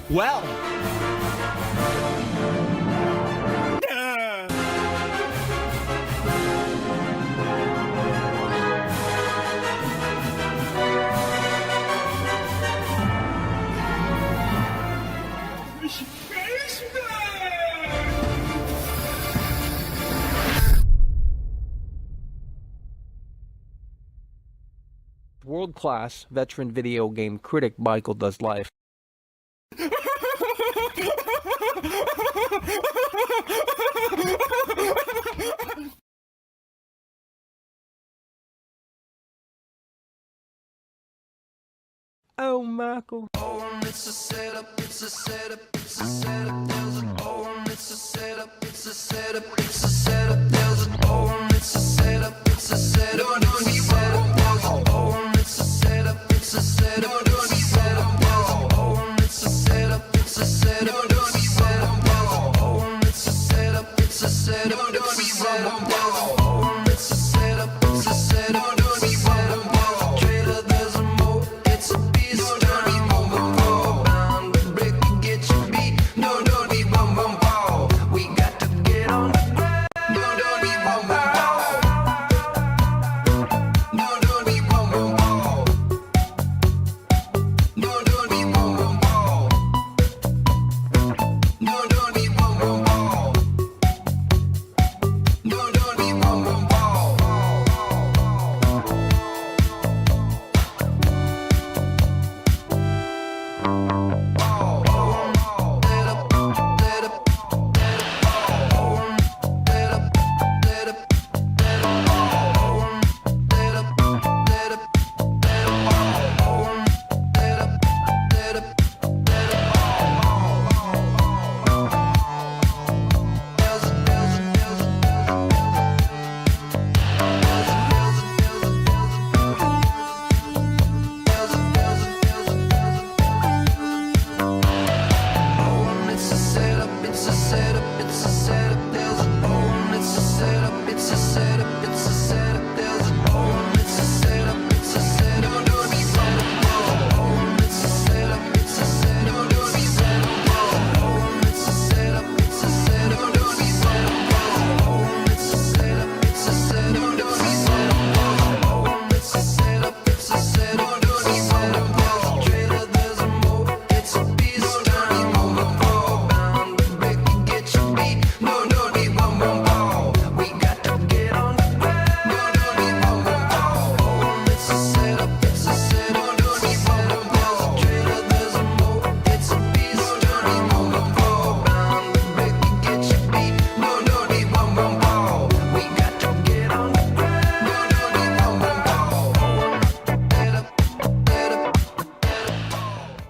Well. World-class veteran video game critic Michael Does Life. Oh, Michael. Oh, it's a setup, it's a setup, it's a setup. There's an oh, it's a setup, it's a setup, it's a setup. There's an oh, it's a setup, it's a setup. No, no, it's a setup. There's an oh, it's a setup, it's a setup. No, no, it's a setup. There's an oh, it's a setup, it's a setup. No, no, it's a setup. There's an oh, it's a setup, it's a setup. No, no, it's a setup. There's an oh, it's a setup, it's a setup. No, no, it's a setup. Trailer, there's a mo, it's a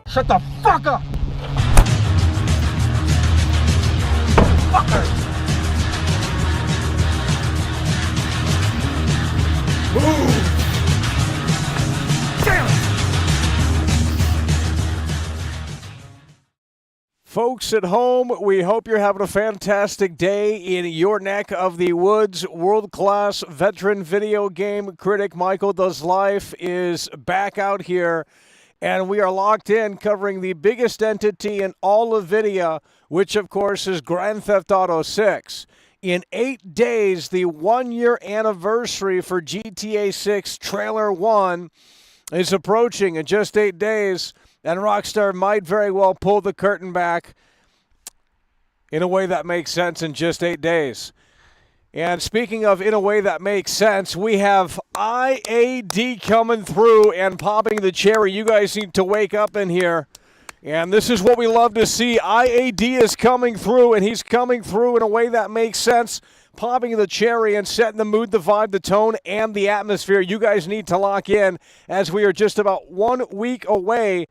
Shut the fuck up! Fucker! Move! Folks at home, we hope you're having a fantastic day in your neck of the woods. World-class veteran video game critic Michael Does Life is back out here, and we are locked in covering the biggest entity in all of video, which, of course, is Grand Theft Auto 6. In 8 days, the one-year anniversary for GTA 6 Trailer 1 is approaching in just 8 days. And Rockstar might very well pull the curtain back in a way that makes sense in just 8 days. And speaking of in a way that makes sense, we have IAD coming through and popping the cherry. You guys need to wake up in here. And this is what we love to see. IAD is coming through, and he's coming through in a way that makes sense. Popping the cherry and setting the mood, the vibe, the tone, and the atmosphere. You guys need to lock in as we are just about 1 week away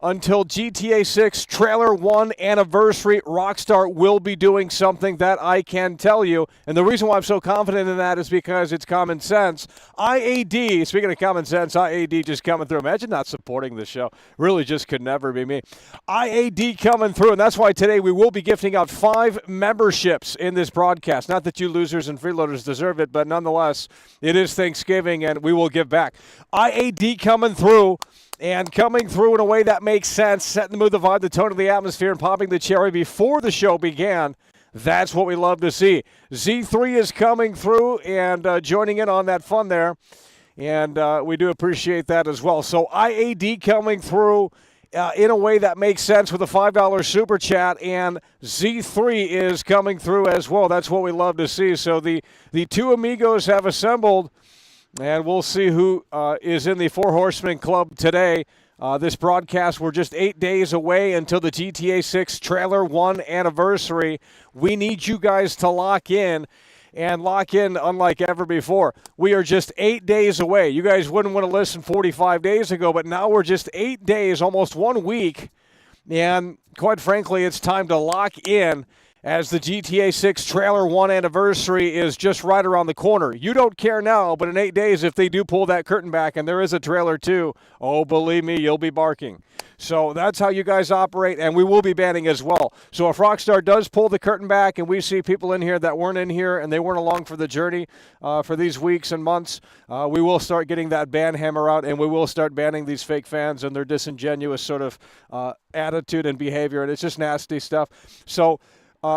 until GTA 6 Trailer 1 anniversary. Rockstar will be doing something that I can tell you. And the reason why I'm so confident in that is because it's common sense. IAD, speaking of common sense, IAD just coming through. Imagine not supporting the show. Really just could never be me. IAD coming through, and that's why today we will be gifting out 5 memberships in this broadcast. Not that you losers and freeloaders deserve it, but nonetheless, it is Thanksgiving, and we will give back. IAD coming through. And coming through in a way that makes sense, setting the mood, the vibe, the tone of the atmosphere, and popping the cherry before the show began. That's what we love to see. Z3 is coming through and joining in on that fun there. And we do appreciate that as well. So IAD coming through in a way that makes sense with a $5 super chat. And Z3 is coming through as well. That's what we love to see. So the two amigos have assembled. And we'll see who is in the Four Horsemen Club today. This broadcast, we're just 8 days away until the GTA 6 Trailer 1 anniversary. We need you guys to lock in, and lock in unlike ever before. We are just 8 days away. You guys wouldn't want to listen 45 days ago, but now we're just 8 days, almost 1 week. And quite frankly, it's time to lock in as the GTA 6 Trailer 1 anniversary is just right around the corner. You don't care now, but in 8 days, if they do pull that curtain back and there is a Trailer 2, oh, believe me, you'll be barking. So that's how you guys operate, and we will be banning as well. So if Rockstar does pull the curtain back and we see people in here that weren't in here and they weren't along for the journey for these weeks and months, we will start getting that ban hammer out, and we will start banning these fake fans and their disingenuous sort of attitude and behavior, and it's just nasty stuff. So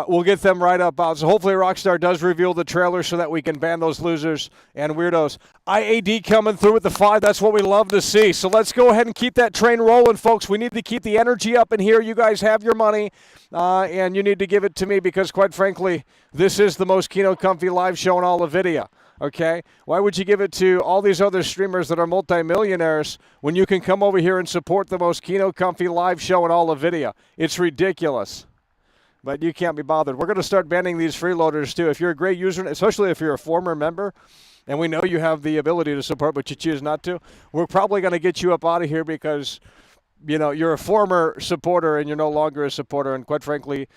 we'll get them right up out. So hopefully Rockstar does reveal the trailer so that we can ban those losers and weirdos. IAD coming through with the 5. That's what we love to see. So let's go ahead and keep that train rolling, folks. We need to keep the energy up in here. You guys have your money, and you need to give it to me because, quite frankly, this is the most Kino Comfy live show in all of video. Okay? Why would you give it to all these other streamers that are multimillionaires when you can come over here and support the most Kino Comfy live show in all of video? It's ridiculous. But you can't be bothered. We're going to start banning these freeloaders, too. If you're a great user, especially if you're a former member, and we know you have the ability to support, but you choose not to, we're probably going to get you up out of here because, you know, you're a former supporter and you're no longer a supporter. And quite frankly,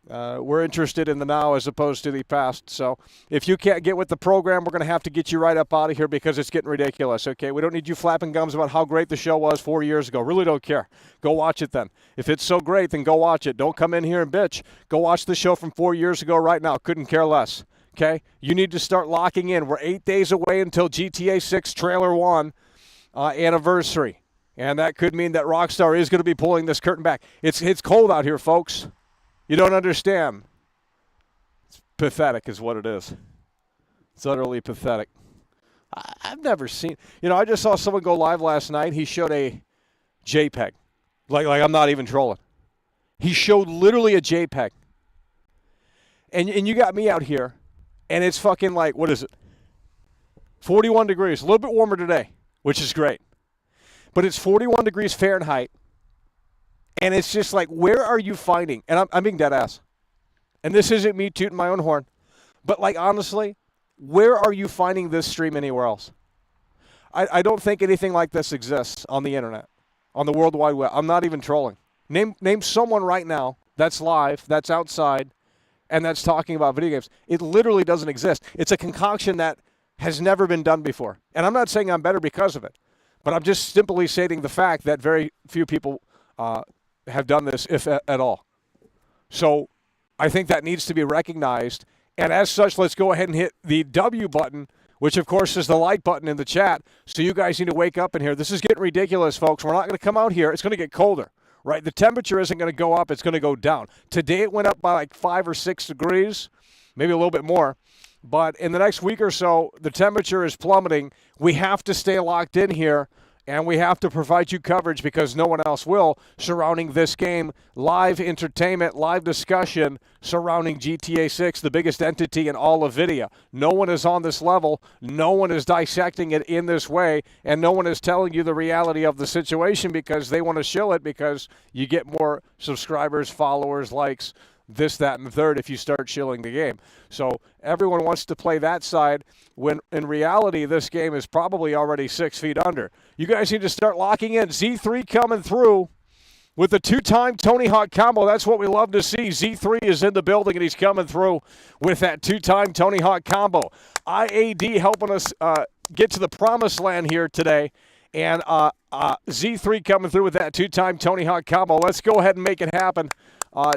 we're interested in the now as opposed to the past. So if you can't get with the program, we're going to have to get you right up out of here because it's getting ridiculous, okay? We don't need you flapping gums about how great the show was 4 years ago. Really don't care. Go watch it then. If it's so great, then go watch it. Don't come in here and bitch. Go watch the show from 4 years ago right now. Couldn't care less, okay? You need to start locking in. We're 8 days away until GTA 6 Trailer 1 anniversary. And that could mean that Rockstar is going to be pulling this curtain back. It's cold out here, folks. You don't understand. It's pathetic is what it is. It's utterly pathetic. I've never seen, I just saw someone go live last night. He showed a JPEG. Like I'm not even trolling. He showed literally a JPEG. And you got me out here, and it's fucking like, what is it? 41 degrees. A little bit warmer today, which is great. But it's 41 degrees Fahrenheit. And it's just like, where are you finding? And I'm being dead ass. And this isn't me tooting my own horn. But like, honestly, where are you finding this stream anywhere else? I don't think anything like this exists on the internet, on the World Wide Web. I'm not even trolling. Name someone right now that's live, that's outside, and that's talking about video games. It literally doesn't exist. It's a concoction that has never been done before. And I'm not saying I'm better because of it. But I'm just simply stating the fact that very few people have done this, if at all. So I think that needs to be recognized. And as such, let's go ahead and hit the W button, which, of course, is the like button in the chat. So you guys need to wake up in here. This is getting ridiculous, folks. We're not going to come out here. It's going to get colder, right? The temperature isn't going to go up. It's going to go down. Today it went up by like 5 or 6 degrees, maybe a little bit more. But in the next week or so, the temperature is plummeting. We have to stay locked in here, and we have to provide you coverage because no one else will surrounding this game. Live entertainment, live discussion surrounding GTA 6, the biggest entity in all of Vidya. No one is on this level. No one is dissecting it in this way, and no one is telling you the reality of the situation because they want to shill it because you get more subscribers, followers, likes, this, that, and the third if you start shilling the game. So everyone wants to play that side when in reality this game is probably already 6 feet under. You guys need to start locking in. Z3 coming through with the 2-time Tony Hawk combo. That's what we love to see. Z3 is in the building and he's coming through with that 2-time Tony Hawk combo. IAD helping us get to the promised land here today. And Z3 coming through with that 2-time Tony Hawk combo. Let's go ahead and make it happen.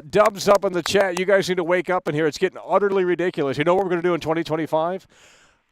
Dubs up in the chat. You guys need to wake up in here. It's getting utterly ridiculous. You know what we're going to do in 2025?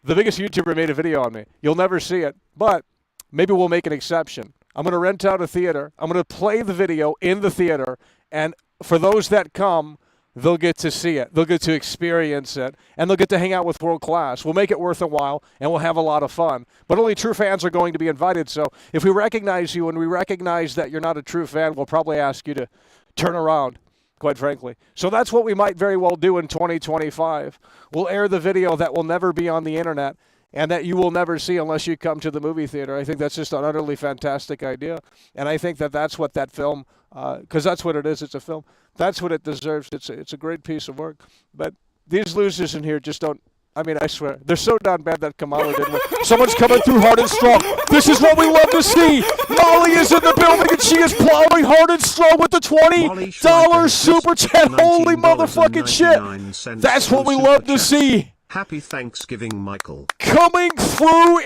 The biggest YouTuber made a video on me. You'll never see it, but maybe we'll make an exception. I'm going to rent out a theater. I'm going to play the video in the theater, and for those that come, they'll get to see it. They'll get to experience it, and they'll get to hang out with World Class. We'll make it worth a while, and we'll have a lot of fun. But only true fans are going to be invited, so if we recognize you and we recognize that you're not a true fan, we'll probably ask you to turn around, quite frankly. So that's what we might very well do in 2025. We'll air the video that will never be on the internet and that you will never see unless you come to the movie theater. I think that's just an utterly fantastic idea. And I think that that's what that film, because that's what it is, it's a film, that's what it deserves. It's a great piece of work. But these losers in here just don't, I mean, I swear, they're so darn bad that Kamala didn't win. Someone's coming through hard and strong. This is what we love to see. Molly is in the building, and she is plowing hard and strong with the $20 super chat. Holy motherfucking shit. That's what we love to see. Happy Thanksgiving, Michael. Coming through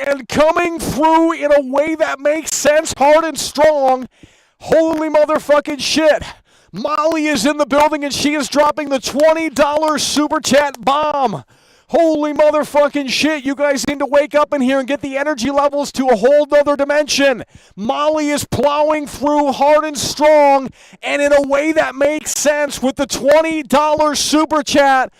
in a way that makes sense, hard and strong. Holy motherfucking shit. Molly is in the building, and she is dropping the $20 super chat bomb. Holy motherfucking shit, you guys need to wake up in here and get the energy levels to a whole nother dimension. Molly is plowing through hard and strong and in a way that makes sense with the $20 super chat.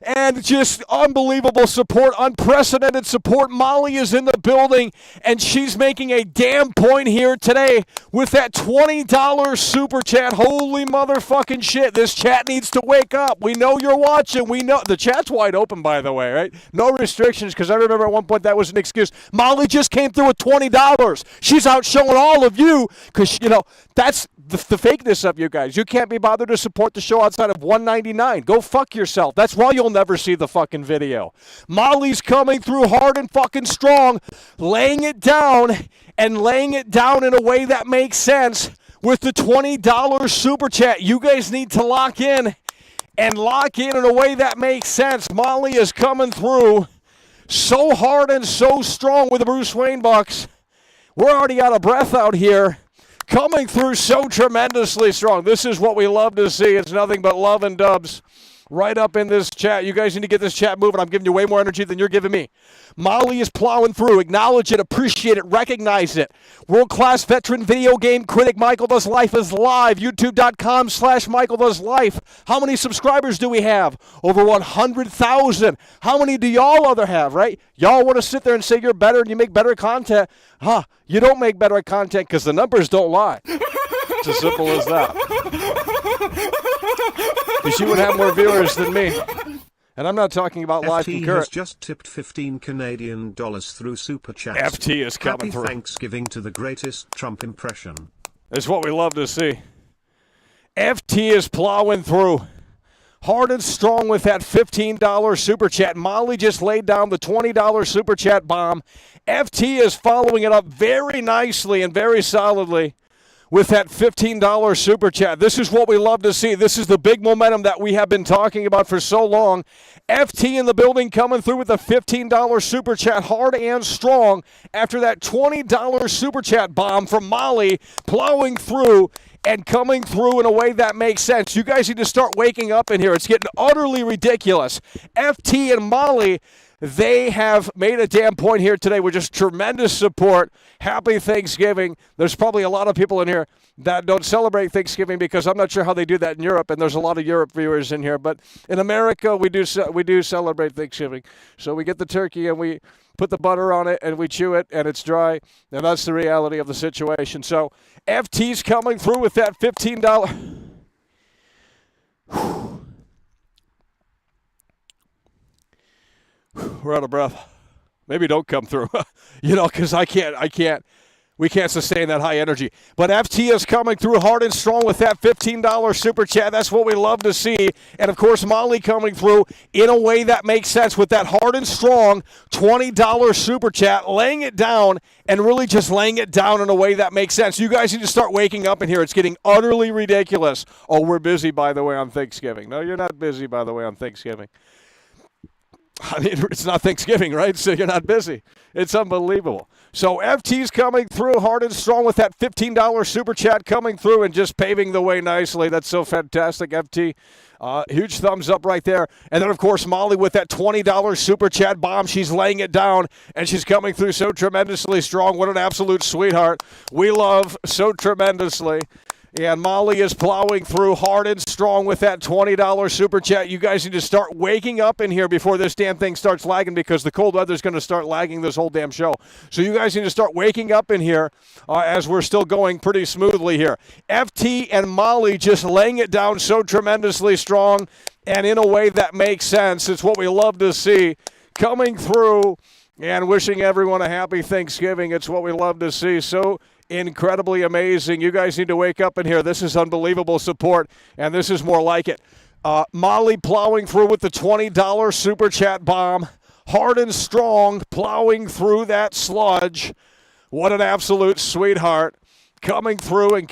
And just unbelievable support, unprecedented support. Molly is in the building, and she's making a damn point here today with that $20 super chat. Holy motherfucking shit. This chat needs to wake up. We know you're watching. We know. The chat's wide open, by the way, right? No restrictions, because I remember at one point that was an excuse. Molly just came through with $20. She's out showing all of you, because, you know, that's the fakeness of you guys. You can't be bothered to support the show outside of $1.99. Go fuck yourself. That's why you'll never see the fucking video. Molly's coming through hard and fucking strong, laying it down in a way that makes sense with the $20 super chat. You guys need to lock in and lock in a way that makes sense. Molly is coming through so hard and so strong with the Bruce Wayne bucks. We're already out of breath out here. Coming through so tremendously strong. This is what we love to see. It's nothing but love and dubs right up in this chat. You guys need to get this chat moving. I'm giving you way more energy than you're giving me. Molly is plowing through. Acknowledge it, appreciate it, recognize it. World-class veteran video game critic Michael Does Life is live. YouTube.com/Michael Does Life. How many subscribers do we have? Over 100,000. How many do y'all other have, right? Y'all want to sit there and say you're better and you make better content. You don't make better content because the numbers don't lie. It's as simple as that. Because you would have more viewers than me. And I'm not talking about live FT concurrent. has just tipped 15 Canadian dollars through Super Chat. FT is coming through. Happy Thanksgiving to the greatest Trump impression. It's what we love to see. FT is plowing through. Hard and strong with that $15 super chat. Molly just laid down the $20 super chat bomb. FT is following it up very nicely and very solidly with that $15 super chat. This is what we love to see. This is the big momentum that we have been talking about for so long. FT in the building coming through with a $15 super chat, hard and strong, after that $20 super chat bomb from Molly, plowing through and coming through in a way that makes sense. You guys need to start waking up in here. It's getting utterly ridiculous. FT and Molly, they have made a damn point here today with just tremendous support. Happy Thanksgiving. There's probably a lot of people in here that don't celebrate Thanksgiving because I'm not sure how they do that in Europe, and there's a lot of Europe viewers in here. But in America, we do celebrate Thanksgiving. So we get the turkey and we put the butter on it and we chew it and it's dry, and that's the reality of the situation. So FT's coming through with that $15. We're out of breath. Maybe don't come through, because we can't sustain that high energy. But FT is coming through hard and strong with that $15 super chat. That's what we love to see. And, of course, Molly coming through in a way that makes sense with that hard and strong $20 super chat, laying it down and really just laying it down in a way that makes sense. You guys need to start waking up in here. It's getting utterly ridiculous. Oh, we're busy, by the way, on Thanksgiving. No, you're not busy, by the way, on Thanksgiving. I mean, it's not Thanksgiving, right? So you're not busy. It's unbelievable. So FT's coming through hard and strong with that $15 super chat coming through and just paving the way nicely. That's so fantastic, FT. Huge thumbs up right there. And then, of course, Molly with that $20 super chat bomb. She's laying it down, and she's coming through so tremendously strong. What an absolute sweetheart. We love so tremendously. And Molly is plowing through hard and strong with that $20 super chat. You guys need to start waking up in here before this damn thing starts lagging, because the cold weather is going to start lagging this whole damn show. So you guys need to start waking up in here as we're still going pretty smoothly here. FT and Molly just laying it down so tremendously strong and in a way that makes sense. It's what we love to see coming through and wishing everyone a happy Thanksgiving. It's what we love to see. So incredibly amazing. You guys need to wake up in here. This is unbelievable support, and this is more like it. Molly plowing through with the $20 super chat bomb. Hard and strong, plowing through that sludge. What an absolute sweetheart. Coming through in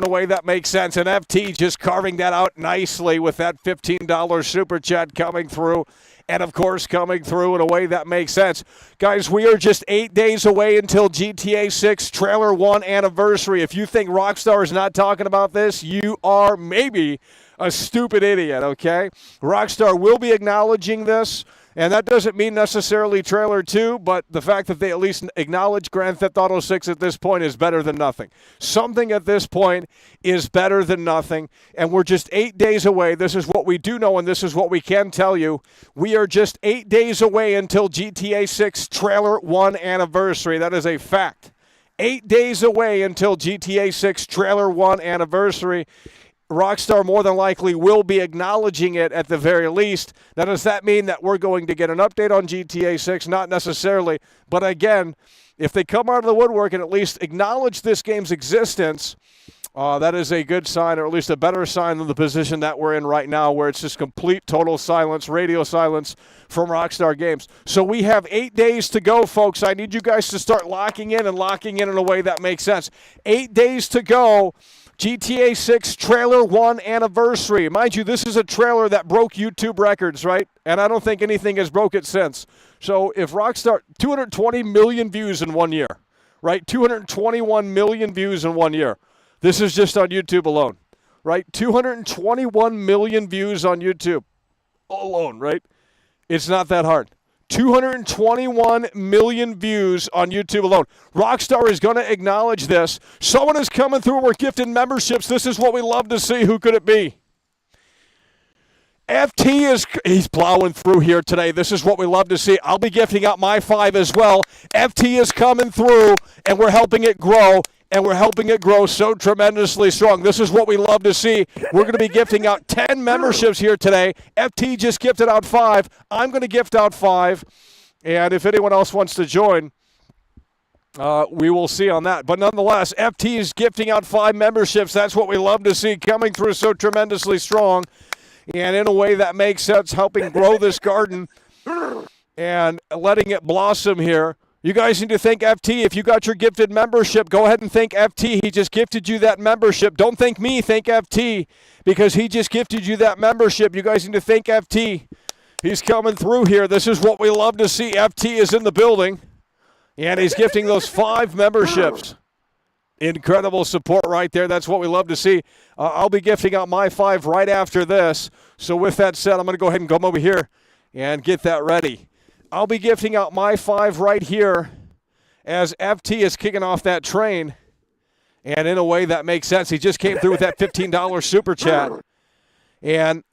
a way that makes sense. And FT just carving that out nicely with that $15 super chat coming through. And, of course, coming through in a way that makes sense. Guys, we are just 8 days away until GTA 6 Trailer 1 anniversary. If you think Rockstar is not talking about this, you are maybe a stupid idiot, okay? Rockstar will be acknowledging this. And that doesn't mean necessarily Trailer 2, but the fact that they at least acknowledge Grand Theft Auto 6 at this point is better than nothing. Something at this point is better than nothing, and we're just 8 days away. This is what we do know, and this is what we can tell you. We are just 8 days away until GTA 6 Trailer 1 anniversary. That is a fact. 8 days away until GTA 6 Trailer 1 anniversary. Rockstar more than likely will be acknowledging it at the very least. Now, does that mean that we're going to get an update on GTA 6? Not necessarily. But again, if they come out of the woodwork and at least acknowledge this game's existence, that is a good sign, or at least a better sign than the position that we're in right now, where it's just complete, total silence, radio silence from Rockstar Games. So we have 8 days to go, folks. I need you guys to start locking in in a way that makes sense. 8 days to go. GTA 6 Trailer 1 anniversary. Mind you, this is a trailer that broke YouTube records, right? And I don't think anything has broke it since. So if Rockstar, 220 million views in 1 year, right? 221 million views in 1 year. This is just on YouTube alone, right? 221 million views on YouTube alone, right? It's not that hard. 221 million views on YouTube alone. Rockstar is going to acknowledge this. Someone is coming through. We're gifting memberships. This is what we love to see. Who could it be? he's plowing through here today. This is what we love to see. I'll be gifting out my 5 as well. FT is coming through, and we're helping it grow. And we're helping it grow so tremendously strong. This is what we love to see. We're going to be gifting out 10 memberships here today. FT just gifted out 5. I'm going to gift out 5. And if anyone else wants to join, we will see on that. But nonetheless, FT is gifting out 5 memberships. That's what we love to see, coming through so tremendously strong. And in a way that makes sense, helping grow this garden and letting it blossom here. You guys need to thank FT. If you got your gifted membership, go ahead and thank FT. He just gifted you that membership. Don't thank me, thank FT, because he just gifted you that membership. You guys need to thank FT. He's coming through here. This is what we love to see. FT is in the building, and he's gifting those 5 memberships. Incredible support right there. That's what we love to see. I'll be gifting out my 5 right after this. So with that said, I'm going to go ahead and come over here and get that ready. I'll be gifting out my 5 right here as FT is kicking off that train. And in a way that makes sense. He just came through with that $15 super chat. And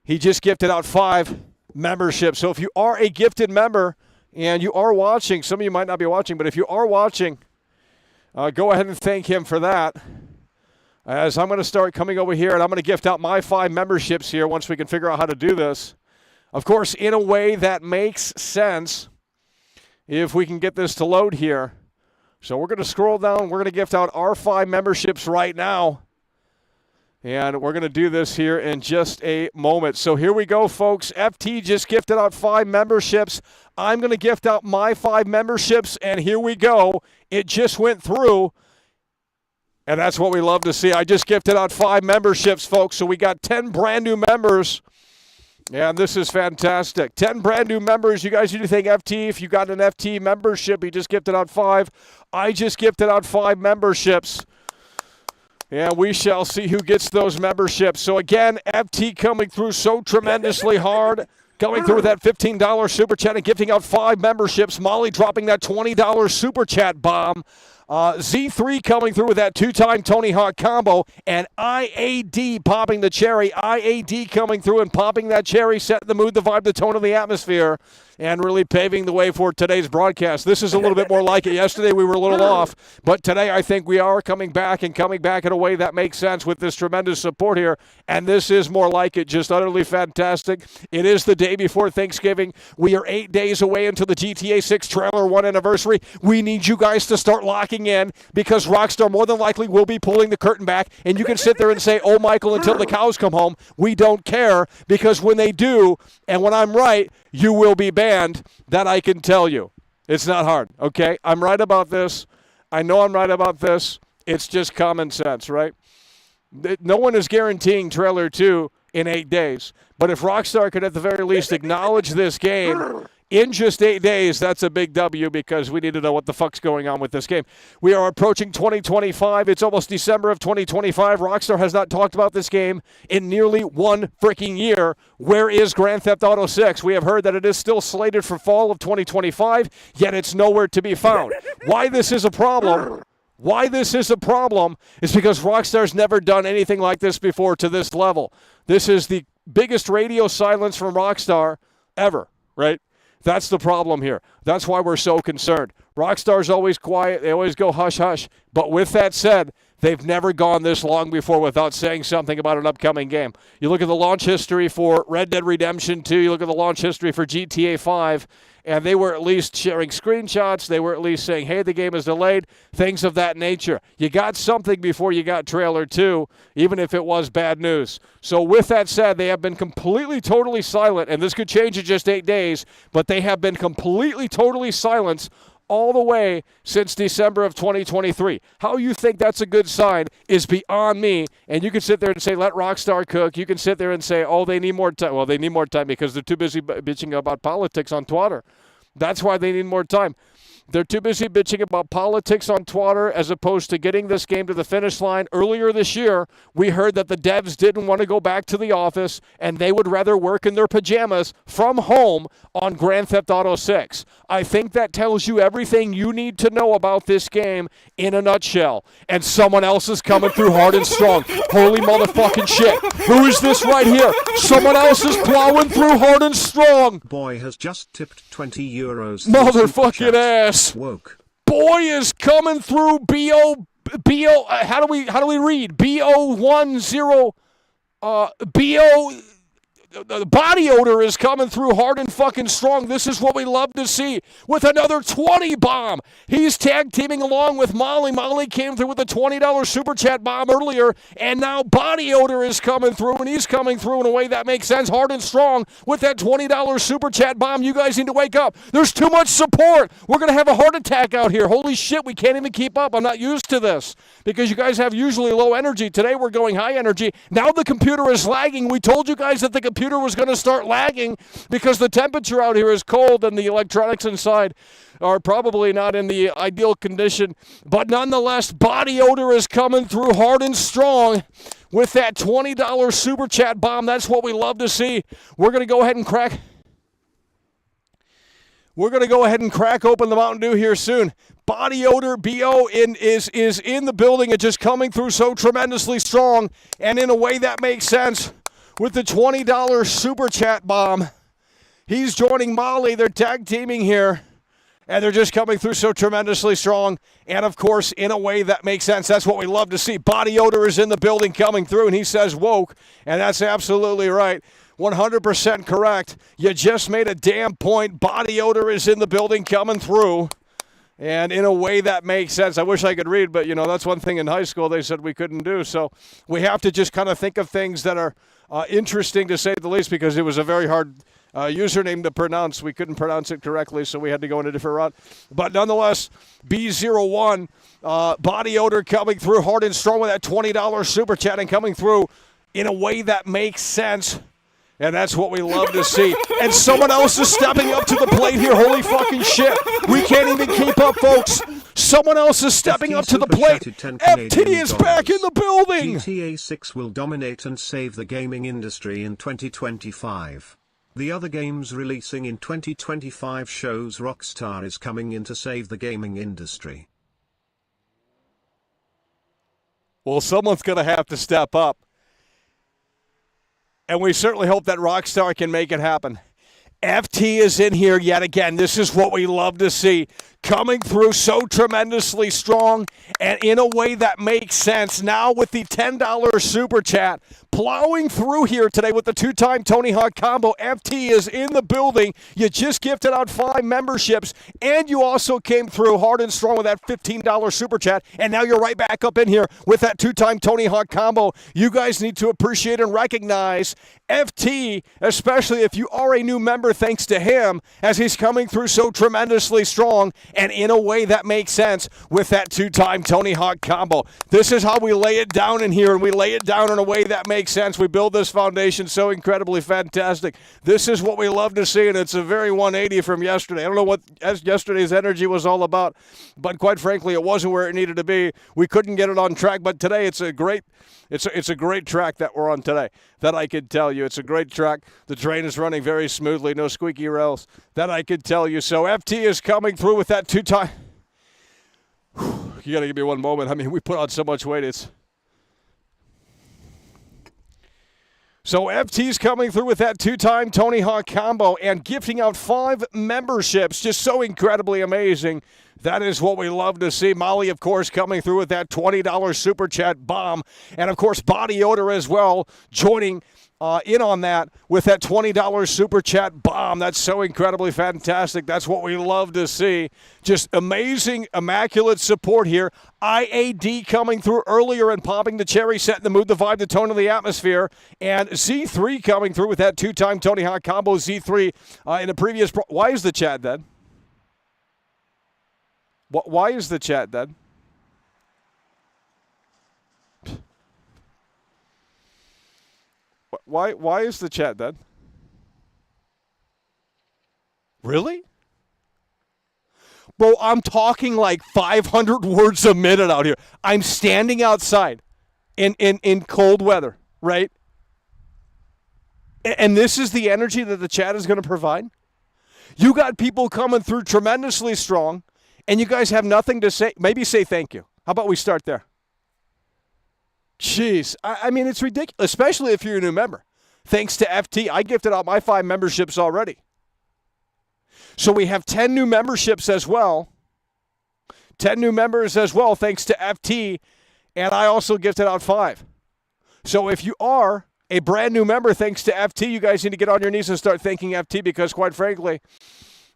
he just gifted out 5 memberships. So if you are a gifted member and you are watching, some of you might not be watching, but if you are watching, go ahead and thank him for that. As I'm going to start coming over here, and I'm going to gift out my 5 memberships here once we can figure out how to do this. Of course, in a way that makes sense if we can get this to load here. So we're going to scroll down. We're going to gift out our 5 memberships right now. And we're going to do this here in just a moment. So here we go, folks. FT just gifted out 5 memberships. I'm going to gift out my 5 memberships, and here we go. It just went through, and that's what we love to see. I just gifted out 5 memberships, folks, so we got 10 brand new members, and this is fantastic. 10 brand new members. You guys need to thank FT. If you got an FT membership, he just gifted out 5. I just gifted out 5 memberships. And we shall see who gets those memberships. So, again, FT coming through so tremendously hard, going through with that $15 super chat and gifting out 5 memberships. Molly dropping that $20 super chat bomb. Z3 coming through with that 2-time Tony Hawk combo. And IAD popping the cherry. IAD coming through and popping that cherry, setting the mood, the vibe, the tone of the atmosphere, and really paving the way for today's broadcast. This is a little bit more like it. Yesterday we were a little off, but today I think we are coming back in a way that makes sense with this tremendous support here, and this is more like it. Just utterly fantastic. It is the day before Thanksgiving. We are 8 days away until the GTA 6 Trailer 1 anniversary. We need you guys to start locking in because Rockstar more than likely will be pulling the curtain back, and you can sit there and say, oh, Michael, until the cows come home. We don't care, because when they do, and when I'm right, you will be banned. That I can tell you. It's not hard, okay? I'm right about this. I know I'm right about this. It's just common sense, right? No one is guaranteeing Trailer 2 in 8 days. But if Rockstar could at the very least acknowledge this game in just 8 days, that's a big W, because we need to know what the fuck's going on with this game. We are approaching 2025. It's almost December of 2025. Rockstar has not talked about this game in nearly 1 freaking year. Where is Grand Theft Auto 6? We have heard that it is still slated for fall of 2025, yet it's nowhere to be found. Why this is a problem? Why this is a problem is because Rockstar's never done anything like this before to this level. This is the biggest radio silence from Rockstar ever, right? That's the problem here. That's why we're so concerned. Rockstar's always quiet. They always go hush-hush. But with that said, they've never gone this long before without saying something about an upcoming game. You look at the launch history for Red Dead Redemption 2. You look at the launch history for GTA 5. And they were at least sharing screenshots. They were at least saying, hey, the game is delayed, things of that nature. You got something before you got Trailer 2, even if it was bad news. So with that said, they have been completely, totally silent, and this could change in just 8 days, but they have been completely, totally silent all the way since December of 2023. How you think that's a good sign is beyond me, and you can sit there and say, let Rockstar cook. You can sit there and say, oh, they need more time. Well, they need more time because they're too busy bitching about politics on Twitter. That's why they need more time. They're too busy bitching about politics on Twitter as opposed to getting this game to the finish line. Earlier this year, we heard that the devs didn't want to go back to the office and they would rather work in their pajamas from home on Grand Theft Auto 6. I think that tells you everything you need to know about this game in a nutshell. And someone else is coming through hard and strong. Holy motherfucking shit. Who is this right here? Someone else is plowing through hard and strong. Boy has just tipped 20 euros. Motherfucking ass. Woke. Boy is coming through. How do we read? BO10 BO the body odor is coming through hard and fucking strong. This is what we love to see with another 20 bomb. He's tag teaming along with Molly. Molly came through with a $20 super chat bomb earlier, and now body odor is coming through, and he's coming through in a way that makes sense, hard and strong with that $20 super chat bomb. You guys need to wake up. There's too much support. We're going to have a heart attack out here. Holy shit, we can't even keep up. I'm not used to this because you guys have usually low energy. Today we're going high energy. Now the computer is lagging. We told you guys that the computer was going to start lagging because the temperature out here is cold and the electronics inside are probably not in the ideal condition. But nonetheless, body odor is coming through hard and strong with that $20 super chat bomb. That's what we love to see. We're going to go ahead and crack open the Mountain Dew here soon. Body odor, BO is in the building and just coming through so tremendously strong and in a way that makes sense with the $20 super chat bomb. He's joining Molly. They're tag teaming here, and they're just coming through so tremendously strong and, of course, in a way that makes sense. That's what we love to see. Body odor is in the building coming through, and he says woke, and that's absolutely right. 100% correct. You just made a damn point. Body odor is in the building coming through. And in a way that makes sense. I wish I could read, but, that's one thing in high school they said we couldn't do. So we have to just kind of think of things that are interesting, to say the least, because it was a very hard username to pronounce. We couldn't pronounce it correctly, so we had to go in a different route. But nonetheless, B01, body odor coming through hard and strong with that $20 super chat and coming through in a way that makes sense. And that's what we love to see. And someone else is stepping up to the plate here. Holy fucking shit. We can't even keep up, folks. Someone else is stepping up to the plate. FT is back in the building. GTA 6 will dominate and save the gaming industry in 2025. The other games releasing in 2025 shows Rockstar is coming in to save the gaming industry. Well, someone's going to have to step up. And we certainly hope that Rockstar can make it happen. FT is in here yet again. This is what we love to see. Coming through so tremendously strong and in a way that makes sense. Now with the $10 super chat, plowing through here today with the two-time Tony Hawk combo. FT is in the building. You just gifted out 5 memberships, and you also came through hard and strong with that $15 super chat, and now you're right back up in here with that two-time Tony Hawk combo. You guys need to appreciate and recognize FT, especially if you are a new member, thanks to him, as he's coming through so tremendously strong and in a way that makes sense with that two-time Tony Hawk combo. This is how we lay it down in here, and we lay it down in a way that makes sense. We build this foundation so incredibly fantastic. This is what we love to see, and it's a very 180 from yesterday. I don't know what yesterday's energy was all about, but quite frankly, it wasn't where it needed to be. We couldn't get it on track, but today it's a great track that we're on today. That I could tell you. It's a great track. The train is running very smoothly. No squeaky rails. That I could tell you. So FT is coming through with that two-time. You got to give me one moment. I mean, we put on so much weight. So FT's coming through with that two-time Tony Hawk combo and gifting out 5 memberships. Just so incredibly amazing. That is what we love to see. Molly, of course, coming through with that $20 super chat bomb. And, of course, Body Odor as well, joining in on that with that $20 super chat bomb. That's so incredibly fantastic. That's what we love to see. Just amazing, immaculate support here. IAD coming through earlier and popping the cherry, setting the mood, the vibe, the tone of the atmosphere. And Z3 coming through with that two-time Tony Hawk combo. Z3 in the previous... Why is the chat dead? Why is the chat dead? Why is the chat dead? Really? Bro, I'm talking like 500 words a minute out here. I'm standing outside in cold weather, right? And this is the energy that the chat is going to provide? You got people coming through tremendously strong, and you guys have nothing to say. Maybe say thank you. How about we start there? Jeez. I mean, it's ridiculous, especially if you're a new member. Thanks to FT, I gifted out my 5 memberships already. So we have 10 new memberships as well. 10 new members as well, thanks to FT, and I also gifted out 5. So if you are a brand new member thanks to FT. You guys need to get on your knees and start thanking FT because, quite frankly,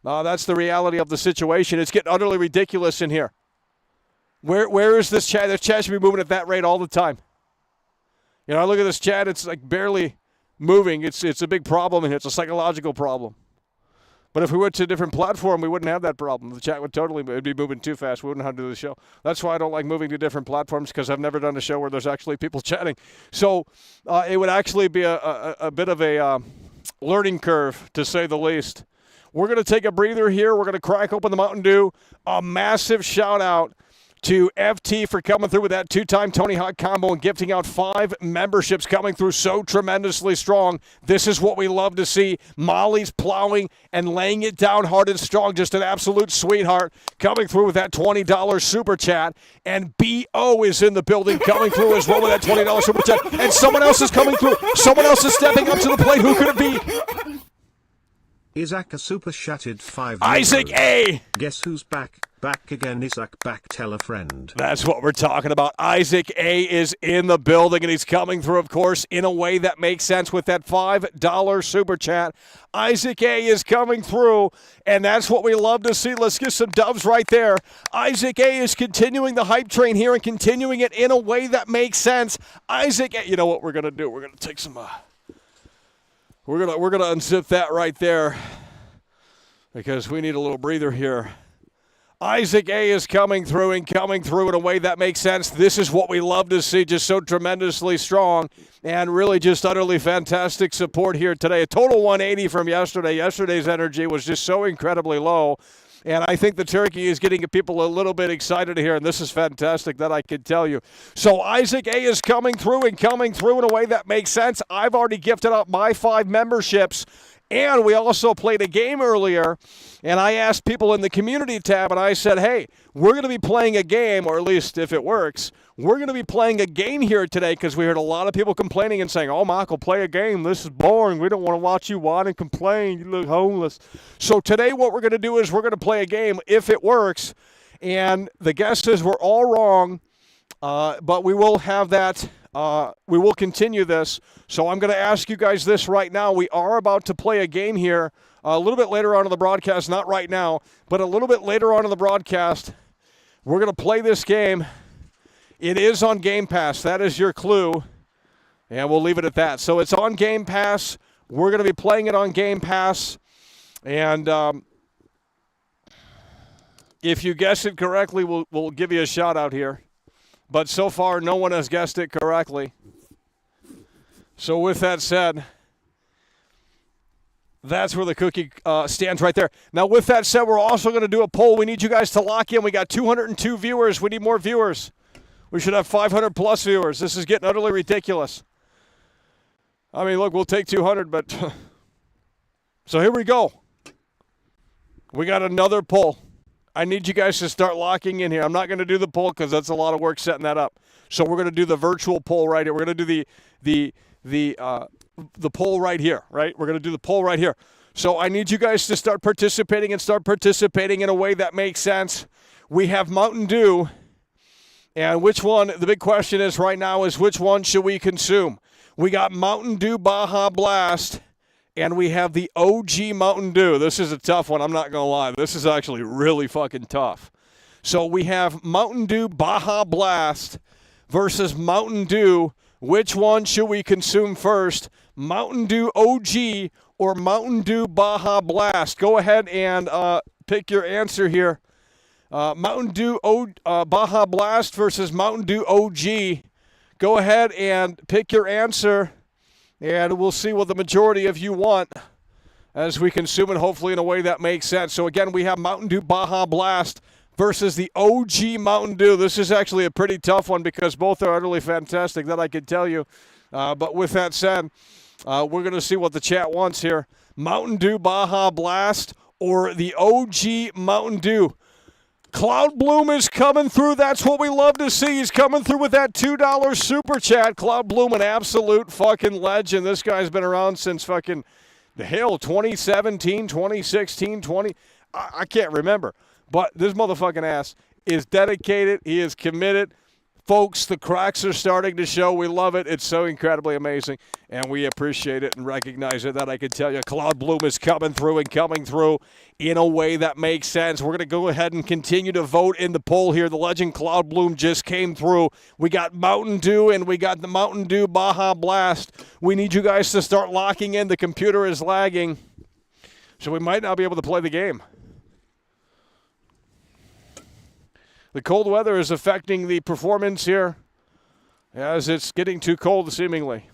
that's the reality of the situation. It's getting utterly ridiculous in here. Where is this chat? This chat should be moving at that rate all the time. You know, I look at this chat, it's like barely moving. It's a big problem, and it's a psychological problem. But if we went to a different platform, we wouldn't have that it'd The chat would it'd be moving too fast. We wouldn't know how to do the show. That's why I don't like moving to different platforms, because I've never done a show where there's actually people chatting. So it would actually be a bit of a learning curve, to say the least. We're going to take a breather here. We're going to crack open the Mountain Dew. A massive shout-out to FT for coming through with that 2-time Tony Hawk combo and gifting out 5 memberships, coming through so tremendously strong. This is what we love to see. Molly's plowing and laying it down hard and strong. Just an absolute sweetheart coming through with that $20 super chat. And B.O. is in the building coming through as well with that $20 super chat. And someone else is coming through. Someone else is stepping up to the plate. Who could it be? Isaac a super chatted 5 Isaac euros. A. Guess who's back? Back again, Isaac, back, tell a friend. That's what we're talking about. Isaac A. is in the building, and he's coming through, of course, in a way that makes sense with that $5 super chat. Isaac A. is coming through, and that's what we love to see. Let's get some doves right there. Isaac A. is continuing the hype train here and continuing it in a way that makes sense. Isaac A. You know what we're going to do? We're going to take some... We're gonna unzip that right there, because we need a little breather here. Isaac A. is coming through in a way that makes sense. This is what we love to see, just so tremendously strong and really just utterly fantastic support here today. A total 180 from yesterday. Yesterday's energy was just so incredibly low. And I think the turkey is getting people a little bit excited here, and this is fantastic, that I can tell you. So Isaac A. is coming through in a way that makes sense. I've already gifted out my 5 memberships, and we also played a game earlier, and I asked people in the community tab, and I said, hey, we're going to be playing a game, or at least if it works, we're going to be playing a game here today, because we heard a lot of people complaining and saying, oh, Michael, play a game. This is boring. We don't want to watch you whine and complain. You look homeless. So today what we're going to do is we're going to play a game if it works, and the guesses were all wrong, but we will have that. We will continue this. So I'm going to ask you guys this right now. We are about to play a game here a little bit later on in the broadcast, not right now, but a little bit later on in the broadcast. We're going to play this game. It is on Game Pass. That is your clue, and we'll leave it at that. So it's on Game Pass. We're going to be playing it on Game Pass, and if you guess it correctly, we'll give you a shout-out here. But so far, no one has guessed it correctly. So with that said, that's where the cookie stands right there. Now, with that said, we're also going to do a poll. We need you guys to lock in. We got 202 viewers. We need more viewers. We should have 500-plus viewers. This is getting utterly ridiculous. I mean, look, we'll take 200, but... So here we go. We got another poll. I need you guys to start locking in here. I'm not going to do the poll because that's a lot of work setting that up. So we're going to do the virtual poll right here. We're going to do the poll right here, right? We're going to do the poll right here. So I need you guys to start participating in a way that makes sense. We have Mountain Dew, and which one, the big question is right now is which one should we consume? We got Mountain Dew Baja Blast, and we have the OG Mountain Dew. This is a tough one, I'm not going to lie. This is actually really fucking tough. So we have Mountain Dew Baja Blast versus Mountain Dew. Which one should we consume first? Mountain Dew OG or Mountain Dew Baja Blast? Go ahead and pick your answer here. Mountain Dew Baja Blast versus Mountain Dew OG. Go ahead and pick your answer, and we'll see what the majority of you want as we consume it, hopefully in a way that makes sense. So again, we have Mountain Dew Baja Blast versus the OG Mountain Dew. This is actually a pretty tough one because both are utterly fantastic, that I can tell you. But with that said, we're going to see what the chat wants here. Mountain Dew Baja Blast or the OG Mountain Dew. Cloud Bloom is coming through. That's what we love to see. He's coming through with that $2 super chat. Cloud Bloom, an absolute fucking legend. This guy's been around since fucking, the hell, 2017, 2016, I can't remember. But this motherfucking ass is dedicated. He is committed. Folks, the cracks are starting to show. We love it. It's so incredibly amazing, and we appreciate it and recognize it. That I can tell you, Cloud Bloom is coming through in a way that makes sense. We're going to go ahead and continue to vote in the poll here. The legend Cloud Bloom just came through. We got Mountain Dew, and we got the Mountain Dew Baja Blast. We need you guys to start locking in. The computer is lagging, so we might not be able to play the game. The cold weather is affecting the performance here as it's getting too cold, seemingly.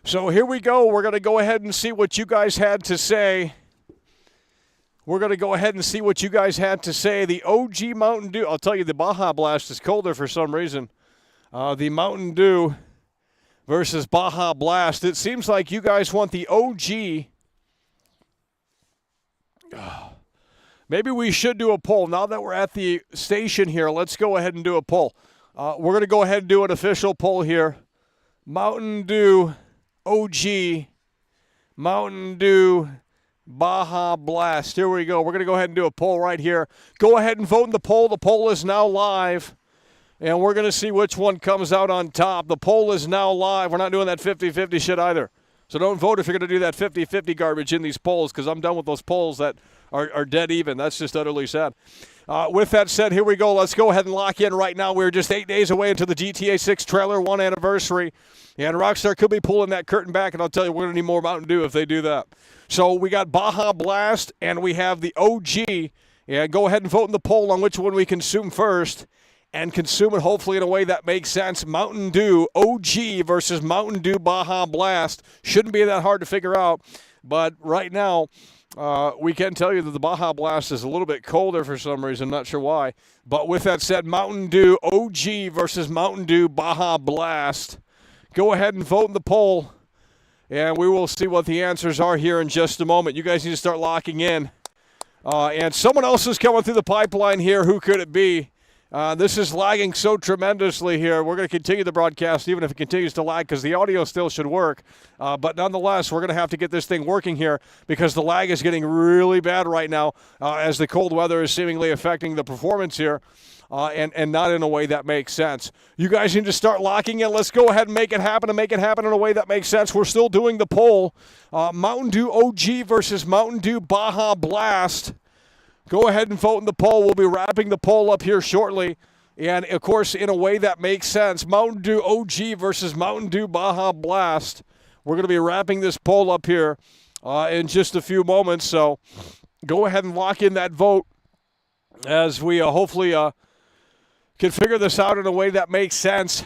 So here we go. We're going to go ahead and see what you guys had to say. The OG Mountain Dew. I'll tell you, the Baja Blast is colder for some reason. The Mountain Dew versus Baja Blast. It seems like you guys want the OG. Maybe we should do a poll. Now that we're at the station here, let's go ahead and do a poll. We're going to go ahead and do an official poll here. Mountain Dew OG, Mountain Dew Baja Blast. Here we go. We're going to go ahead and do a poll right here. Go ahead and vote in the poll. The poll is now live, and we're going to see which one comes out on top. The poll is now live. We're not doing that 50-50 shit either. So don't vote if you're going to do that 50-50 garbage in these polls, because I'm done with those polls that are dead even. That's just utterly sad. With that said, here we go. Let's go ahead and lock in right now. We're just 8 days away into the GTA 6 trailer 1 anniversary, and Rockstar could be pulling that curtain back, and I'll tell you, we're going to need more Mountain Dew if they do that. So we got Baja Blast, and we have the OG. Yeah, go ahead and vote in the poll on which one we consume first, and consume it hopefully in a way that makes sense. Mountain Dew OG versus Mountain Dew Baja Blast. Shouldn't be that hard to figure out, but right now, we can tell you that the Baja Blast is a little bit colder for some reason, not sure why. But with that said, Mountain Dew OG versus Mountain Dew Baja Blast. Go ahead and vote in the poll, and we will see what the answers are here in just a moment. You guys need to start locking in. And someone else is coming through the pipeline here. Who could it be? This is lagging so tremendously here. We're going to continue the broadcast even if it continues to lag because the audio still should work. But nonetheless, we're going to have to get this thing working here because the lag is getting really bad right now as the cold weather is seemingly affecting the performance here and not in a way that makes sense. You guys need to start locking in. Let's go ahead and make it happen in a way that makes sense. We're still doing the poll. Mountain Dew OG versus Mountain Dew Baja Blast. Go ahead and vote in the poll. We'll be wrapping the poll up here shortly. And, of course, in a way that makes sense, Mountain Dew OG versus Mountain Dew Baja Blast. We're going to be wrapping this poll up here in just a few moments. So go ahead and lock in that vote as we hopefully can figure this out in a way that makes sense.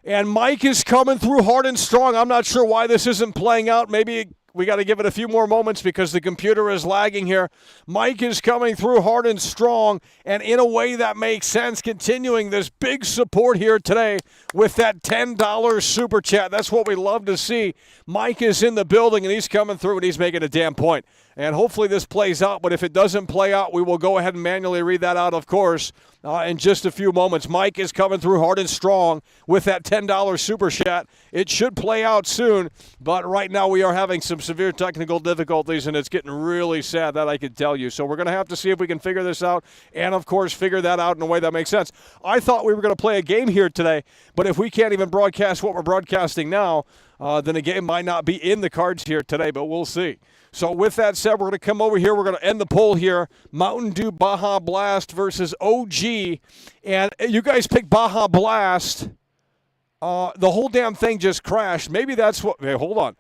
And Mike is coming through hard and strong. I'm not sure why this isn't playing out. Maybe we got to give it a few more moments because the computer is lagging here. Mike is coming through hard and strong and in a way that makes sense, continuing this big support here today with that $10 super chat. That's what we love to see. Mike is in the building and he's coming through and he's making a damn point. And hopefully this plays out, but if it doesn't play out, we will go ahead and manually read that out, of course, in just a few moments. Mike is coming through hard and strong with that $10 super chat. It should play out soon, but right now we are having some severe technical difficulties, and it's getting really sad, that I can tell you. So we're going to have to see if we can figure this out and, of course, figure that out in a way that makes sense. I thought we were going to play a game here today, but if we can't even broadcast what we're broadcasting now, then a game might not be in the cards here today, but we'll see. So with that said, we're going to come over here. We're going to end the poll here. Mountain Dew Baja Blast versus OG. And you guys picked Baja Blast. The whole damn thing just crashed. Maybe that's what – hey, hold on.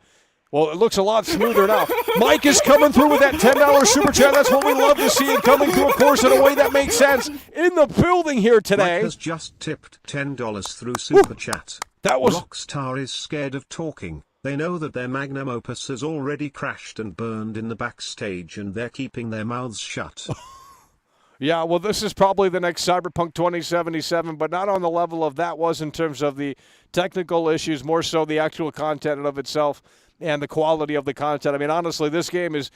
Well, it looks a lot smoother now. Mike is coming through with that $10 super chat. That's what we love to see, and coming through, of course, in a way that makes sense. In the building here today. Mike has just tipped $10 through super chat. That was Rockstar is scared of talking. They know that their magnum opus has already crashed and burned in the backstage, and they're keeping their mouths shut. Yeah, well, this is probably the next Cyberpunk 2077, but not on the level of that was in terms of the technical issues, more so the actual content of itself and the quality of the content. I mean, honestly, this game is,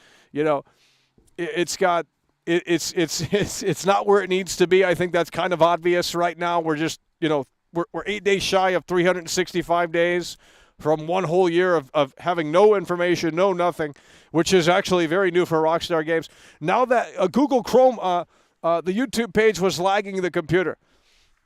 it's not where it needs to be. I think that's kind of obvious right now. We're just, we're 8 days shy of 365 days from one whole year of having no information, nothing, which is actually very new for Rockstar Games. Now that Google Chrome the YouTube page was lagging the computer.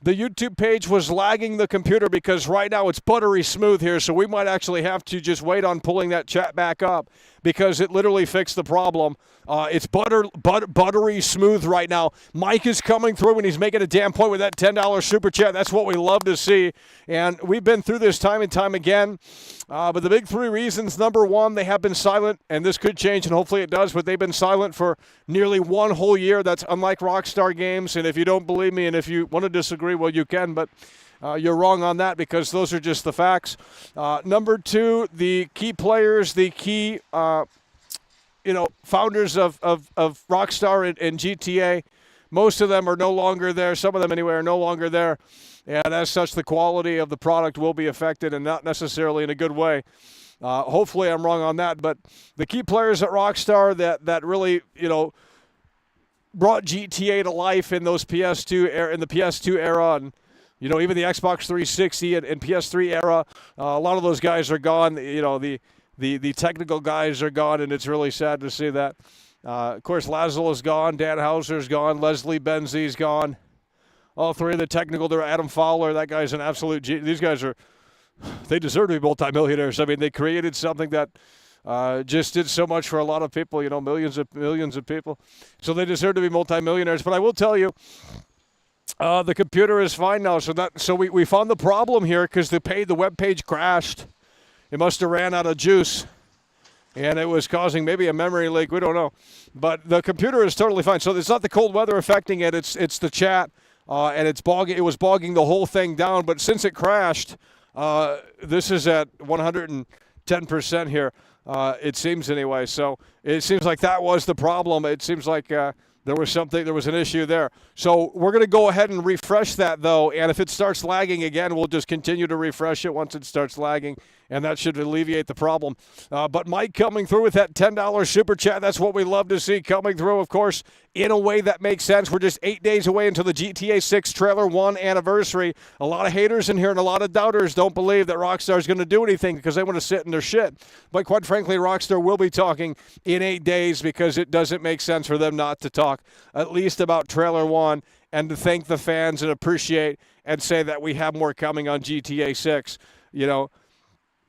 The YouTube page was lagging the computer because right now it's buttery smooth here, so we might actually have to just wait on pulling that chat back up because it literally fixed the problem. It's buttery smooth right now. Mike is coming through and he's making a damn point with that $10 super chat. That's what we love to see, and we've been through this time and time again. But the big three reasons, number one, they have been silent, and this could change, and hopefully it does, but they've been silent for nearly one whole year. That's unlike Rockstar Games, and if you don't believe me and if you want to disagree, well, you can, but you're wrong on that because those are just the facts. Number two, the key players, the key founders of Rockstar and GTA, most of them are no longer there. Some of them, anyway, are no longer there. And as such, the quality of the product will be affected, and not necessarily in a good way. Hopefully I'm wrong on that. But the key players at Rockstar that really, brought GTA to life in those in the PS2 era, and even the Xbox 360 and PS3 era, a lot of those guys are gone. The technical guys are gone, and it's really sad to see that. Of course, Laszlo is gone, Dan Houser's gone, Leslie Benzie's gone. All three of the technical, they're Adam Fowler. That guy's an absolute genius. These guys they deserve to be multimillionaires. I mean, they created something that just did so much for a lot of people, millions of people. So they deserve to be multimillionaires. But I will tell you, the computer is fine now. So we found the problem here because the web page crashed. It must have ran out of juice, and it was causing maybe a memory leak. We don't know. But the computer is totally fine. So it's not the cold weather affecting it. It's the chat. And it was bogging the whole thing down. But since it crashed, this is at 110% here, it seems anyway. So it seems like that was the problem. It seems like there was an issue there. So we're going to go ahead and refresh that, though. And if it starts lagging again, we'll just continue to refresh it once it starts lagging. And that should alleviate the problem. But Mike coming through with that $10 super chat, that's what we love to see coming through, of course, in a way that makes sense. We're just 8 days away until the GTA 6 Trailer 1 anniversary. A lot of haters in here and a lot of doubters don't believe that Rockstar is going to do anything because they want to sit in their shit. But quite frankly, Rockstar will be talking in 8 days because it doesn't make sense for them not to talk, at least about Trailer 1, and to thank the fans and appreciate and say that we have more coming on GTA 6.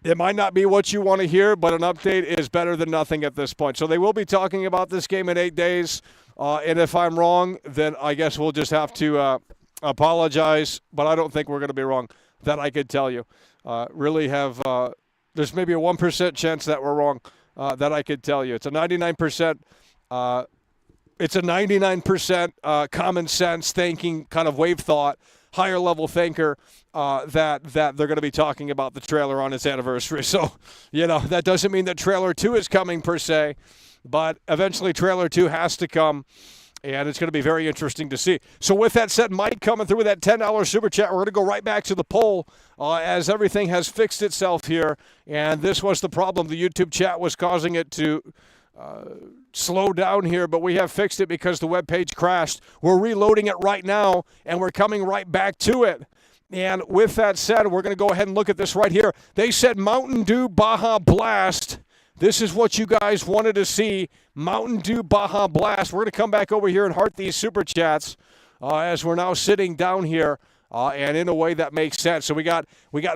It might not be what you want to hear, but an update is better than nothing at this point. So they will be talking about this game in 8 days. And if I'm wrong, then I guess we'll just have to apologize. But I don't think we're going to be wrong. That I could tell you. There's maybe a 1% chance that we're wrong. That I could tell you. It's a 99%. It's a 99% common sense thinking kind of wave thought. Higher level thinker that they're going to be talking about the trailer on its anniversary. So, that doesn't mean that trailer 2 is coming per se, but eventually trailer 2 has to come, and it's going to be very interesting to see. So with that said, Mike coming through with that $10 super chat. We're going to go right back to the poll as everything has fixed itself here, and this was the problem. The YouTube chat was causing it to slow down here, but we have fixed it because the web page crashed. We're reloading it right now, and we're coming right back to it. And with that said, we're going to go ahead and look at this right here. They said Mountain Dew Baja Blast. This is what you guys wanted to see, Mountain Dew Baja Blast. We're going to come back over here and heart these super chats as we're now sitting down here. And in a way that makes sense. So we got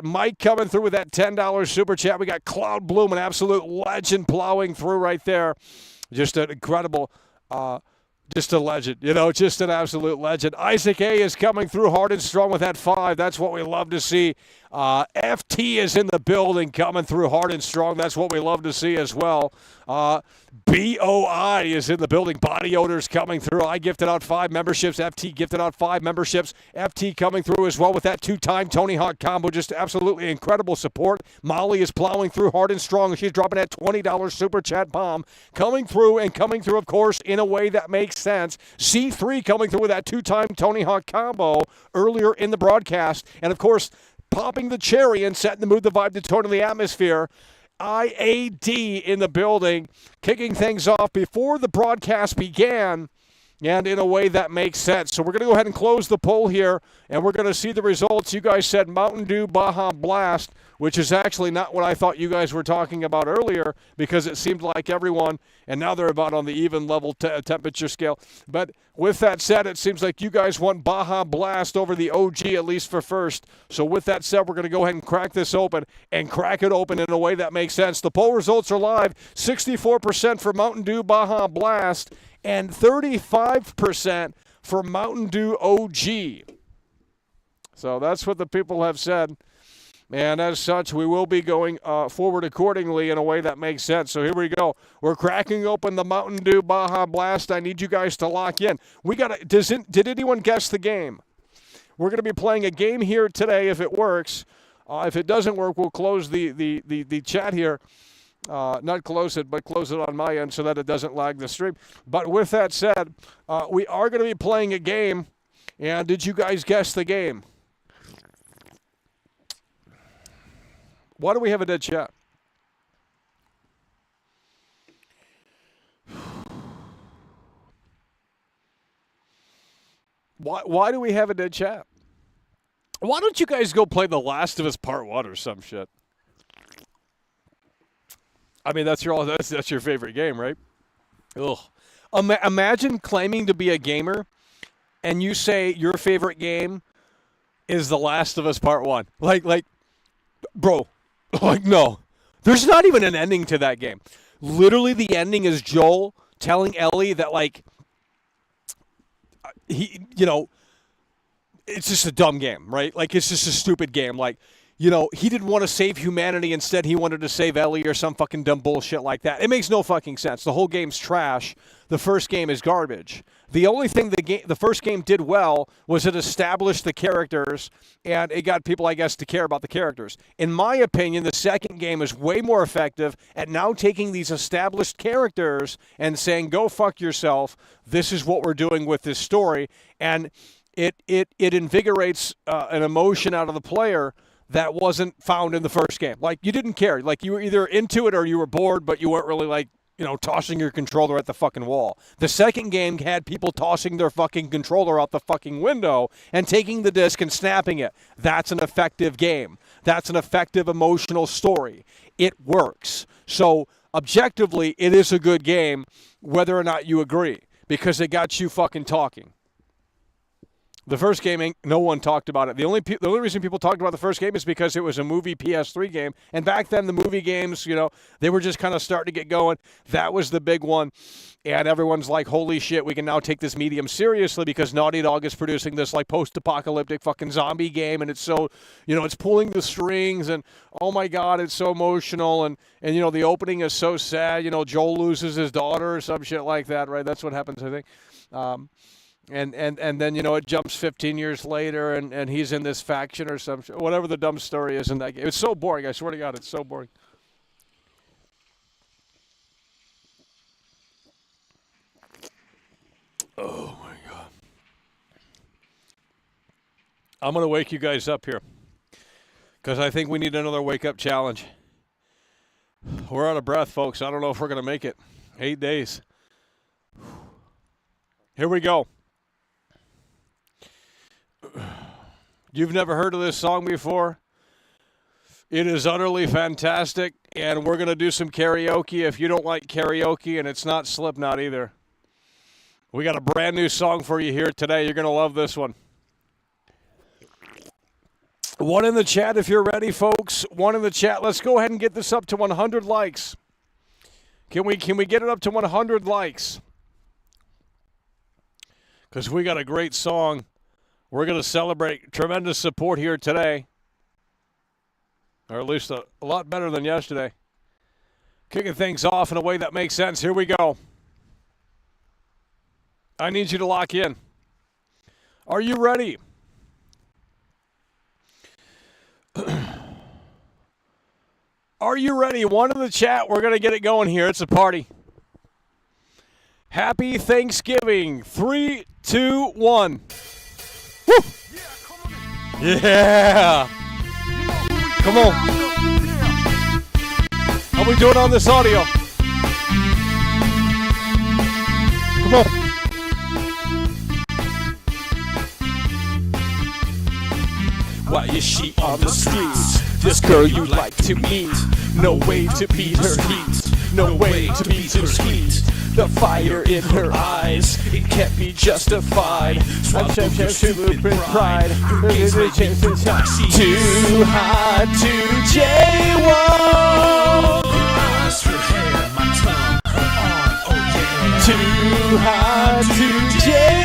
Mike coming through with that $10 super chat. We got Cloud Bloom, an absolute legend, plowing through right there. Just an incredible, just a legend, just an absolute legend. Isaac A is coming through hard and strong with that 5. That's what we love to see. FT is in the building, coming through hard and strong. That's what we love to see as well. BOI is in the building. Body Odors coming through. I gifted out 5 memberships. FT gifted out 5 memberships. FT coming through as well with that 2-time Tony Hawk combo. Just absolutely incredible support. Molly is plowing through hard and strong. She's dropping that $20 super chat bomb. Coming through, of course, in a way that makes sense. C3 coming through with that 2-time Tony Hawk combo earlier in the broadcast. And, of course, popping the cherry and setting the mood, the vibe, the tone, and the atmosphere. IAD in the building, kicking things off before the broadcast began. and in a way that makes sense. So we're going to go ahead and close the poll here, and we're going to see the results. You guys said Mountain Dew Baja Blast, which is actually not what I thought you guys were talking about earlier, because it seemed like everyone, and now they're about on the even level temperature scale. But with that said, it seems like you guys want Baja Blast over the OG, at least for first. So with that said, we're going to go ahead and crack this open, and crack it open in a way that makes sense. The poll results are live. 64% for Mountain Dew Baja Blast, and 35% for Mountain Dew OG. So that's what the people have said. And as such, we will be going forward accordingly in a way that makes sense. So here we go. We're cracking open the Mountain Dew Baja Blast. I need you guys to lock in. Did anyone guess the game? We're going to be playing a game here today if it works. If it doesn't work, we'll close the chat here. Not close it, but close it on my end so that it doesn't lag the stream. But with that said, we are going to be playing a game. And did you guys guess the game? Why do we have a dead chat? Why do we have a dead chat? Why don't you guys go play The Last of Us Part 1 or some shit? I mean, that's your favorite game, right? Ugh. Imagine claiming to be a gamer and you say your favorite game is The Last of Us Part 1. Like, bro. Like, no. There's not even an ending to that game. Literally, the ending is Joel telling Ellie that, like, it's just a dumb game, right? Like, it's just a stupid game. Like, he didn't want to save humanity. Instead, he wanted to save Ellie or some fucking dumb bullshit like that. It makes no fucking sense. The whole game's trash. The first game is garbage. The only thing the first game did well was it established the characters, and it got people, I guess, to care about the characters. In my opinion, the second game is way more effective at now taking these established characters and saying, go fuck yourself. This is what we're doing with this story. And it invigorates an emotion out of the player that wasn't found in the first game. Like, you didn't care. Like, you were either into it or you were bored, but you weren't really, like, tossing your controller at the fucking wall. The second game had people tossing their fucking controller out the fucking window and taking the disc and snapping it. That's an effective game. That's an effective emotional story. It works. So, objectively, it is a good game, whether or not you agree, because it got you fucking talking. The first game, no one talked about it. The only reason people talked about the first game is because it was a movie PS3 game. And back then, the movie games, they were just kind of starting to get going. That was the big one. And everyone's like, holy shit, we can now take this medium seriously because Naughty Dog is producing this like post-apocalyptic fucking zombie game. And it's so, it's pulling the strings. And, oh, my God, it's so emotional. And the opening is so sad. Joel loses his daughter or some shit like that, right? That's what happens, I think. And then, it jumps 15 years later, and he's in this faction or some whatever the dumb story is in that game. It's so boring. I swear to God, it's so boring. Oh, my God. I'm going to wake you guys up here because I think we need another wake-up challenge. We're out of breath, folks. I don't know if we're going to make it. 8 days. Here we go. You've never heard of this song before? It is utterly fantastic, and we're going to do some karaoke. If you don't like karaoke, and it's not Slipknot either, we got a brand new song for you here today. You're going to love this one. One in the chat if you're ready, folks. One in the chat. Let's go ahead and get this up to 100 likes. Can we get it up to 100 likes? Because we got a great song. We're going to celebrate tremendous support here today. Or at least a lot better than yesterday. Kicking things off in a way that makes sense. Here we go. I need you to lock in. Are you ready? Are you ready? One in the chat. We're going to get it going here. It's a party. Happy Thanksgiving. 3, 2, 1. Woo! Yeah! Come on. How we doing on this audio? Come on. Why is she on the streets? This girl you like to meet. No way to beat her heat. No way to beat her sweet. The fire in her eyes, it can't be justified. I'm to blueprint pride. There's a chance to talk. Too hot to jaywalk. Eyes, her hair, my tongue, her arm, oh yeah. Too hot to jaywalk.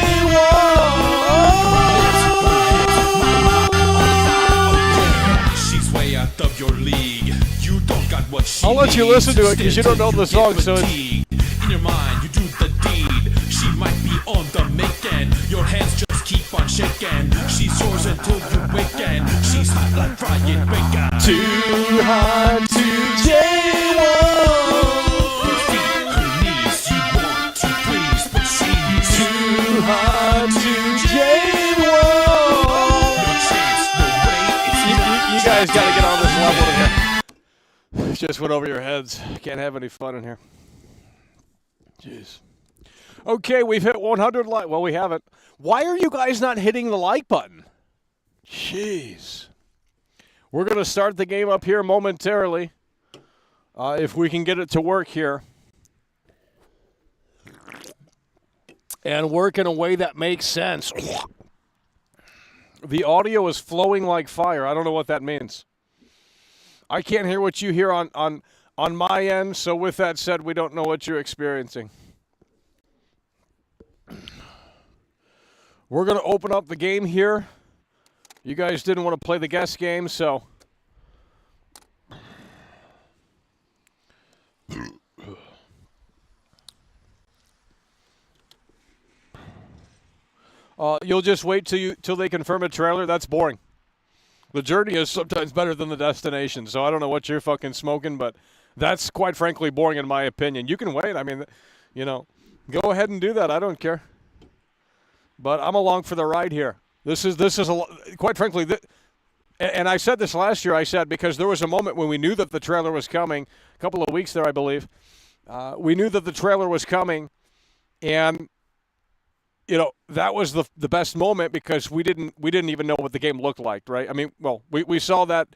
She's way out of your league. You don't got what she I'll let you needs. listen to it because you don't know the song, so it's... In your mind, you do the deed. She might be on the making. Your hands just keep on shaking. She's yours until you waken. She's hot like frying bacon. Too hot to jaywalk. Her feet, her knees, you want to please, but she's Too hot to no chance, no way. It's jaywalk. You guys got to get on this level in here. Just went over your heads. Can't have any fun in here. Jeez. Okay, we've hit 100 likes. Well, we haven't. Why are you guys not hitting the like button? Jeez. We're going to start the game up here momentarily. If we can get it to work here. And work in a way that makes sense. The audio is flowing like fire. I don't know what that means. I can't hear what you hear on my end, so with that said, we don't know what you're experiencing. We're going to open up the game here. You guys didn't want to play the guest game, so... You'll just wait till they confirm a trailer? That's boring. The journey is sometimes better than the destination, so I don't know what you're fucking smoking, but that's quite frankly boring in my opinion. You can wait. I mean, you know, go ahead and do that. I don't care. But I'm along for the ride here. This is quite frankly, and I said this last year. I said because there was a moment when we knew that the trailer was coming, a couple of weeks there, I believe. We knew that the trailer was coming, and you know, that was the best moment because we didn't even know what the game looked like, right? I mean, well, we saw that.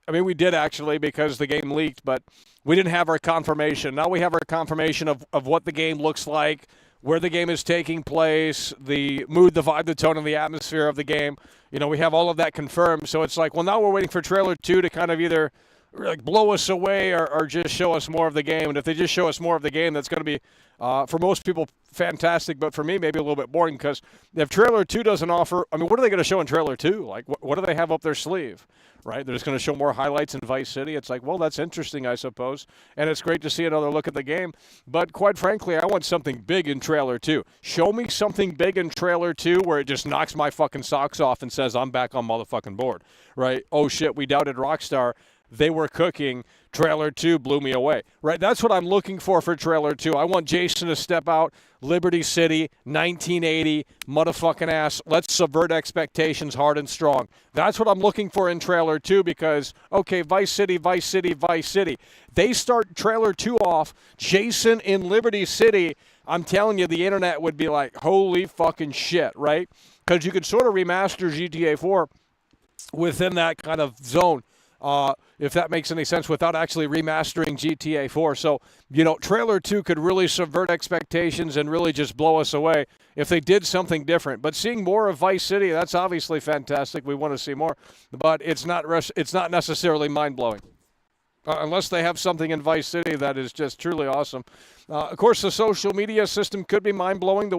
I mean, we did actually because the game leaked, but we didn't have our confirmation. Now we have our confirmation of what the game looks like, where the game is taking place, the mood, the vibe, the tone, and the atmosphere of the game. You know, we have all of that confirmed. So it's like, well, now we're waiting for trailer 2 to kind of either like blow us away or just show us more of the game. And if they just show us more of the game, that's going to be, for most people, fantastic. But for me, maybe a little bit boring because if trailer 2 doesn't offer, I mean, what are they going to show in trailer 2? Like, what do they have up their sleeve? Right? They're just going to show more highlights in Vice City. It's like, well, that's interesting, I suppose. And it's great to see another look at the game. But quite frankly, I want something big in trailer 2. Show me something big in trailer 2 where it just knocks my fucking socks off and says, I'm back on motherfucking board. Right? Oh, shit, we doubted Rockstar. They were cooking. Trailer 2 blew me away. Right? That's what I'm looking for trailer 2. I want Jason to step out. Liberty City, 1980, motherfucking ass. Let's subvert expectations hard and strong. That's what I'm looking for in trailer 2 because, okay, Vice City, Vice City, Vice City. They start trailer 2 off, Jason in Liberty City. I'm telling you, the internet would be like, holy fucking shit, right? Because you could sort of remaster GTA 4 within that kind of zone. If that makes any sense, without actually remastering GTA 4. So, you know, trailer 2 could really subvert expectations and really just blow us away if they did something different. But seeing more of Vice City, that's obviously fantastic. We want to see more. But it's not necessarily mind-blowing. Unless they have something in Vice City that is just truly awesome. Of course, the social media system could be mind-blowing,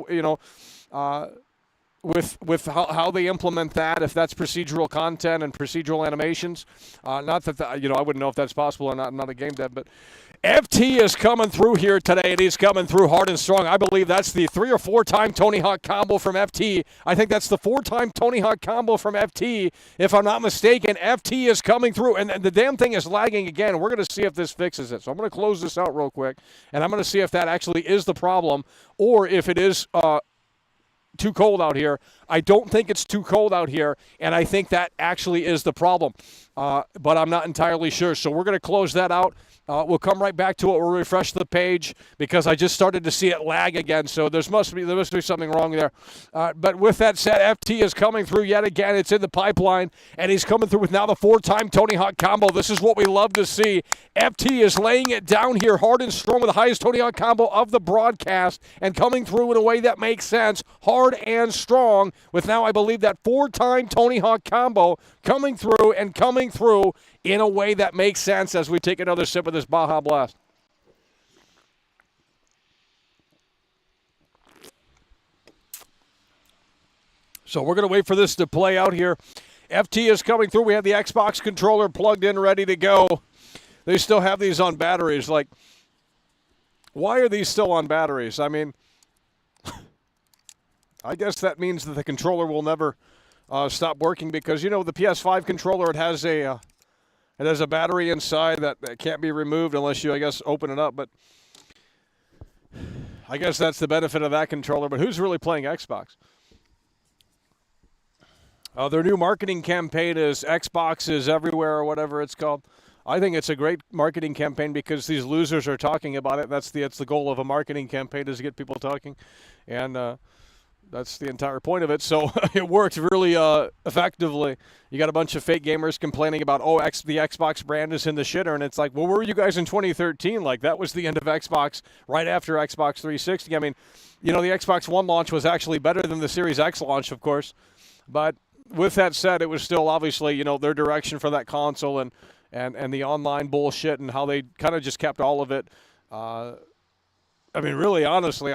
with how they implement that, if that's procedural content and procedural animations. Not that, I wouldn't know if that's possible or not. I'm not a game dev, but FT is coming through here today, and he's coming through hard and strong. I believe that's the 3 or 4 time Tony Hawk combo from FT. I think that's the 4-time Tony Hawk combo from FT. If I'm not mistaken, FT is coming through, and the damn thing is lagging again. We're going to see if this fixes it. So I'm going to close this out real quick, and I'm going to see if that actually is the problem, or if it is too cold out here. I don't think it's too cold out here, and I think that actually is the problem. But I'm not entirely sure. So we're going to close that out. We'll come right back to it. We'll refresh the page because I just started to see it lag again. So there must be something wrong there. But with that said, FT is coming through yet again. It's in the pipeline, and he's coming through with now the 4-time Tony Hawk combo. This is what we love to see. FT is laying it down here hard and strong with the highest Tony Hawk combo of the broadcast and coming through in a way that makes sense, hard and strong, with now I believe that 4-time Tony Hawk combo coming through in a way that makes sense as we take another sip of this Baja Blast. So we're going to wait for this to play out here. FT is coming through. We have the Xbox controller plugged in, ready to go. They still have these on batteries. Like, why are these still on batteries? I mean, I guess that means that the controller will never stop working because, you know, the PS5 controller, it has a battery inside that can't be removed unless you, I guess, open it up. But I guess that's the benefit of that controller. But who's really playing Xbox? Their new marketing campaign is Xbox is everywhere or whatever it's called. I think it's a great marketing campaign because these losers are talking about it. That's the goal of a marketing campaign, is to get people talking. And that's the entire point of it. So it worked really effectively. You got a bunch of fake gamers complaining about, the Xbox brand is in the shitter. And it's like, well, where were you guys in 2013? Like, that was the end of Xbox right after Xbox 360. I mean, you know, the Xbox One launch was actually better than the Series X launch, of course. But with that said, it was still obviously, you know, their direction for that console and the online bullshit and how they kind of just kept all of it. I mean, really, honestly,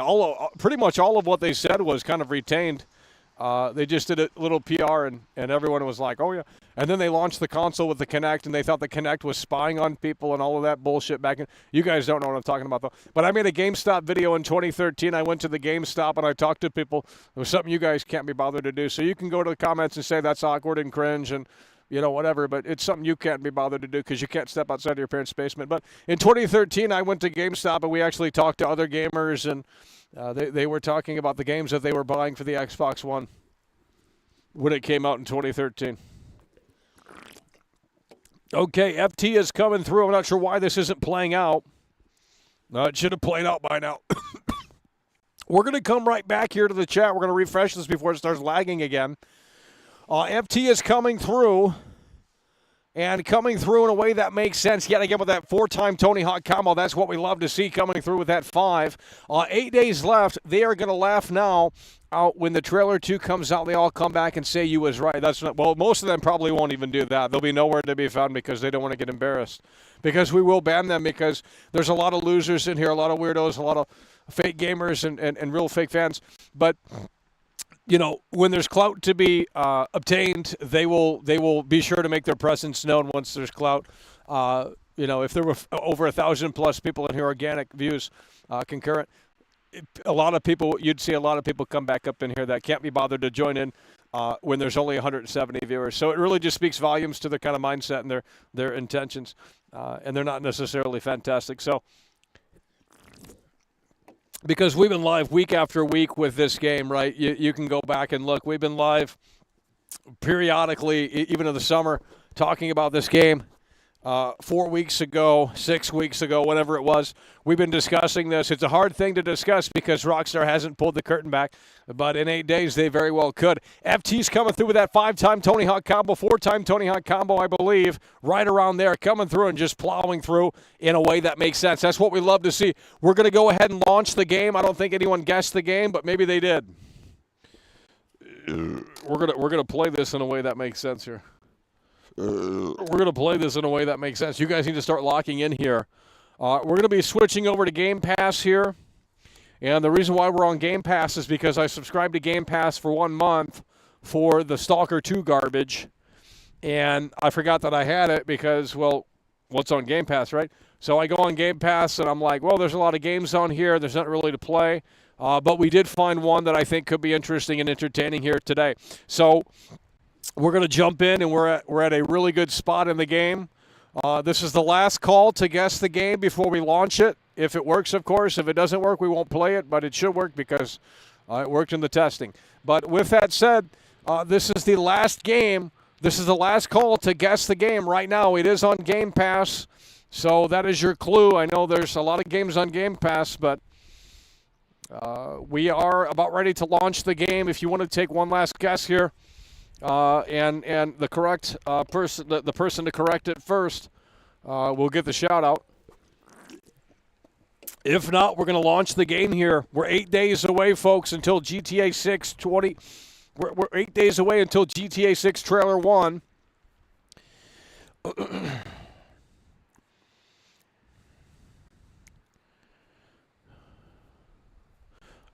pretty much all of what they said was kind of retained. They just did a little PR, and everyone was like, oh, yeah. And then they launched the console with the Kinect, and they thought the Kinect was spying on people and all of that bullshit back in. You guys don't know what I'm talking about, though. But I made a GameStop video in 2013. I went to the GameStop, and I talked to people. It was something you guys can't be bothered to do. So you can go to the comments and say that's awkward and cringe and, you know, whatever, but it's something you can't be bothered to do because you can't step outside of your parents' basement. But in 2013, I went to GameStop, and we actually talked to other gamers, and they were talking about the games that they were buying for the Xbox One when it came out in 2013. Okay, FT is coming through. I'm not sure why this isn't playing out. It should have played out by now. We're going to come right back here to the chat. We're going to refresh this before it starts lagging again. FT is coming through, and coming through in a way that makes sense. Yet again with that 4-time Tony Hawk combo. That's what we love to see, coming through with that 5. 8 days left. They are going to laugh now. When the trailer 2 comes out, they all come back and say you was right. Well, most of them probably won't even do that. They'll be nowhere to be found because they don't want to get embarrassed. Because we will ban them because there's a lot of losers in here, a lot of weirdos, a lot of fake gamers and real fake fans. But you know, when there's clout to be obtained, they will be sure to make their presence known once there's clout. You know, if there were over 1,000 plus people in here, organic views, concurrent, a lot of people, you'd see a lot of people come back up in here that can't be bothered to join in when there's only 170 viewers. So it really just speaks volumes to their kind of mindset and their intentions, and they're not necessarily fantastic. So, because we've been live week after week with this game, right? You can go back and look. We've been live periodically, even in the summer, talking about this game. 4 weeks ago, 6 weeks ago, whatever it was, we've been discussing this. It's a hard thing to discuss because Rockstar hasn't pulled the curtain back, but in 8 days, they very well could. FT's coming through with that 5-time Tony Hawk combo, 4-time Tony Hawk combo, I believe, right around there, coming through and just plowing through in a way that makes sense. That's what we love to see. We're going to go ahead and launch the game. I don't think anyone guessed the game, but maybe they did. We're gonna play this in a way that makes sense here. We're going to play this in a way that makes sense. You guys need to start locking in here. We're going to be switching over to Game Pass here. And the reason why we're on Game Pass is because I subscribed to Game Pass for 1 month for the Stalker 2 garbage. And I forgot that I had it because, well, what's on Game Pass, right? So I go on Game Pass, and I'm like, well, there's a lot of games on here. There's not really to play. But we did find one that I think could be interesting and entertaining here today. So we're going to jump in, and we're at a really good spot in the game. This is the last call to guess the game before we launch it. If it works, of course. If it doesn't work, we won't play it, but it should work because it worked in the testing. But with that said, this is the last game. This is the last call to guess the game right now. It is on Game Pass, so that is your clue. I know there's a lot of games on Game Pass, but we are about ready to launch the game. If you want to take one last guess here, and the correct person, the person to correct it first, will get the shout out. If not, we're going to launch the game here. We're 8 days away, folks, until GTA 6 20. We're 8 days away until GTA 6 Trailer 1.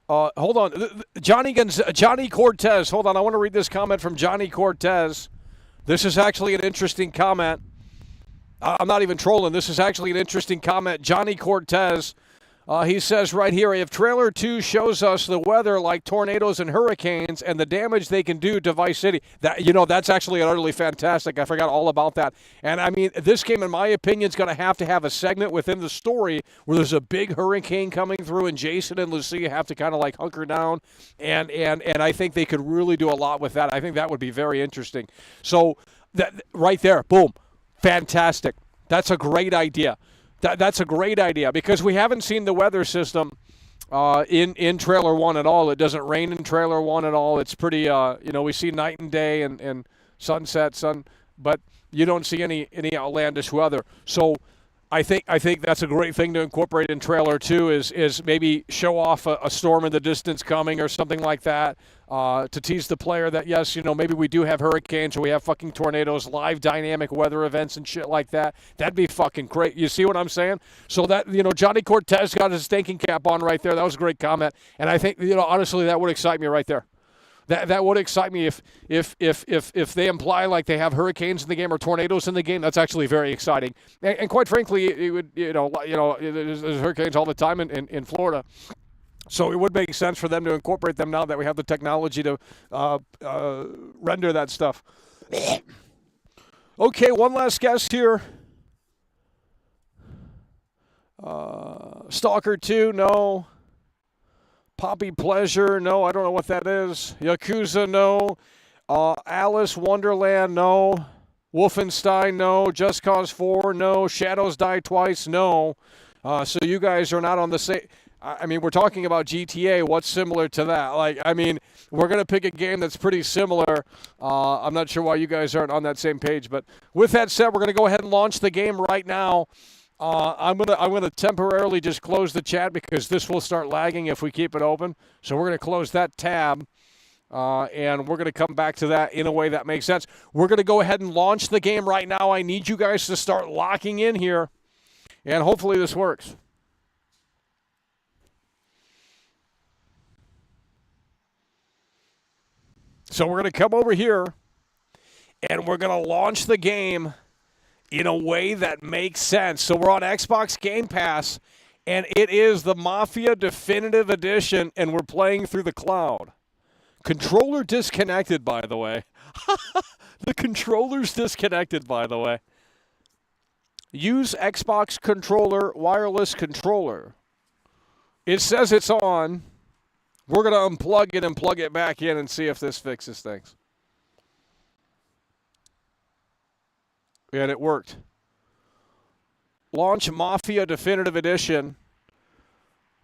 Hold on. Johnny Cortez. Hold on. I want to read this comment from Johnny Cortez. This is actually an interesting comment. I'm not even trolling. This is actually an interesting comment. Johnny Cortez. He says right here, if Trailer 2 shows us the weather like tornadoes and hurricanes and the damage they can do to Vice City, that's actually utterly fantastic. I forgot all about that. And, I mean, this game, in my opinion, is going to have a segment within the story where there's a big hurricane coming through and Jason and Lucia have to kind of, like, hunker down. And I think they could really do a lot with that. I think that would be very interesting. So, that right there, boom, fantastic. That's a great idea. That's a great idea because we haven't seen the weather system in Trailer 1 at all. It doesn't rain in Trailer 1 at all. It's pretty, we see night and day and sunset, but you don't see any outlandish weather. So I think that's a great thing to incorporate in Trailer 2 is maybe show off a storm in the distance coming or something like that to tease the player that, yes, maybe we do have hurricanes or we have fucking tornadoes, live dynamic weather events and shit like that. That'd be fucking great. You see what I'm saying? So that, Johnny Cortez got his thinking cap on right there. That was a great comment. And I think, honestly, that would excite me right there. That would excite me if they imply like they have hurricanes in the game or tornadoes in the game. That's actually very exciting. And quite frankly, it would there's hurricanes all the time in Florida. So it would make sense for them to incorporate them now that we have the technology to render that stuff. Okay, one last guess here. Stalker 2, no. Poppy Pleasure, no, I don't know what that is. Yakuza, no. Alice Wonderland, no. Wolfenstein, no. Just Cause 4, no. Shadows Die Twice, no. So you guys are not on the same. I mean, we're talking about GTA. What's similar to that? We're going to pick a game that's pretty similar. I'm not sure why you guys aren't on that same page. But with that said, we're going to go ahead and launch the game right now. I'm gonna temporarily just close the chat because this will start lagging if we keep it open. So we're gonna close that tab, and we're gonna come back to that in a way that makes sense. We're gonna go ahead and launch the game right now. I need you guys to start locking in here, and hopefully this works. So we're gonna come over here, and we're gonna launch the game in a way that makes sense. So we're on Xbox Game Pass, and it is the Mafia Definitive Edition, and we're playing through the cloud. Controller disconnected, by the way. The controller's disconnected, by the way. Use Xbox controller, wireless controller. It says it's on. We're going to unplug it and plug it back in and see if this fixes things. And it worked. Launch Mafia Definitive Edition.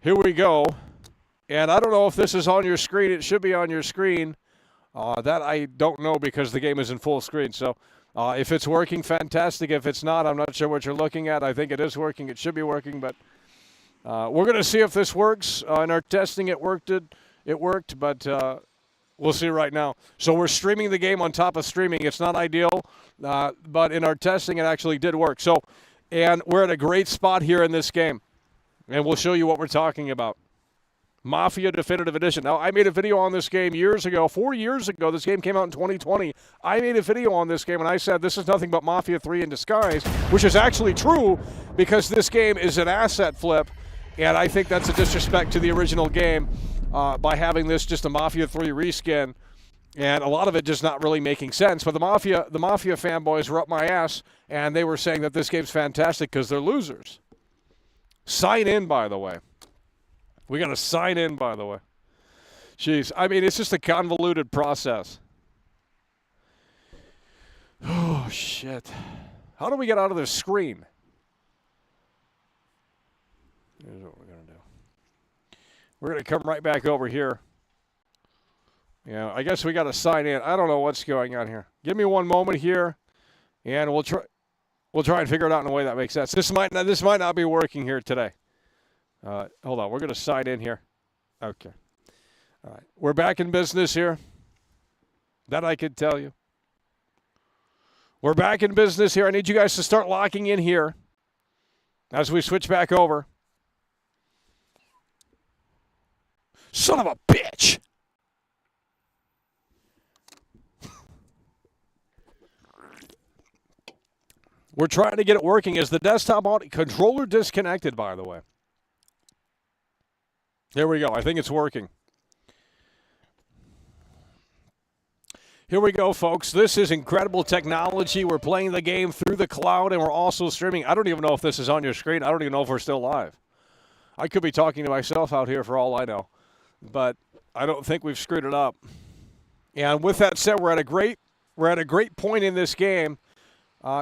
Here we go. And I don't know if this is on your screen. It should be on your screen. That I don't know because the game is in full screen. So if it's working, fantastic. If it's not, I'm not sure what you're looking at. I think it is working. It should be working. But we're going to see if this works. In our testing, it worked. But we'll see right now. So we're streaming the game on top of streaming. It's not ideal, but in our testing, it actually did work. So, and we're at a great spot here in this game, and we'll show you what we're talking about. Mafia Definitive Edition. Now, I made a video on this game years ago, 4 years ago. This game came out in 2020. I made a video on this game, and I said this is nothing but Mafia 3 in disguise, which is actually true because this game is an asset flip, and I think that's a disrespect to the original game. By having this just a Mafia 3 reskin, and a lot of it just not really making sense. But the Mafia fanboys were up my ass, and they were saying that this game's fantastic because they're losers. Sign in, by the way. We got to sign in, by the way. Jeez, I mean, it's just a convoluted process. Oh, shit. How do we get out of this screen? Here's what we're going to do. We're going to come right back over here. Yeah, I guess we got to sign in. I don't know what's going on here. Give me one moment here, and we'll try and figure it out in a way that makes sense. This might not be working here today. Hold on. We're going to sign in here. Okay. All right. We're back in business here. That I can tell you. We're back in business here. I need you guys to start locking in here as we switch back over. Son of a bitch! We're trying to get it working. Is the desktop on? Controller disconnected, by the way. There we go. I think it's working. Here we go, folks. This is incredible technology. We're playing the game through the cloud, and we're also streaming. I don't even know if this is on your screen. I don't even know if we're still live. I could be talking to myself out here for all I know, but I don't think we've screwed it up. And with that said, we're at a great point in this game.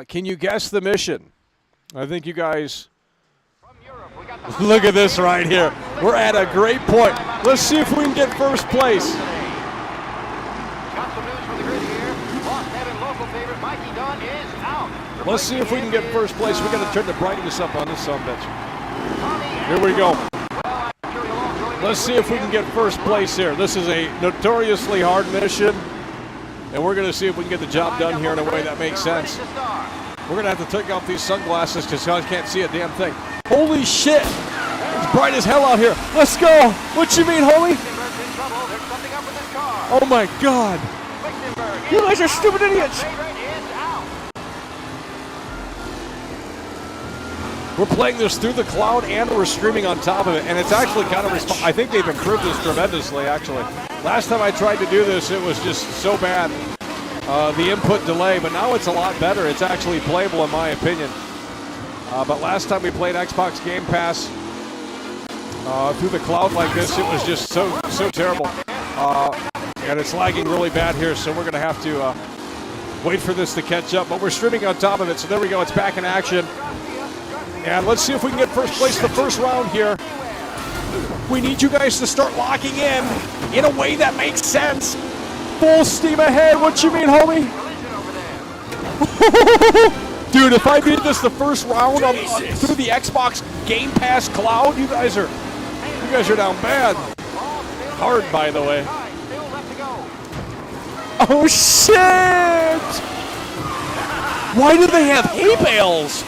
Can you guess the mission? I think you guys look at this right here. We're at a great point. Let's see if we can get first place. Let's see if we can get first place. We got to turn the brightness up on this sumbitch. Here we go. Let's see if we can get first place here. This is a notoriously hard mission, and we're going to see if we can get the job done here in a way that makes sense. We're going to have to take off these sunglasses because I can't see a damn thing. Holy shit! It's bright as hell out here. Let's go! What you mean, homie? Oh my god! You guys are stupid idiots! We're playing this through the cloud and we're streaming on top of it, and it's actually kind of I think they've improved this tremendously, actually. Last time I tried to do this, it was just so bad, the input delay, but now it's a lot better. It's actually playable in my opinion. But last time we played Xbox Game Pass through the cloud like this, it was just so terrible. And it's lagging really bad here, so we're going to have to wait for this to catch up. But we're streaming on top of it, so there we go. It's back in action. And let's see if we can get first place the first round here. We need you guys to start locking in a way that makes sense. Full steam ahead. What you mean, homie? Dude, if I beat this the first round through the Xbox Game Pass cloud, you guys are down bad. Hard, by the way. Oh shit! Why do they have hay bales?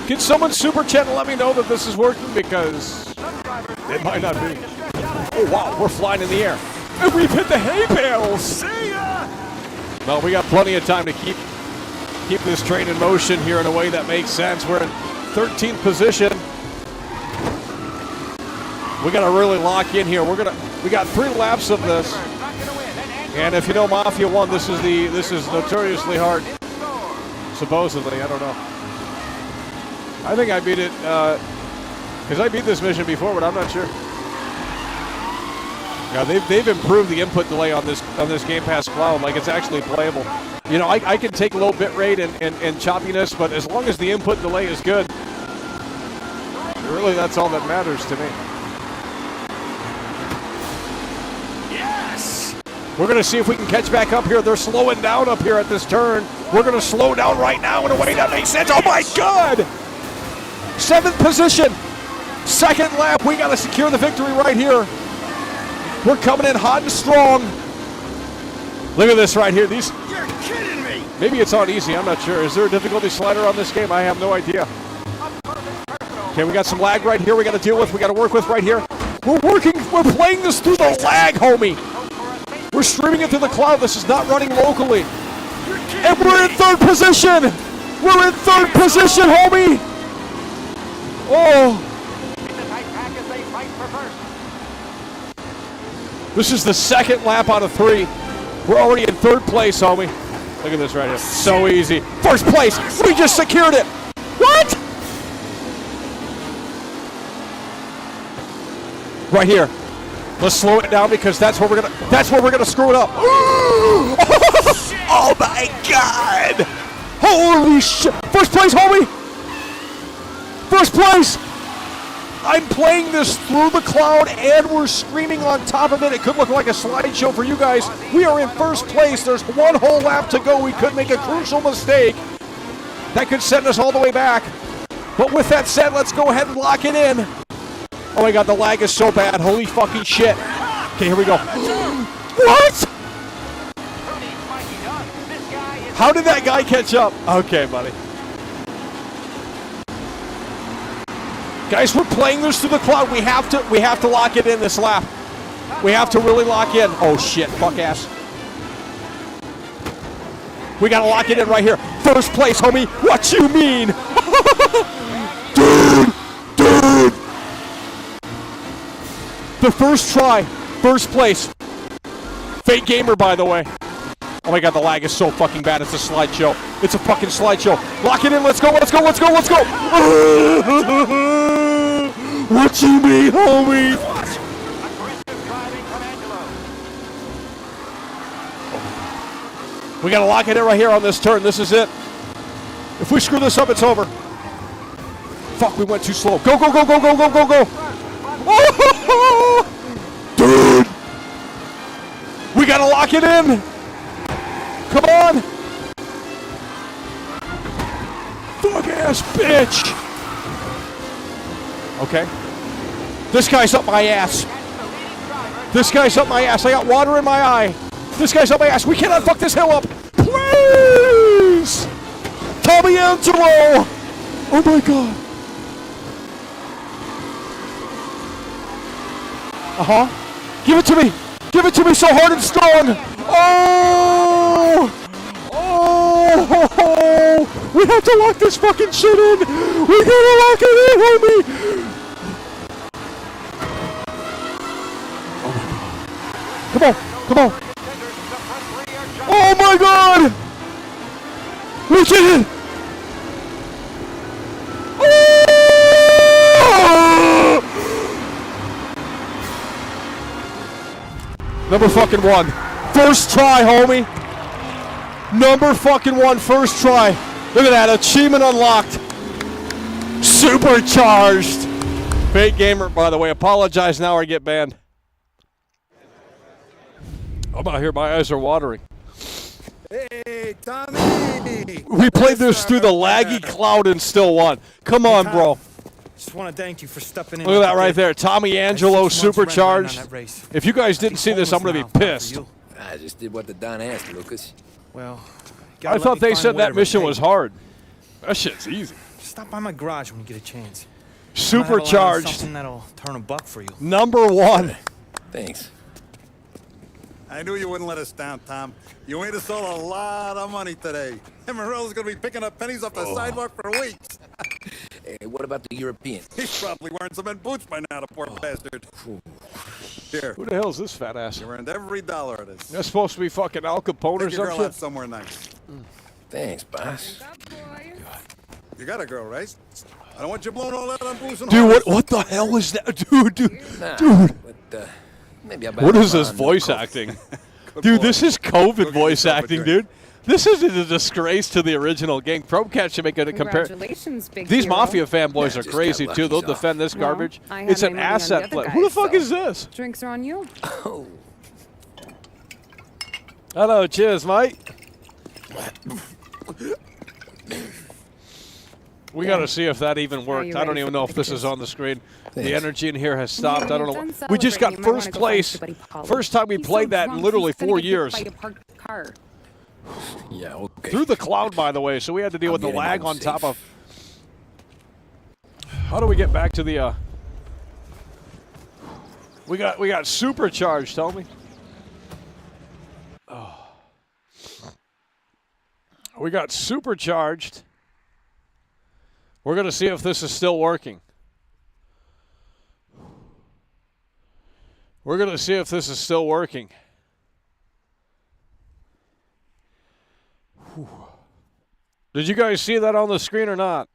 Can someone super chat and let me know that this is working, because it might not be. Oh wow, we're flying in the air. And we've hit the hay bales! See ya! Well, we got plenty of time to keep this train in motion here in a way that makes sense. We're in 13th position. We gotta really lock in here. We got 3 laps of this. And if you know Mafia 1, this is notoriously hard. Supposedly, I don't know. I think I beat it, because I beat this mission before, but I'm not sure. Yeah, they've improved the input delay on this Game Pass cloud. Like, it's actually playable. You know, I can take low bit rate and choppiness, but as long as the input delay is good, really that's all that matters to me. Yes! We're going to see if we can catch back up here. They're slowing down up here at this turn. We're going to slow down right now in a way that makes sense. Oh my god! 7th position, 2nd lap. We got to secure the victory right here. We're coming in hot and strong. Look at this right here. You're kidding me. Maybe it's on easy. I'm not sure. Is there a difficulty slider on this game? I have no idea. Okay, we got some lag right here. We got to deal with. We got to work with right here. We're playing this through the lag, homie. We're streaming it through the cloud. This is not running locally. And we're in 3rd position. We're in 3rd position, homie. Oh! This is the 2nd lap out of 3. We're already in 3rd place, homie. Look at this right here. So easy. 1st place. We just secured it. What? Right here. Let's slow it down because that's where we're gonna screw it up. Oh my God! Holy shit! First place, homie! First place! I'm playing this through the cloud and we're screaming on top of it. It could look like a slideshow for you guys. We are in first place. There's one whole lap to go. We could make a crucial mistake. That could send us all the way back. But with that said, let's go ahead and lock it in. Oh my God, the lag is so bad. Holy fucking shit. Okay, here we go. What? How did that guy catch up? Okay, buddy. Guys, we're playing this through the cloud. We have to lock it in this lap. We have to really lock in. Oh shit, fuck ass. We gotta lock it in right here. First place, homie. What you mean? Dude. The first try, first place. Fake gamer, by the way. Oh my God, the lag is so fucking bad. It's a slideshow. It's a fucking slideshow. Lock it in. Let's go. Let's go. Let's go. Let's go. What you mean, homie? We gotta lock it in right here on this turn. This is it. If we screw this up, it's over. Fuck, we went too slow. Go, go, go, go, go, go, go, go. Oh, dude. We gotta lock it in. Come on! Fuck ass bitch! Okay. This guy's up my ass. This guy's up my ass. I got water in my eye. This guy's up my ass. We cannot fuck this hill up. Please! Tommy Angelo! Oh my God. Uh-huh. Give it to me. Give it to me so hard and strong. Oh! Oh! We have to lock this fucking shit in. We gotta lock it in, homie. Oh my God. Come on. Come on. Oh my God. We did it. Oh! Number fucking one. First try, homie. Number fucking one, first try. Look at that, achievement unlocked. Supercharged. Fake gamer, by the way, apologize now or get banned. I'm out here, my eyes are watering. Hey, Tommy! We played this through the laggy cloud and still won. Come on, bro. Just want to thank you for stepping in. Look at that right there. Tommy Angelo, 6 months red line on supercharged. that race. If you guys I didn't think see home this, is I'm going the to be milestone for pissed. you. I just did what the Don asked, Lucas. Well, I thought they said that mission was hard. That shit's easy. Stop by my garage when you get a chance. Supercharged. Something that'll turn a buck for you. Number one. Thanks. I knew you wouldn't let us down, Tom. You made us all a lot of money today. Emerald's gonna be picking up pennies off the sidewalk for weeks. Hey, what about the European? He's probably wearing cement boots by now, the poor bastard. Here, Who the hell is this fat ass? you earned every dollar of this. That's supposed to be fucking Al Capone or Take your some girl out shit. somewhere nice. Thanks, boss. You got a girl, right? I don't want you blowing all that on booze and Dude, horses. what the hell was that? Dude. Nah, but, maybe I'll buy What a is this bond voice and acting? Good Dude, boy. this is Go COVID get voice yourself a acting, drink. dude. This is a disgrace to the original game. ProCat should make it a compare. Congratulations, big These hero. Mafia fanboys Yeah, are just crazy got too. They'll lucky's off. defend this Well, garbage. I had It's my an money on the asset other play. guy, Who the fuck so- is this? Drinks are on you. Oh, Hello, cheers, mate. We got to see if that even worked. you I don't ready even for know the if this is pictures? on the screen. The Thanks. energy in here has stopped. I don't know. Done We just got celebrating. You might first wanna go place. find your buddy Polly. First time we He's played so that in drunk, literally he's gonna 4 get hit years. by a parked car. yeah, okay. Through the cloud, by the way, so we had to deal I'm with the getting lag home on top safe. of. How do we get back to the? We got supercharged, tell me. Oh. We got supercharged. We're gonna see if this is still working. We're gonna see if this is still working. Whew. Did you guys see that on the screen or not?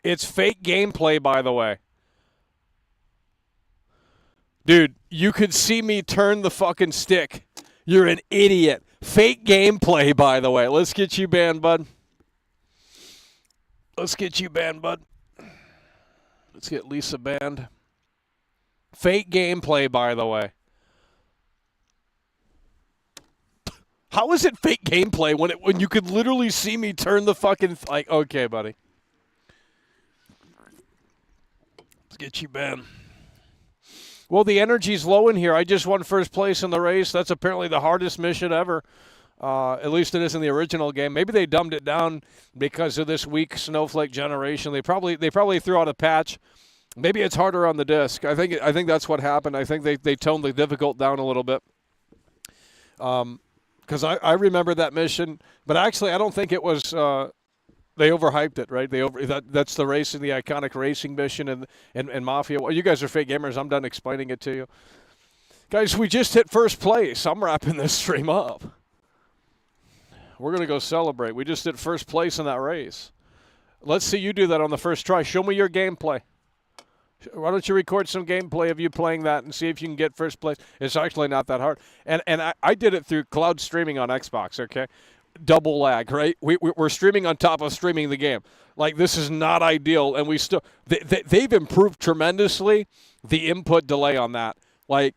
It's fake gameplay, by the way. Dude, you could see me turn the fucking stick. You're an idiot. Fake gameplay, by the way. Let's get you banned, bud. Let's get you banned, bud. Let's get Lisa banned. Fake gameplay, by the way. How is it fake gameplay when you could literally see me turn the fucking like? Okay, buddy. Let's get you banned. Well, the energy's low in here. I just won first place in the race. That's apparently the hardest mission ever. At least it is in the original game. Maybe they dumbed it down because of this weak snowflake generation. They probably threw out a patch. Maybe it's harder on the disc. I think that's what happened. I think they toned the difficult down a little bit. Because I remember that mission, but actually I don't think it was. They overhyped it, right? That's the racing, the iconic racing mission, and Mafia. Well, you guys are fake gamers. I'm done explaining it to you, guys. We just hit first place. I'm wrapping this stream up. We're gonna go celebrate. We just hit first place in that race. Let's see you do that on the first try. Show me your gameplay. Why don't you record some gameplay of you playing that and see if you can get first place? It's actually not that hard. And I did it through cloud streaming on Xbox, okay? Double lag, right? We're streaming on top of streaming the game. Like, this is not ideal, and we still they've improved tremendously the input delay on that. Like,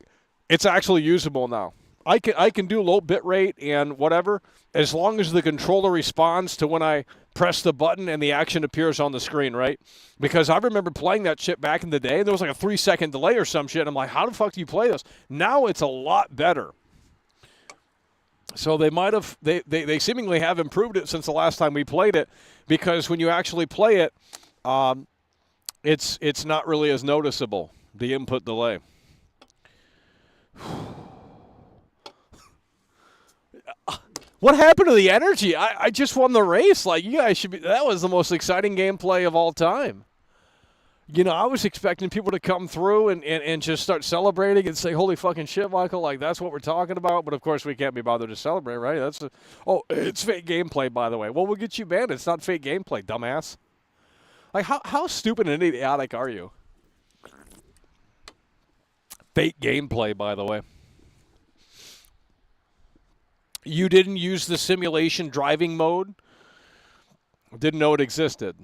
it's actually usable now. I can do low bit rate and whatever as long as the controller responds to when I press the button and the action appears on the screen, right? Because I remember playing that shit back in the day, and there was like a 3-second delay or some shit. And I'm like, how the fuck do you play this? Now it's a lot better. So they seemingly have improved it since the last time we played it, because when you actually play it, it's not really as noticeable, the input delay. What happened to the energy? I just won the race. Like, you guys should be. That was the most exciting gameplay of all time. You know, I was expecting people to come through and just start celebrating and say, holy fucking shit, Michael, like, that's what we're talking about. But, of course, we can't be bothered to celebrate, right? It's fake gameplay, by the way. Well, we'll get you banned. It's not fake gameplay, dumbass. Like, how stupid and idiotic are you? Fake gameplay, by the way. You didn't use the simulation driving mode? Didn't know it existed.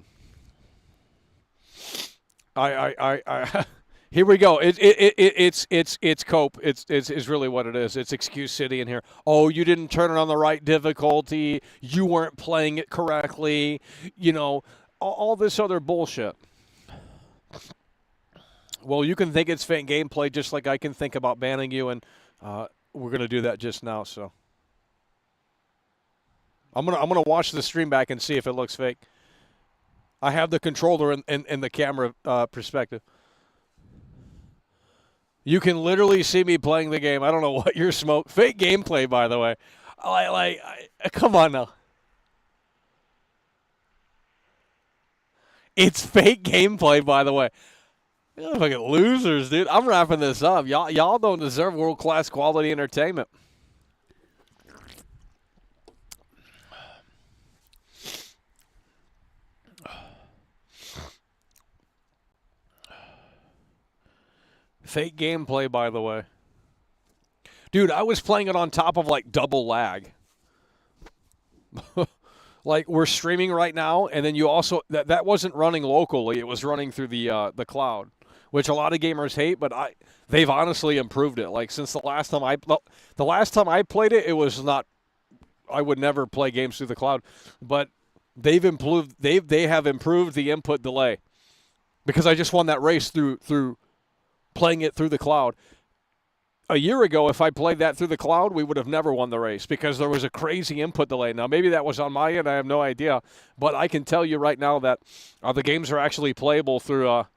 Here we go. It's cope. It's really what it is. It's Excuse City in here. Oh, you didn't turn it on the right difficulty. You weren't playing it correctly. You know, all this other bullshit. Well, you can think it's fake gameplay just like I can think about banning you, and we're gonna do that just now. So I'm gonna watch the stream back and see if it looks fake. I have the controller in the camera perspective. You can literally see me playing the game. I don't know what you're smoking. Fake gameplay, by the way. Come on now. It's fake gameplay, by the way. You're fucking losers, dude. I'm wrapping this up. Y'all don't deserve world-class quality entertainment. Fake gameplay, by the way. Dude, I was playing it on top of, like, double lag. Like, we're streaming right now, and then you also that wasn't running locally. It was running through the cloud, which a lot of gamers hate, but they've honestly improved it. Like, since the last time I played it, it was not. I would never play games through the cloud, but they've improved. They have improved the input delay, because I just won that race through playing it through the cloud. A year ago, if I played that through the cloud, we would have never won the race because there was a crazy input delay. Now, maybe that was on my end. I have no idea. But I can tell you right now that the games are actually playable through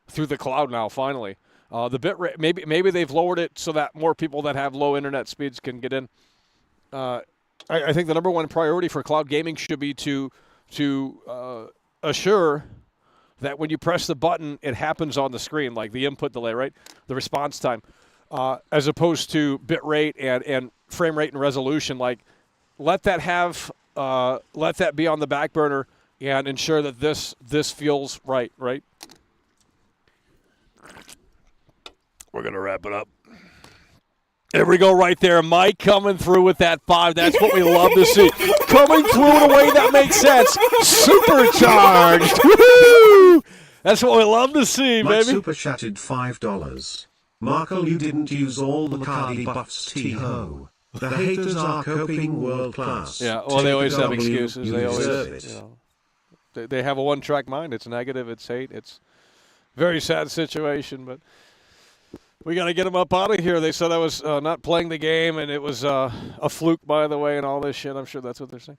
the cloud now, finally. The bit rate, maybe they've lowered it so that more people that have low internet speeds can get in. I think the number one priority for cloud gaming should be to assure that when you press the button, it happens on the screen, like the input delay, right? The response time. As opposed to bit rate and frame rate and resolution. Like, let that be on the back burner and ensure that this feels right. We're going to wrap it up. There we go right there. Mike coming through with that 5. That's what we love to see. Coming through in a way that makes sense. Supercharged. Woo-hoo! That's what we love to see, Mike baby. super chatted $5. Markle, you didn't use all the Cardi buffs, T-ho. The haters are coping world class. Yeah, well, they always have Take a W, excuses. you They always, deserve it. you know, they have a one-track mind. It's negative. It's hate. It's a very sad situation, but we got to get them up out of here. They said I was not playing the game, and it was a fluke, by the way, and all this shit. I'm sure that's what they're saying.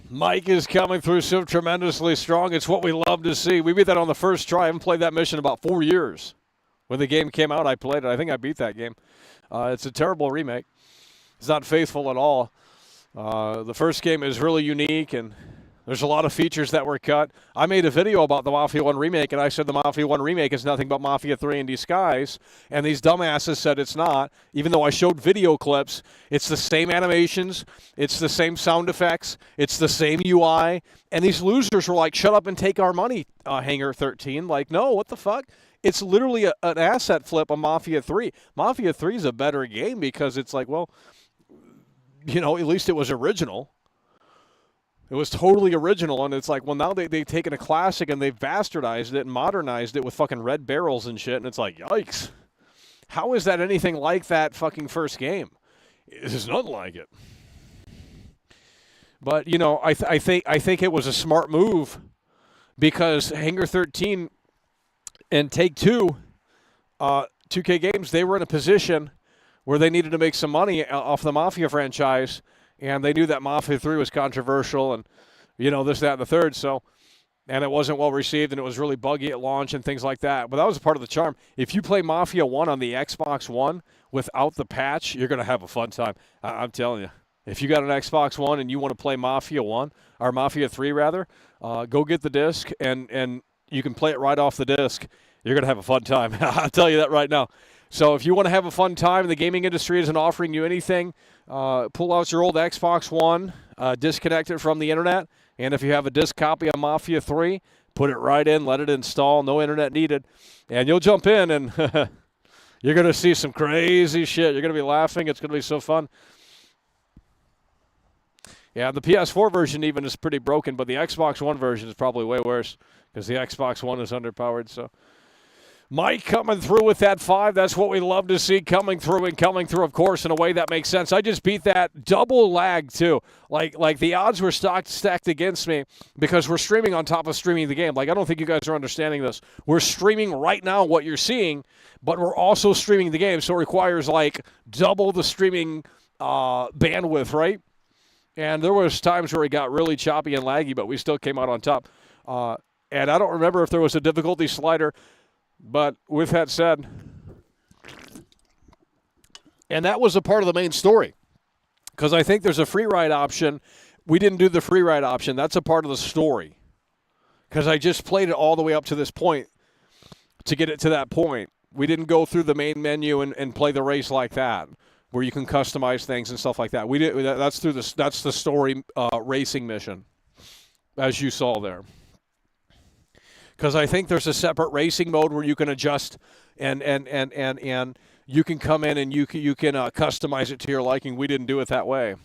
Mike is coming through so tremendously strong. It's what we love to see. We beat that on the first try. I haven't played that mission in about 4 years. When the game came out, I played it. I think I beat that game. It's a terrible remake. It's not faithful at all. The first game is really unique, and there's a lot of features that were cut. I made a video about the Mafia 1 remake, and I said the Mafia 1 remake is nothing but Mafia 3 in disguise, and these dumbasses said it's not, even though I showed video clips. It's the same animations. It's the same sound effects. It's the same UI, and these losers were like, shut up and take our money, Hangar 13. Like, no, what the fuck? It's literally an asset flip on Mafia 3. Mafia 3 is a better game because it's like, well, you know, at least it was original. It was totally original, and it's like, well, now they've taken a classic and they've bastardized it and modernized it with fucking red barrels and shit, and it's like, yikes. How is that anything like that fucking first game? It's nothing like it. But, you know, I think it was a smart move because Hangar 13 and Take-Two, 2K Games, they were in a position where they needed to make some money off the Mafia franchise, and they knew that Mafia 3 was controversial and, you know, this, that, and the third. So, and it wasn't well received, and it was really buggy at launch and things like that. But that was a part of the charm. If you play Mafia 1 on the Xbox One without the patch, you're going to have a fun time. I'm telling you. If you got an Xbox One and you want to play Mafia 1, or Mafia 3 rather, go get the disc, and you can play it right off the disc. You're going to have a fun time. I'll tell you that right now. So if you want to have a fun time and the gaming industry isn't offering you anything, pull out your old Xbox One, disconnect it from the internet, and if you have a disc copy of Mafia 3, put it right in, let it install, no internet needed, and you'll jump in and you're going to see some crazy shit. You're going to be laughing. It's going to be so fun. Yeah, the PS4 version even is pretty broken, but the Xbox One version is probably way worse because the Xbox One is underpowered, so... Mike coming through with that 5. That's what we love to see, coming through, of course, in a way that makes sense. I just beat that double lag, too. Like the odds were stacked against me because we're streaming on top of streaming the game. Like, I don't think you guys are understanding this. We're streaming right now what you're seeing, but we're also streaming the game, so it requires, like, double the streaming bandwidth, right? And there was times where it got really choppy and laggy, but we still came out on top. And I don't remember if there was a difficulty slider. But with that said, and that was a part of the main story, because I think there's a free ride option. We didn't do the free ride option. That's a part of the story, because I just played it all the way up to this point to get it to that point. We didn't go through the main menu and play the race like that, where you can customize things and stuff like that. We did. That's through the the story racing mission, as you saw there. Because I think there's a separate racing mode where you can adjust and you can come in and you can customize it to your liking. We didn't do it that way.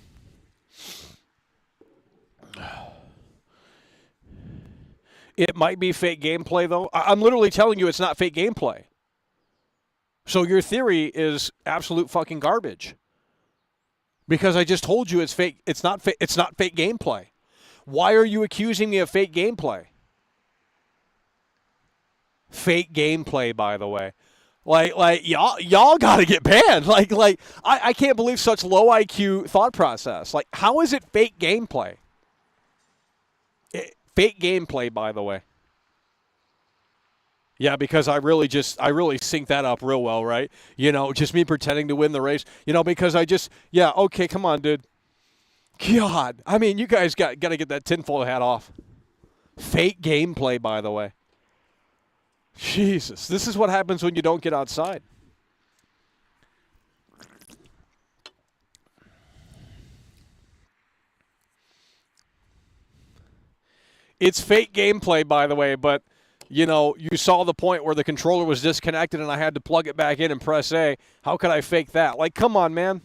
It might be fake gameplay, though. I'm literally telling you it's not fake gameplay. So your theory is absolute fucking garbage. Because I just told you it's fake. It's not fake gameplay. Why are you accusing me of fake gameplay? Fake gameplay, by the way. Like y'all got to get banned. I can't believe such low IQ thought process. Like, how is it fake gameplay? Fake gameplay, by the way. Yeah, because I really sync that up real well, right? You know, just me pretending to win the race. You know, because okay, come on, dude. God, I mean, you guys got to get that tinfoil hat off. Fake gameplay, by the way. Jesus, this is what happens when you don't get outside. It's fake gameplay, by the way, but, you know, you saw the point where the controller was disconnected and I had to plug it back in and press A. How could I fake that? Like, come on, man.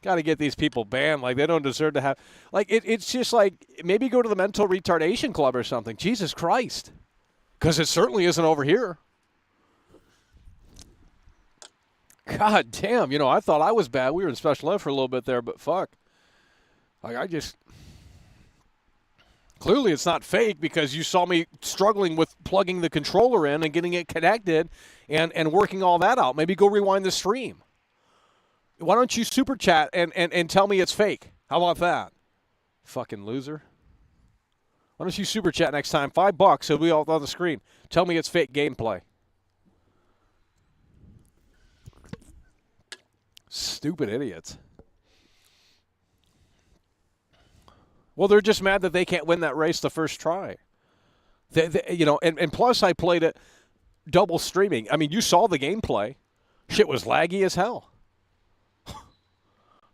Got to get these people banned. Like, they don't deserve to have. Like, it's just like, maybe go to the mental retardation club or something. Jesus Christ. Because it certainly isn't over here. God damn. You know, I thought I was bad. We were in special ed for a little bit there, but fuck. Like, I just. Clearly it's not fake because you saw me struggling with plugging the controller in and getting it connected and working all that out. Maybe go rewind the stream. Why don't you super chat and tell me it's fake? How about that? Fucking loser. Why don't you super chat next time? $5, it'll be all on the screen. Tell me it's fake gameplay. Stupid idiots. Well, they're just mad that they can't win that race the first try. You know, and plus I played it double streaming. I mean, you saw the gameplay. Shit was laggy as hell.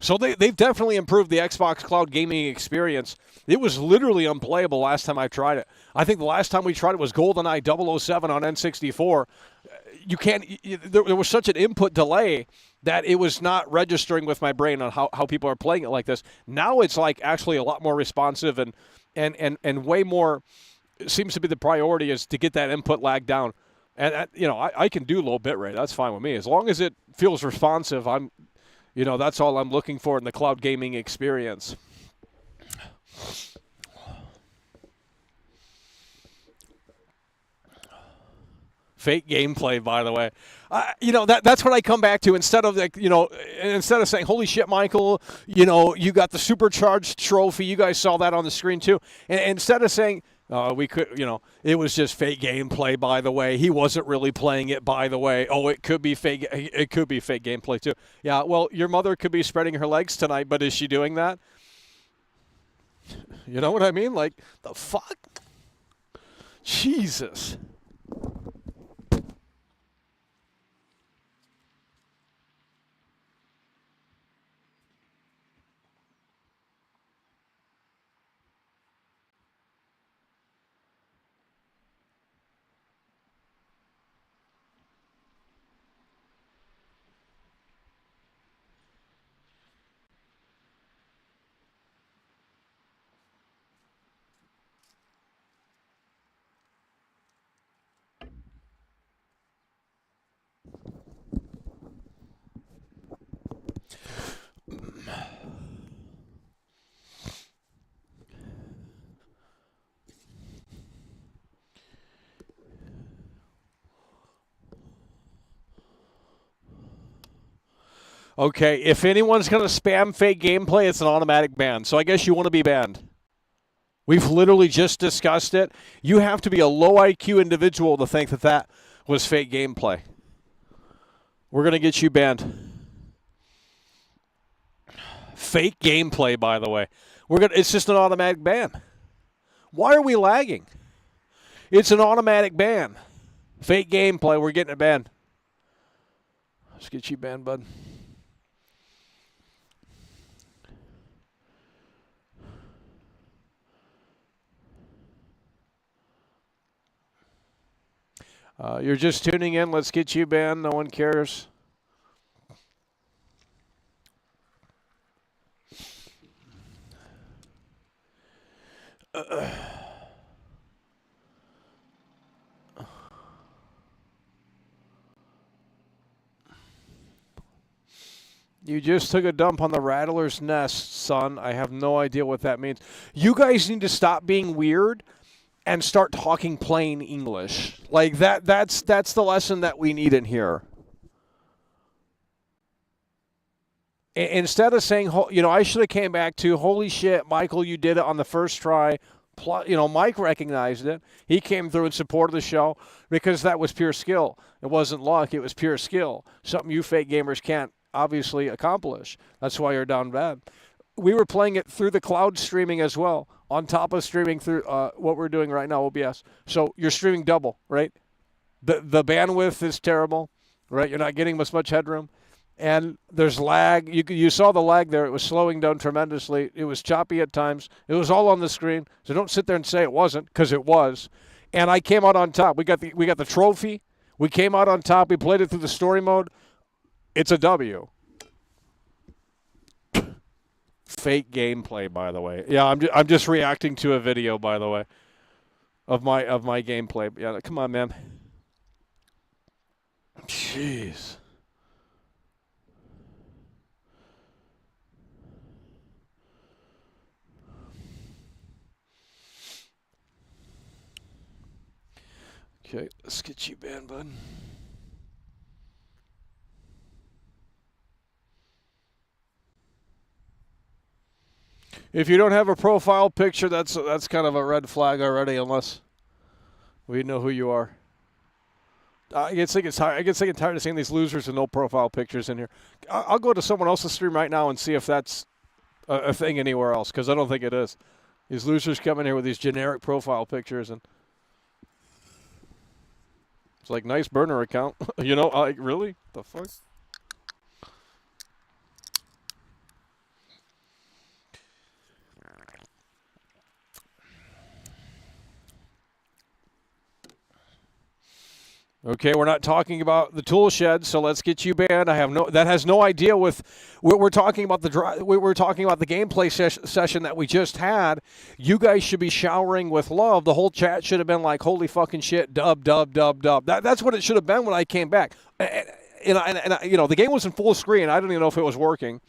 So they've definitely improved the Xbox Cloud gaming experience. It was literally unplayable last time I tried it. I think the last time we tried it was GoldenEye 007 on N64. You can't. There was such an input delay that it was not registering with my brain on how people are playing it like this. Now it's like actually a lot more responsive and way more. It seems to be the priority is to get that input lag down. And you know, I can do low bit rate. That's fine with me as long as it feels responsive. You know, that's all I'm looking for in the cloud gaming experience. Fake gameplay, by the way. You know, that's what I come back to instead of like, you know, instead of saying, holy shit, Michael, you know, you got the supercharged trophy. You guys saw that on the screen too. And instead of saying, we could, you know, it was just fake gameplay, by the way. He wasn't really playing it, by the way. Oh, it could be fake. It could be fake gameplay too. Yeah, well, your mother could be spreading her legs tonight, but is she doing that? You know what I mean? Like, the fuck? Jesus. Okay, if anyone's going to spam fake gameplay, it's an automatic ban. So I guess you want to be banned. We've literally just discussed it. You have to be a low IQ individual to think that that was fake gameplay. We're going to get you banned. Fake gameplay, by the way. It's just an automatic ban. Why are we lagging? It's an automatic ban. Fake gameplay, we're getting it banned. Let's get you banned, bud. You're just tuning in. Let's get you banned. No one cares. You just took a dump on the rattler's nest, son. I have no idea what that means. You guys need to stop being weird and start talking plain English. Like that's the lesson that we need in here. Instead of saying, you know, I should have came back to, holy shit, Michael, you did it on the first try. You know, Mike recognized it. He came through and supported the show because that was pure skill. It wasn't luck. It was pure skill. Something you fake gamers can't obviously accomplish. That's why you're down bad. We were playing it through the cloud streaming as well, on top of streaming through what we're doing right now, OBS. So you're streaming double, right? The bandwidth is terrible, right? You're not getting as much headroom. and there's lag. You saw the lag there. It was slowing down tremendously. It was choppy at times. It was all on the screen. So don't sit there and say it wasn't, because it was. And I came out on top. We got the trophy. We came out on top. We played it through the story mode. It's a W. Fake gameplay, by the way. Yeah, I'm just reacting to a video, by the way, of my gameplay. Yeah, come on, man. Jeez. Okay, let's get you banned, bud. If you don't have a profile picture, that's kind of a red flag already, unless we know who you are. I get sick and tired of seeing these losers with no profile pictures in here. I'll go to someone else's stream right now and see if that's a thing anywhere else, because I don't think it is. These losers come in here with these generic profile pictures, and it's like, nice burner account. You know, like, really? The fuck? Okay, we're not talking about the tool shed, so let's get you banned. That has no idea with we're talking about we're talking about the gameplay session that we just had. You guys should be showering with love. The whole chat should have been like, holy fucking shit, dub, dub, dub, dub. That's what it should have been when I came back. And you know, the game was in full screen. I don't even know if it was working.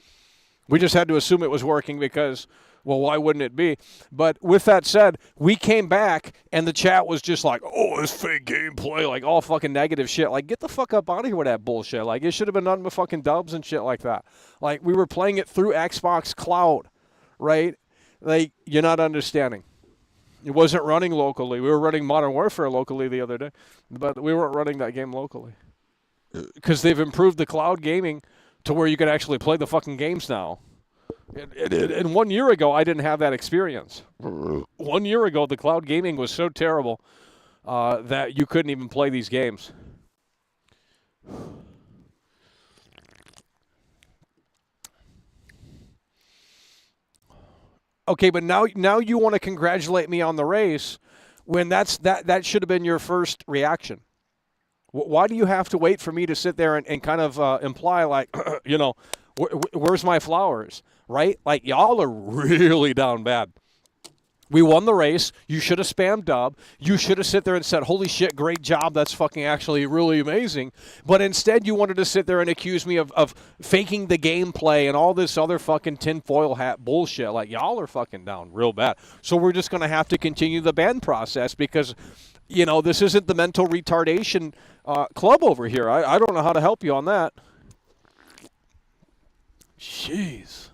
We just had to assume it was working because, well, why wouldn't it be? But with that said, we came back, and the chat was just like, oh, it's fake gameplay, like all fucking negative shit. Like, get the fuck up out of here with that bullshit. Like, it should have been nothing but fucking dubs and shit like that. Like, we were playing it through Xbox Cloud, right? Like, you're not understanding. It wasn't running locally. We were running Modern Warfare locally the other day, but we weren't running that game locally. Because they've improved the cloud gaming to where you can actually play the fucking games now. And 1 year ago, I didn't have that experience. 1 year ago, the cloud gaming was so terrible that you couldn't even play these games. Okay, but now you want to congratulate me on the race when that should have been your first reaction. Why do you have to wait for me to sit there and kind of imply, like, you know, where's my flowers, right? Like, y'all are really down bad. We won the race. You should have spammed dub. You should have sit there and said, holy shit, great job. That's fucking actually really amazing. But instead, you wanted to sit there and accuse me of faking the gameplay and all this other fucking tinfoil hat bullshit. Like, y'all are fucking down real bad. So we're just going to have to continue the ban process because, you know, this isn't the mental retardation club over here. I don't know how to help you on that. Jeez.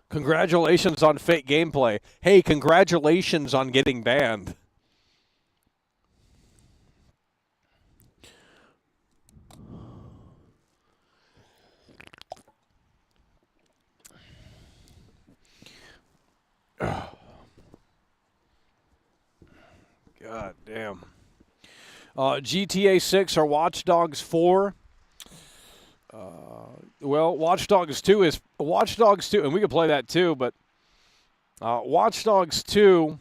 Congratulations on fake gameplay. Hey, congratulations on getting banned. God damn. GTA 6 or Watch Dogs 4? Well, Watch Dogs 2, and we could play that too, but Watch Dogs 2,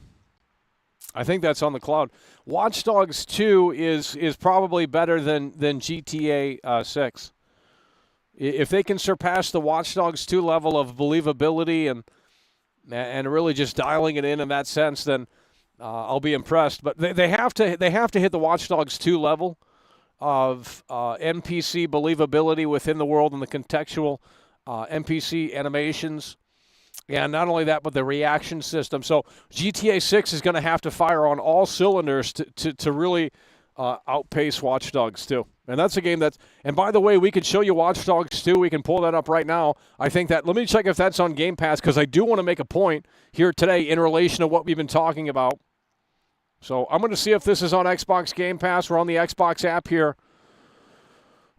I think that's on the cloud. Watch Dogs 2 is probably better than GTA 6. If they can surpass the Watch Dogs 2 level of believability and really just dialing it in that sense, then I'll be impressed. But they have to hit the Watch Dogs 2 level of NPC believability within the world and the contextual NPC animations. And not only that, but the reaction system. So GTA 6 is going to have to fire on all cylinders to really outpace Watch Dogs 2. And that's a game that's... And by the way, we could show you Watch Dogs 2. We can pull that up right now. I think that... Let me check if that's on Game Pass, because I do want to make a point here today in relation to what we've been talking about. So I'm going to see if this is on Xbox Game Pass. We're on the Xbox app here.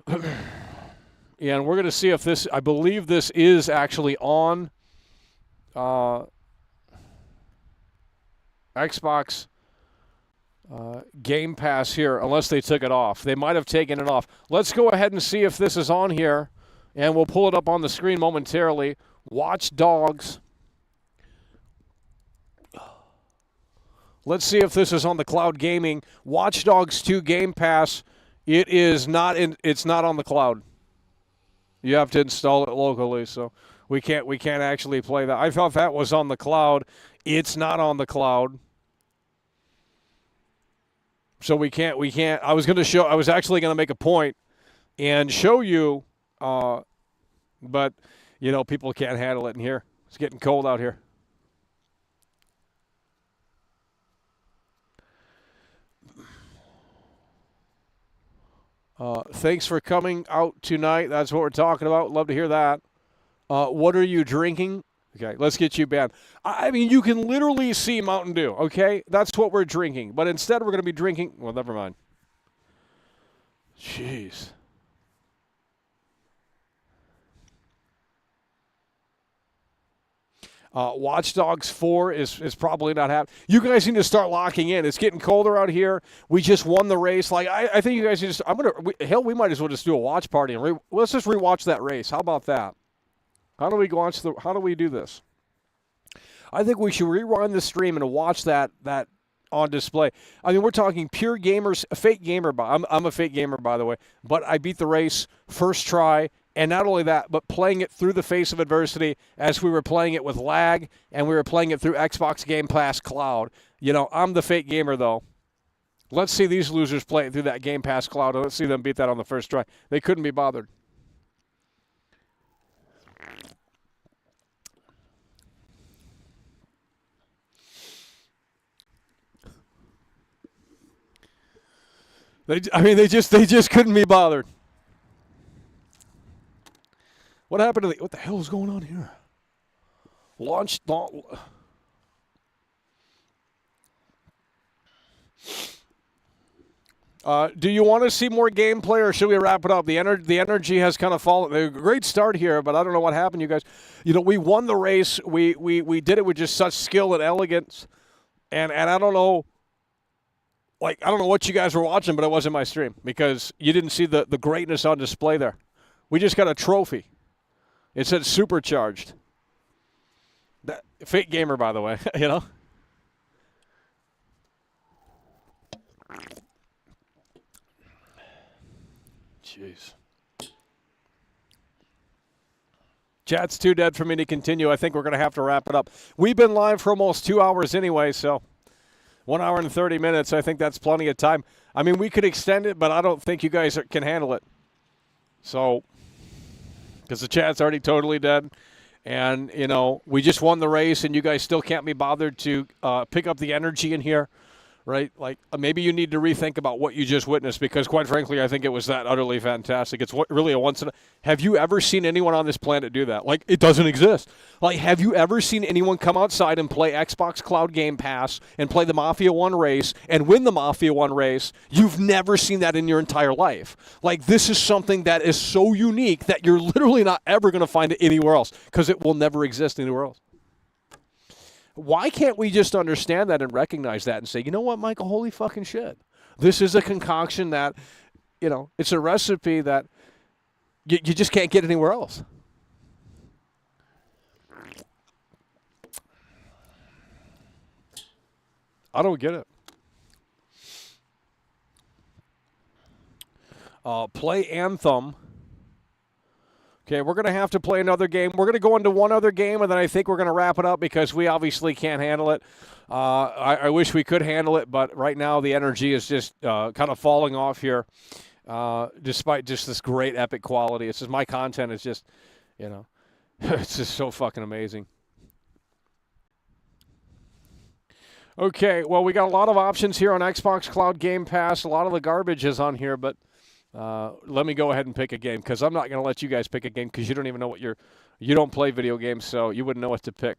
And we're going to see if this... I believe this is actually on Xbox Game Pass here, unless they took it off. They might have taken it off. Let's go ahead and see if this is on here, and we'll pull it up on the screen momentarily. Watch Dogs. Let's see if this is on the cloud gaming. Watch Dogs 2 Game Pass. It is not it's not on the cloud. You have to install it locally, so we can't actually play that. I thought that was on the cloud. It's not on the cloud. So we can't I was actually going to make a point and show you but people can't handle it in here. It's getting cold out here. Thanks for coming out tonight. That's what we're talking about. Love to hear that. What are you drinking? Okay, let's get you banned. I mean, you can literally see Mountain Dew, okay? That's what we're drinking. But instead, we're going to be drinking... Well, never mind. Jeez. Watch Dogs 4 is probably not happening. You guys need to start locking in. It's getting colder out here. We just won the race. Like I think you guys need to. We might as well just do a watch party and let's just rewatch that race. How about that? How do we do this? I think we should rewind the stream and watch that on display. I mean, we're talking pure gamers, a fake gamer. I'm a fake gamer, by the way, but I beat the race first try. And not only that, but playing it through the face of adversity as we were playing it with lag and we were playing it through Xbox Game Pass Cloud. I'm the fake gamer, though. Let's see these losers play it through that Game Pass Cloud. Let's see them beat that on the first try. They couldn't be bothered. They just couldn't be bothered. What happened to what the hell is going on here? Launched. Do you want to see more gameplay, or should we wrap it up? The energy has kind of fallen. A great start here, but I don't know what happened, you guys. We won the race. We did it with just such skill and elegance, and I don't know. I don't know what you guys were watching, but it wasn't my stream because you didn't see the greatness on display there. We just got a trophy. It said supercharged. That fake gamer, by the way, Jeez. Chat's too dead for me to continue. I think we're going to have to wrap it up. We've been live for almost 2 hours anyway, so 1 hour and 30 minutes. I think that's plenty of time. I mean, we could extend it, but I don't think you guys can handle it. So... because the chat's already totally dead. And, we just won the race, and you guys still can't be bothered to pick up the energy in here, right? Maybe you need to rethink about what you just witnessed because, quite frankly, I think it was that utterly fantastic. It's really a once in a... Have you ever seen anyone on this planet do that? It doesn't exist. Have you ever seen anyone come outside and play Xbox Cloud Game Pass and play the Mafia 1 race and win the Mafia 1 race? You've never seen that in your entire life. This is something that is so unique that you're literally not ever going to find it anywhere else because it will never exist anywhere else. Why can't we just understand that and recognize that and say, you know what, Michael, holy fucking shit. This is a concoction that, it's a recipe that you just can't get anywhere else. I don't get it. Play Anthem. Okay, we're going to have to play another game. We're going to go into one other game, and then I think we're going to wrap it up because we obviously can't handle it. I wish we could handle it, but right now the energy is just kind of falling off here, despite just this great epic quality. It's just my content is just, it's just so fucking amazing. Okay, well, we got a lot of options here on Xbox Cloud Game Pass. A lot of the garbage is on here, but let me go ahead and pick a game because I'm not going to let you guys pick a game because you don't even know you don't play video games, so you wouldn't know what to pick.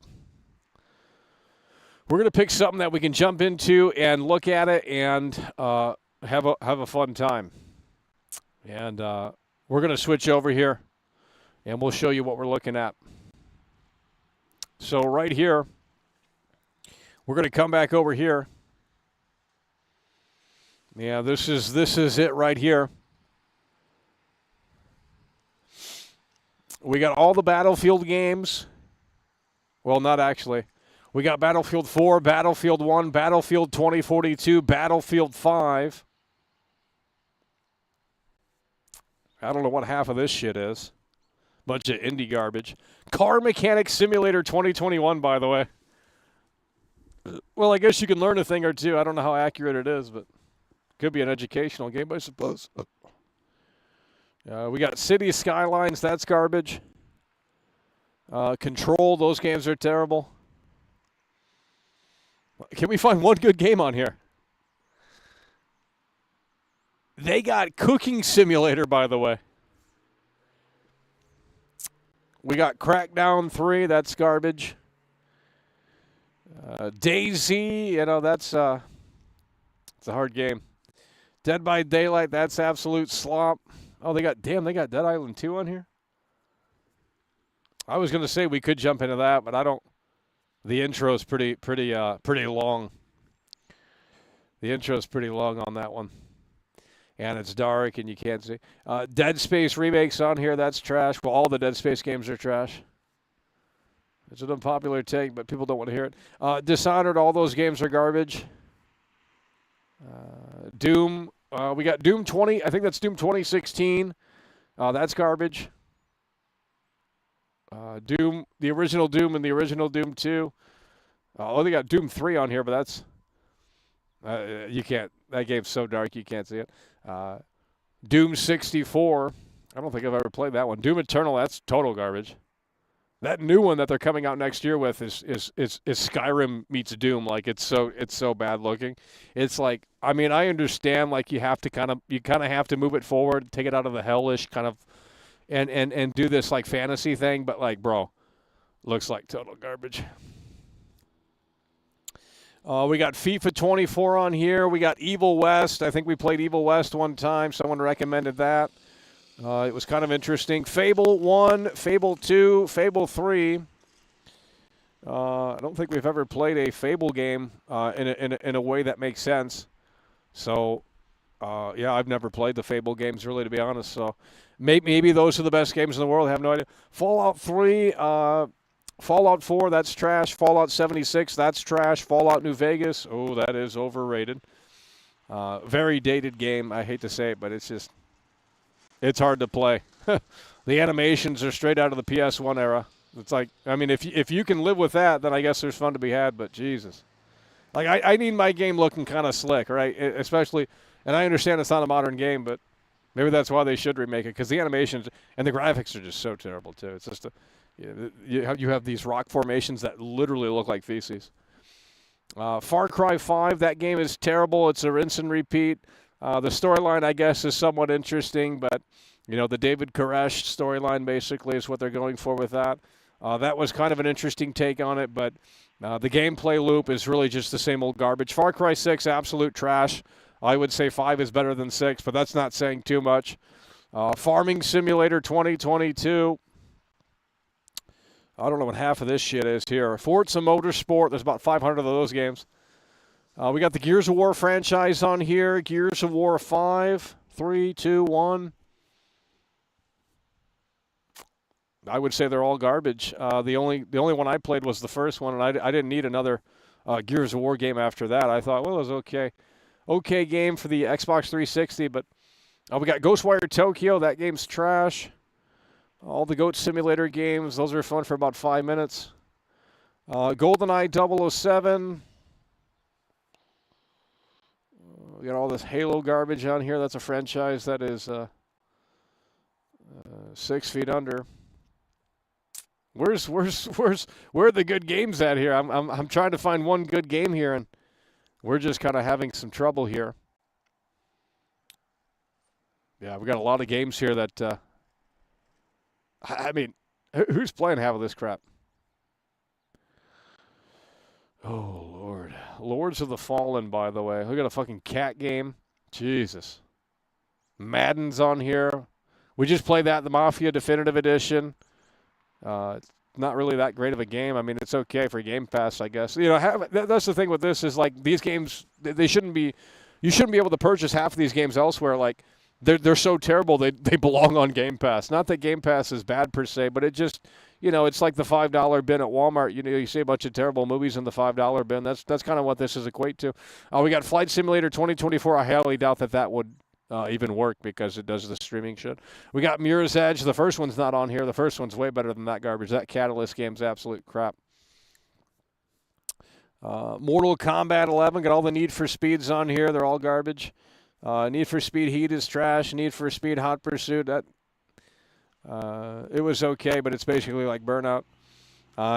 We're going to pick something that we can jump into and look at it and have a fun time. And we're going to switch over here, and we'll show you what we're looking at. So right here, we're going to come back over here. Yeah, this is it right here. We got all the Battlefield games. Well, not actually. We got Battlefield 4, Battlefield 1, Battlefield 2042, Battlefield 5. I don't know what half of this shit is. Bunch of indie garbage. Car Mechanic Simulator 2021, by the way. Well, I guess you can learn a thing or two. I don't know how accurate it is, but could be an educational game, I suppose. We got City Skylines. That's garbage. Control. Those games are terrible. Can we find one good game on here? They got Cooking Simulator, by the way. We got Crackdown 3. That's garbage. DayZ, that's it's a hard game. Dead by Daylight, that's absolute slop. Oh, they got Dead Island 2 on here? I was going to say we could jump into that, but I don't. The intro is pretty long. The intro is pretty long on that one. And it's dark and you can't see. Dead Space remakes on here, that's trash. Well, all the Dead Space games are trash. It's an unpopular take, but people don't want to hear it. Dishonored, all those games are garbage. Doom, we got Doom 20. I think that's Doom 2016. That's garbage. Doom, the original Doom and the original Doom 2. They got Doom 3 on here, but that's... you can't... That game's so dark you can't see it. Doom 64. I don't think I've ever played that one. Doom Eternal, that's total garbage. That new one that they're coming out next year with is Skyrim meets Doom. Like it's so bad looking. It's like, I mean, I understand like you kind of have to move it forward, take it out of the hellish kind of, and do this like fantasy thing. But like, bro, looks like total garbage. We got FIFA 24 on here. We got Evil West. I think we played Evil West one time. Someone recommended that. It was kind of interesting. Fable 1, Fable 2, Fable 3. I don't think we've ever played a Fable game in a way that makes sense. So, yeah, I've never played the Fable games, really, to be honest. So maybe those are the best games in the world. I have no idea. Fallout 3, Fallout 4, that's trash. Fallout 76, that's trash. Fallout New Vegas, oh, that is overrated. Very dated game. I hate to say it, but it's just... It's hard to play. The animations are straight out of the PS1 era. It's like, I mean, if you can live with that, then I guess there's fun to be had, but Jesus. Like, I need my game looking kind of slick, right? Especially, and I understand it's not a modern game, but maybe that's why they should remake it, because the animations and the graphics are just so terrible, too. It's just, you have these rock formations that literally look like feces. Far Cry 5, that game is terrible. It's a rinse and repeat. The storyline, I guess, is somewhat interesting, but, the David Koresh storyline basically is what they're going for with that. That was kind of an interesting take on it, but the gameplay loop is really just the same old garbage. Far Cry 6, absolute trash. I would say 5 is better than 6, but that's not saying too much. Farming Simulator 2022. I don't know what half of this shit is here. Forza Motorsport, there's about 500 of those games. We got the Gears of War franchise on here. Gears of War 5, 3, 2, 1. I would say they're all garbage. The only one I played was the first one, and I didn't need another Gears of War game after that. I thought, well, it was okay. Okay game for the Xbox 360, but we got Ghostwire Tokyo. That game's trash. All the Goat Simulator games, those are fun for about 5 minutes. GoldenEye 007. We got all this Halo garbage on here. That's a franchise that is 6 feet under. Where are the good games at here? I'm trying to find one good game here, and we're just kind of having some trouble here. Yeah, we got a lot of games here that. I mean, who's playing half of this crap? Oh, Lord. Lords of the Fallen, by the way. Look at a fucking cat game. Jesus. Madden's on here. We just played that, the Mafia Definitive Edition. It's not really that great of a game. I mean, it's okay for Game Pass, I guess. That's the thing with this is, like, these games, they shouldn't be You shouldn't be able to purchase half of these games elsewhere. Like, they're so terrible they belong on Game Pass. Not that Game Pass is bad per se, but it just, it's like the $5 bin at Walmart. You see a bunch of terrible movies in the $5 bin. That's kind of what this is equate to. We got Flight Simulator 2024. I highly doubt that would even work because it does the streaming shit. We got Mirror's Edge. The first one's not on here. The first one's way better than that garbage. That Catalyst game's absolute crap. Mortal Kombat 11, got all the Need for Speeds on here. They're all garbage. Need for Speed Heat is trash. Need for Speed Hot Pursuit, it was okay, but it's basically like Burnout.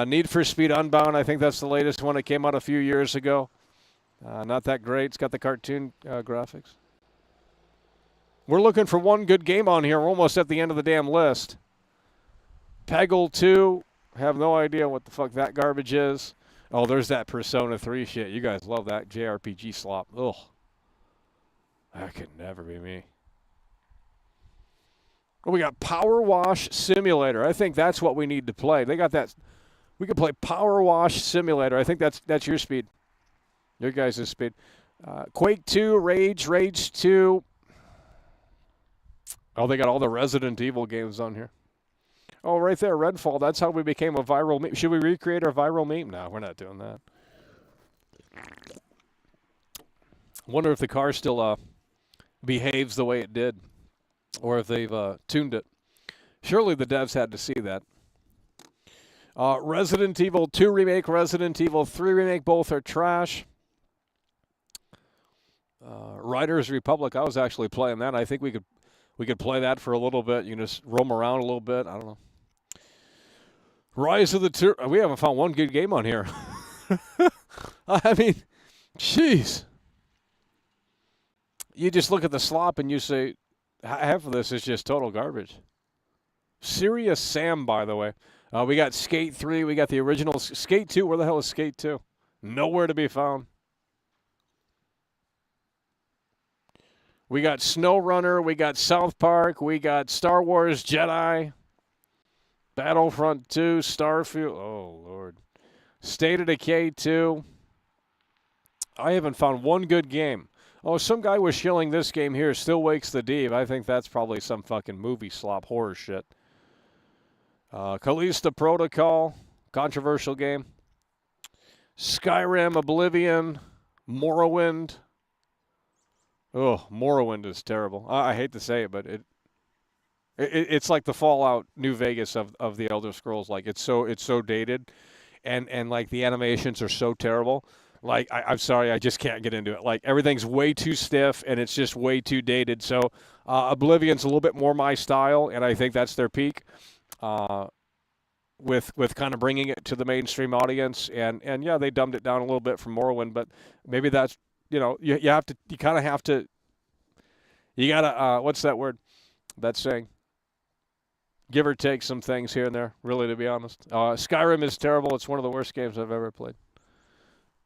Need for Speed Unbound, I think that's the latest one. It came out a few years ago. Not that great. It's got the cartoon graphics. We're looking for one good game on here. We're almost at the end of the damn list. Peggle 2, have no idea what the fuck that garbage is. Oh, there's that Persona 3 shit. You guys love that JRPG slop. Ugh. That could never be me. Oh, we got Power Wash Simulator. I think that's what we need to play. They got that. We could play Power Wash Simulator. I think that's your speed. Your guys' speed. Quake 2, Rage 2. Oh, they got all the Resident Evil games on here. Oh, right there, Redfall. That's how we became a viral meme. Should we recreate our viral meme? No, we're not doing that. Wonder if the car still behaves the way it did, or if they've tuned it. Surely the devs had to see that. Resident Evil 2 Remake, Resident Evil 3 Remake, both are trash. Riders Republic, I was actually playing that. I think we could play that for a little bit. You can just roam around a little bit. I don't know. Rise of the we haven't found one good game on here. I mean, jeez. You just look at the slop and you say, half of this is just total garbage. Serious Sam, by the way. We got Skate 3. We got the original Skate 2. Where the hell is Skate 2? Nowhere to be found. We got SnowRunner. We got South Park. We got Star Wars Jedi. Battlefront 2. Starfield. Oh, Lord. State of Decay 2. I haven't found one good game. Oh, some guy was shilling this game here, Still Wakes the Deep. I think that's probably some fucking movie slop horror shit. Callisto Protocol, controversial game. Skyrim, Oblivion, Morrowind. Oh, Morrowind is terrible. I hate to say it, but it's like the Fallout New Vegas of the Elder Scrolls. Like it's so dated, and like the animations are so terrible. Like, I'm sorry, I just can't get into it. Like, everything's way too stiff, and it's just way too dated. So, Oblivion's a little bit more my style, and I think that's their peak with kind of bringing it to the mainstream audience. And yeah, they dumbed it down a little bit from Morrowind, but maybe that's, you kind of have to, you got to, what's that word? That's saying. Give or take some things here and there, really, to be honest. Skyrim is terrible. It's one of the worst games I've ever played.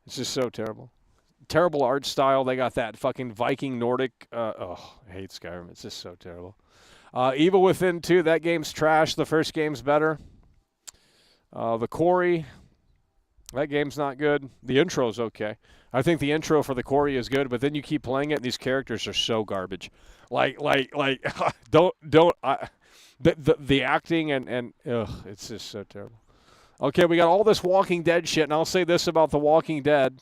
It's just so terrible. Terrible art style. They got that fucking Viking Nordic. I hate Skyrim. It's just so terrible. Evil Within 2, that game's trash. The first game's better. The Quarry, that game's not good. The intro's okay. I think the intro for the Quarry is good, but then you keep playing it, and these characters are so garbage. The acting and it's just so terrible. Okay, we got all this Walking Dead shit, and I'll say this about The Walking Dead.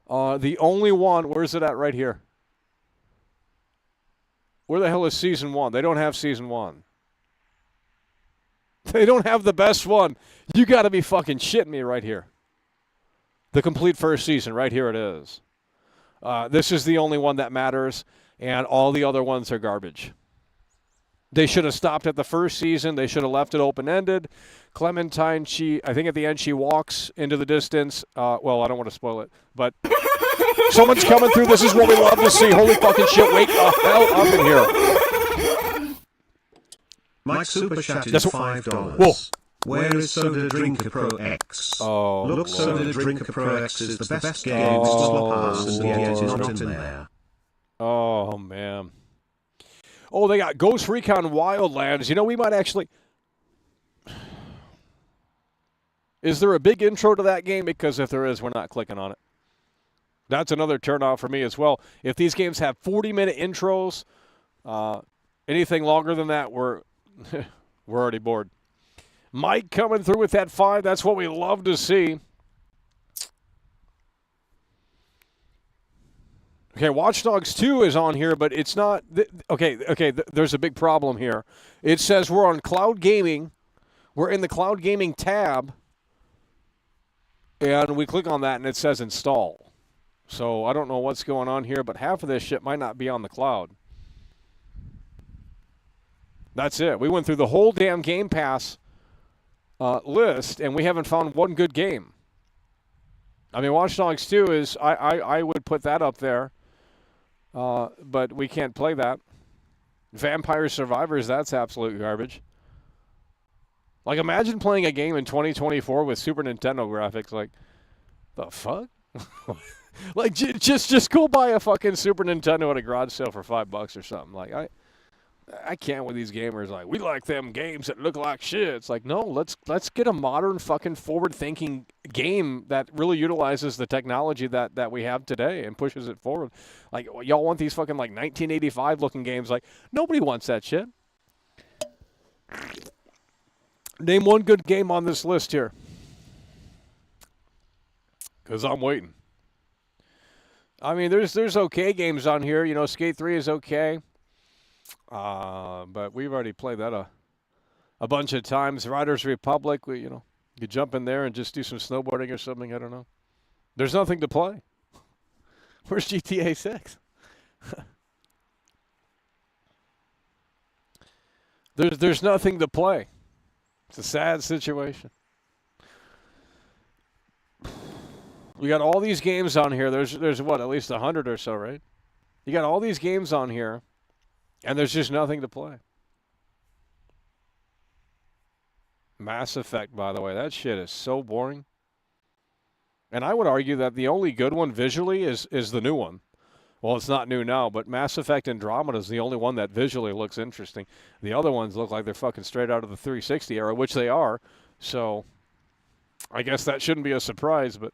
The only one, where's it at right here? Where the hell is Season 1? They don't have Season 1. They don't have the best one. You got to be fucking shitting me right here. The complete first season, right here it is. This is the only one that matters, and all the other ones are garbage. They should have stopped at the first season. They should have left it open-ended. Clementine, I think at the end she walks into the distance. Well, I don't want to spoil it, but someone's coming through. This is what we love to see. Holy fucking shit, wake the hell up in here. Mike Super Chat is $5. Whoa. Where is Soda Drinker Pro X? Oh, look, Soda Drinker Pro X is the best game. It's not in there. Oh, man. Oh, they got Ghost Recon Wildlands. You know, we might actually... Is there a big intro to that game? Because if there is, we're not clicking on it. That's another turnoff for me as well. If these games have 40-minute intros, anything longer than that, we're we're already bored. Mike coming through with that 5. That's what we love to see. Okay, Watch Dogs 2 is on here, but it's not. There's a big problem here. It says we're on cloud gaming. We're in the cloud gaming tab, and we click on that, and it says install. So I don't know what's going on here, but half of this shit might not be on the cloud. That's it. We went through the whole damn Game Pass list, and we haven't found one good game. I mean, Watch Dogs 2 is, I would put that up there, but we can't play that. Vampire Survivors, that's absolute garbage. Like, imagine playing a game in 2024 with Super Nintendo graphics. Like, the fuck? Like, just go buy a fucking Super Nintendo at a garage sale for $5 or something. Like, I can't with these gamers. Like, we like them games that look like shit. It's like, no, let's get a modern fucking forward-thinking game that really utilizes the technology that we have today and pushes it forward. Like, y'all want these fucking, like, 1985-looking games. Like, nobody wants that shit. Name one good game on this list here. Because I'm waiting. I mean, there's okay games on here. You know, Skate 3 is okay. But we've already played that a bunch of times. Riders Republic, you could jump in there and just do some snowboarding or something. I don't know. There's nothing to play. Where's GTA 6? There's nothing to play. It's a sad situation. We got all these games on here. There's what, at least 100 or so, right? You got all these games on here, and there's just nothing to play. Mass Effect, by the way, that shit is so boring. And I would argue that the only good one visually is the new one. Well, it's not new now, but Mass Effect Andromeda is the only one that visually looks interesting. The other ones look like they're fucking straight out of the 360 era, which they are. So I guess that shouldn't be a surprise, but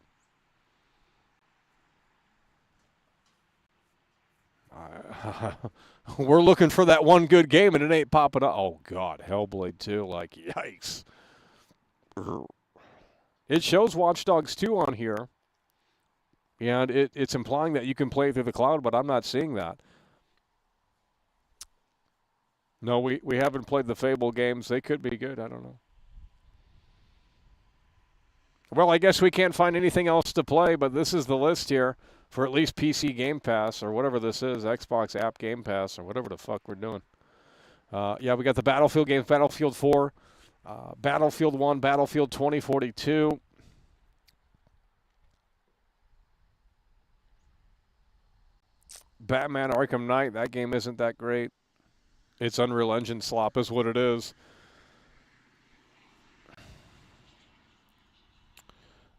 we're looking for that one good game, and it ain't popping up. Oh, God, Hellblade 2, like, yikes. It shows Watch Dogs 2 on here, and it's implying that you can play through the cloud, but I'm not seeing that. No, we haven't played the Fable games. They could be good. I don't know. Well, I guess we can't find anything else to play, but this is the list here for at least PC Game Pass or whatever this is, Xbox App Game Pass or whatever the fuck we're doing. Yeah, we got the Battlefield games, Battlefield 4, Battlefield 1, Battlefield 2042. Batman Arkham Knight, that game isn't that great. It's Unreal Engine slop is what it is.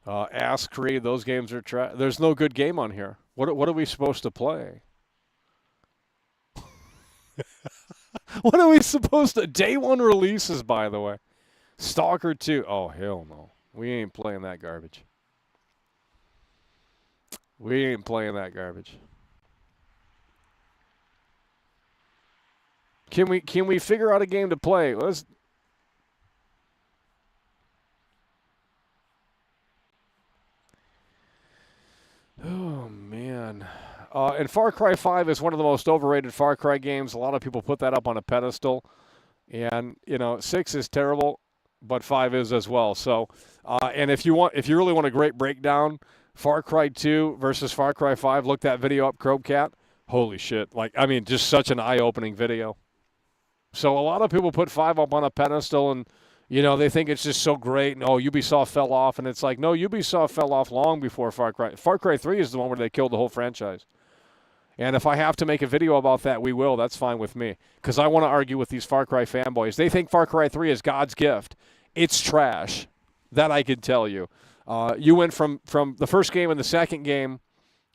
Ass Creed, those games are trash. There's no good game on here. What are we supposed to play? What are we supposed to... Day one releases, by the way. Stalker 2. Oh, hell no. We ain't playing that garbage. We ain't playing that garbage. Can we figure out a game to play? Let's... Oh, man. And Far Cry 5 is one of the most overrated Far Cry games. A lot of people put that up on a pedestal. And, 6 is terrible, but 5 is as well. So, and if you really want a great breakdown, Far Cry 2 versus Far Cry 5, look that video up, Crobecat. Holy shit. Just such an eye-opening video. So a lot of people put 5 up on a pedestal and, they think it's just so great. And, Ubisoft fell off. And it's like, no, Ubisoft fell off long before Far Cry. Far Cry 3 is the one where they killed the whole franchise. And if I have to make a video about that, we will. That's fine with me. Because I want to argue with these Far Cry fanboys. They think Far Cry 3 is God's gift. It's trash. That I can tell you. You went from the first game and the second game,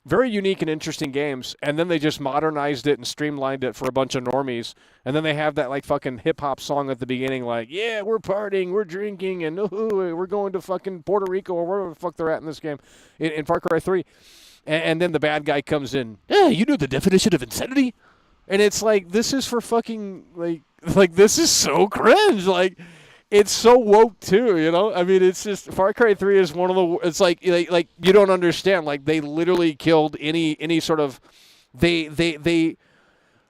very unique and interesting games, and then they just modernized it and streamlined it for a bunch of normies. And then they have that fucking hip-hop song at the beginning like, yeah, we're partying, we're drinking, and we're going to fucking Puerto Rico or wherever the fuck they're at in this game, in Far Cry 3. and then the bad guy comes in. Yeah, you know the definition of insanity, and it's like this is for fucking like this is so cringe. Like it's so woke too, you know. I mean, it's just Far Cry 3 is one of the. It's like you don't understand. Like they literally killed any sort of. They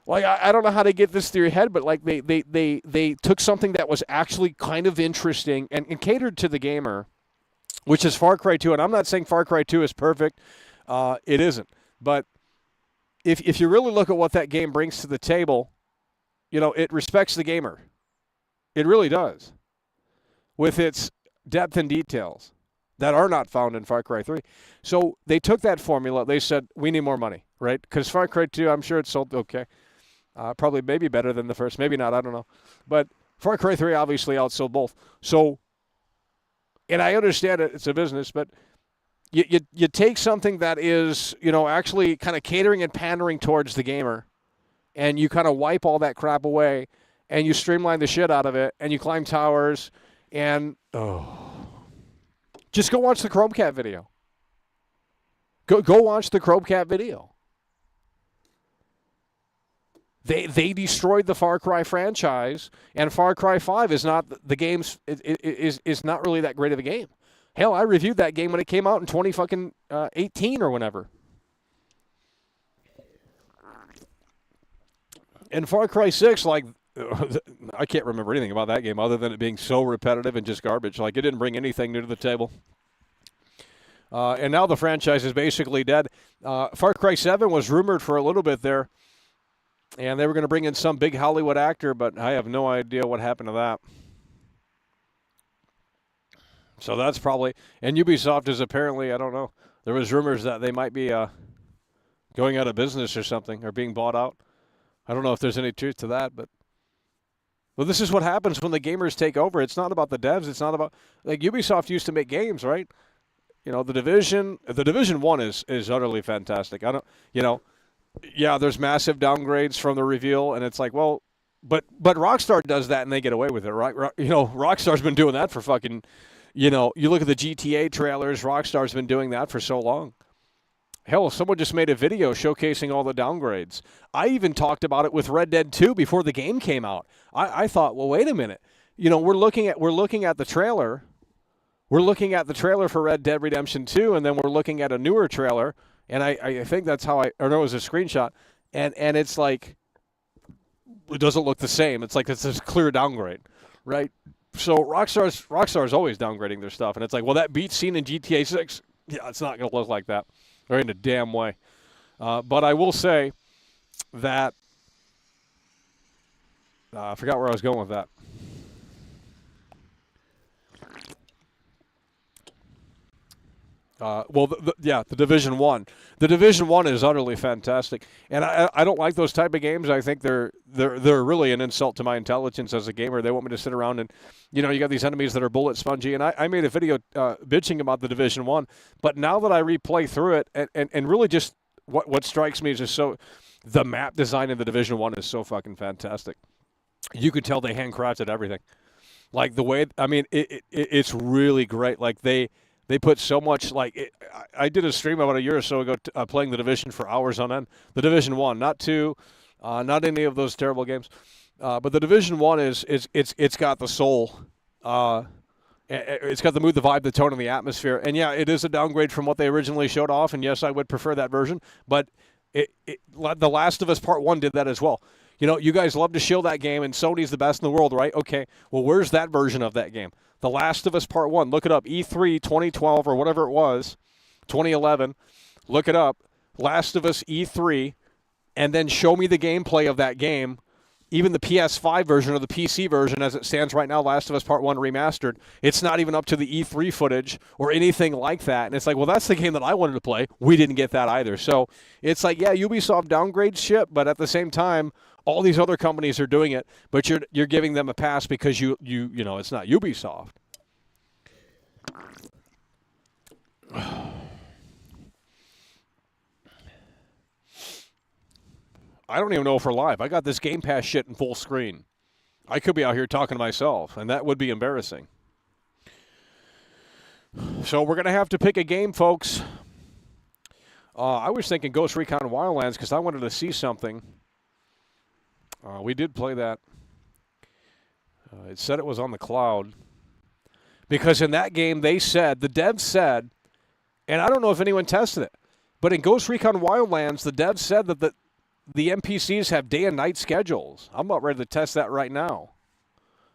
like I don't know how to get this through your head, but like they took something that was actually kind of interesting and catered to the gamer, which is Far Cry 2. And I'm not saying Far Cry 2 is perfect. It isn't. But if you really look at what that game brings to the table, you know, it respects the gamer. It really does. With its depth and details that are not found in Far Cry 3. So they took that formula. They said, we need more money, right? Because Far Cry 2, I'm sure it sold okay. Probably maybe better than the first. Maybe not. I don't know. But Far Cry 3 obviously outsold both. So, and I understand it. It's a business, but you take something that is, you know, actually kind of catering and pandering towards the gamer, and you kind of wipe all that crap away, and you streamline the shit out of it, and you climb towers, and just go watch the Chrome Cat video. Go watch the Chrome Cat video. They destroyed the Far Cry franchise, and Far Cry 5 is not the game's is not really that great of a game. Hell, I reviewed that game when it came out in 2018 or whenever. And Far Cry 6, like, I can't remember anything about that game other than it being so repetitive and just garbage. Like, it didn't bring anything new to the table. And now the franchise is basically dead. Far Cry 7 was rumored for a little bit there, and they were going to bring in some big Hollywood actor, but I have no idea what happened to that. So that's probably, and Ubisoft is apparently, I don't know, there was rumors that they might be going out of business or something, or being bought out. I don't know if there's any truth to that, but well, this is what happens when the gamers take over. It's not about the devs. It's not about, like, Ubisoft used to make games, right? You know, the Division 1 is utterly fantastic. I don't, you know, yeah, there's massive downgrades from the reveal, and it's like, well, but Rockstar does that and they get away with it, right? You know, Rockstar's been doing that for fucking, you know, you look at the GTA trailers, Rockstar's been doing that for so long. Hell, someone just made a video showcasing all the downgrades. I even talked about it with Red Dead 2 before the game came out. I thought, well, wait a minute. You know, we're looking at the trailer. We're looking at the trailer for Red Dead Redemption 2, and then we're looking at a newer trailer, and I think that's how or no, it was a screenshot, and it's like, it doesn't look the same. It's like it's this clear downgrade, right? So Rockstar's always downgrading their stuff, and it's like, well, that beat scene in GTA 6, yeah, it's not going to look like that. Or in a damn way. But I will say that I forgot where I was going with that. The Division 1. The Division 1 is utterly fantastic. And I don't like those type of games. I think they're really an insult to my intelligence as a gamer. They want me to sit around and, you know, you got these enemies that are bullet spongy. And I made a video bitching about the Division 1. But now that I replay through it, and really just what strikes me is just so, the map design in the Division 1 is so fucking fantastic. You could tell they handcrafted everything. Like the way, I mean, it's really great. Like they put so much, like, I did a stream about a year or so ago playing the Division for hours on end. The Division 1, not 2, not any of those terrible games. But the Division 1 it's got the soul. It's got the mood, the vibe, the tone, and the atmosphere. And yeah, it is a downgrade from what they originally showed off. And yes, I would prefer that version. But The Last of Us Part 1 did that as well. You know, you guys love to shill that game, and Sony's the best in the world, right? Okay, well, where's that version of that game? The Last of Us Part 1. Look it up. E3 2012 or whatever it was, 2011. Look it up. Last of Us E3, and then show me the gameplay of that game. Even the PS5 version or the PC version as it stands right now, Last of Us Part 1 remastered, it's not even up to the E3 footage or anything like that. And it's like, well, that's the game that I wanted to play. We didn't get that either. So it's like, yeah, Ubisoft downgrades shit, but at the same time, all these other companies are doing it, but you're giving them a pass because you know, it's not Ubisoft. I don't even know if we're live. I got this Game Pass shit in full screen. I could be out here talking to myself, and that would be embarrassing. So we're going to have to pick a game, folks. I was thinking Ghost Recon Wildlands because I wanted to see something. We did play that. It said it was on the cloud. Because in that game, they said, the devs said, and I don't know if anyone tested it, but in Ghost Recon Wildlands, the devs said that the NPCs have day and night schedules. I'm about ready to test that right now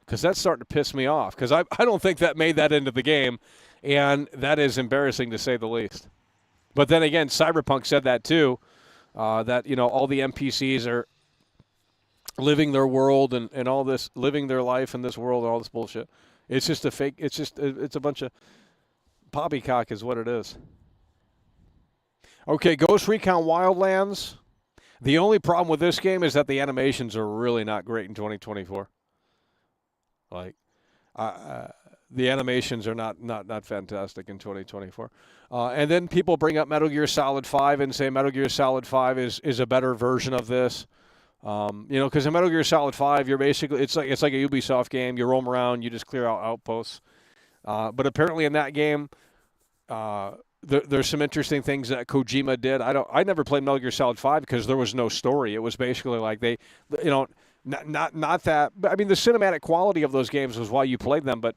because that's starting to piss me off because I don't think that made that into the game, and that is embarrassing to say the least. But then again, Cyberpunk said that too, that, all the NPCs are living their world and all this, living their life in this world and all this bullshit. It's just a fake, it's a bunch of poppycock is what it is. Okay, Ghost Recon Wildlands. The only problem with this game is that the animations are really not great in 2024. Like, the animations are not fantastic in 2024. And then people bring up Metal Gear Solid 5 and say Metal Gear Solid 5 is a better version of this. Because in Metal Gear Solid 5, you're basically it's like a Ubisoft game. You roam around, you just clear out outposts. But apparently in that game, there's some interesting things that Kojima did. I never played Metal Gear Solid 5 because there was no story. It was basically like they, not that. I mean, the cinematic quality of those games was why you played them. But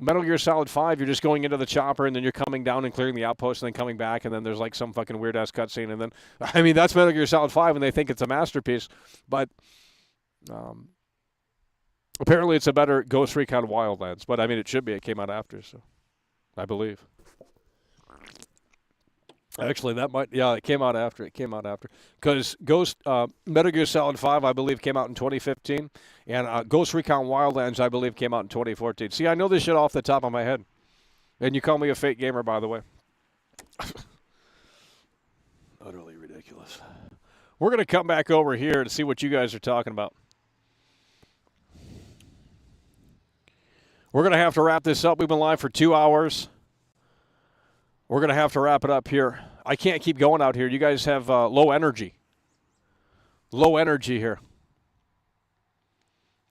Metal Gear Solid 5, you're just going into the chopper and then you're coming down and clearing the outpost and then coming back and then there's like some fucking weird ass cutscene and then, I mean, that's Metal Gear Solid 5 and they think it's a masterpiece. But apparently it's a better Ghost Recon Wildlands. But I mean, it should be. It came out after, so I believe. Actually, it came out after. Because Metal Gear Solid 5, I believe, came out in 2015. And Ghost Recon Wildlands, I believe, came out in 2014. See, I know this shit off the top of my head. And you call me a fake gamer, by the way. Utterly ridiculous. We're going to come back over here to see what you guys are talking about. We're going to have to wrap this up. We've been live for 2 hours. We're going to have to wrap it up here. I can't keep going out here. You guys have low energy. Low energy here.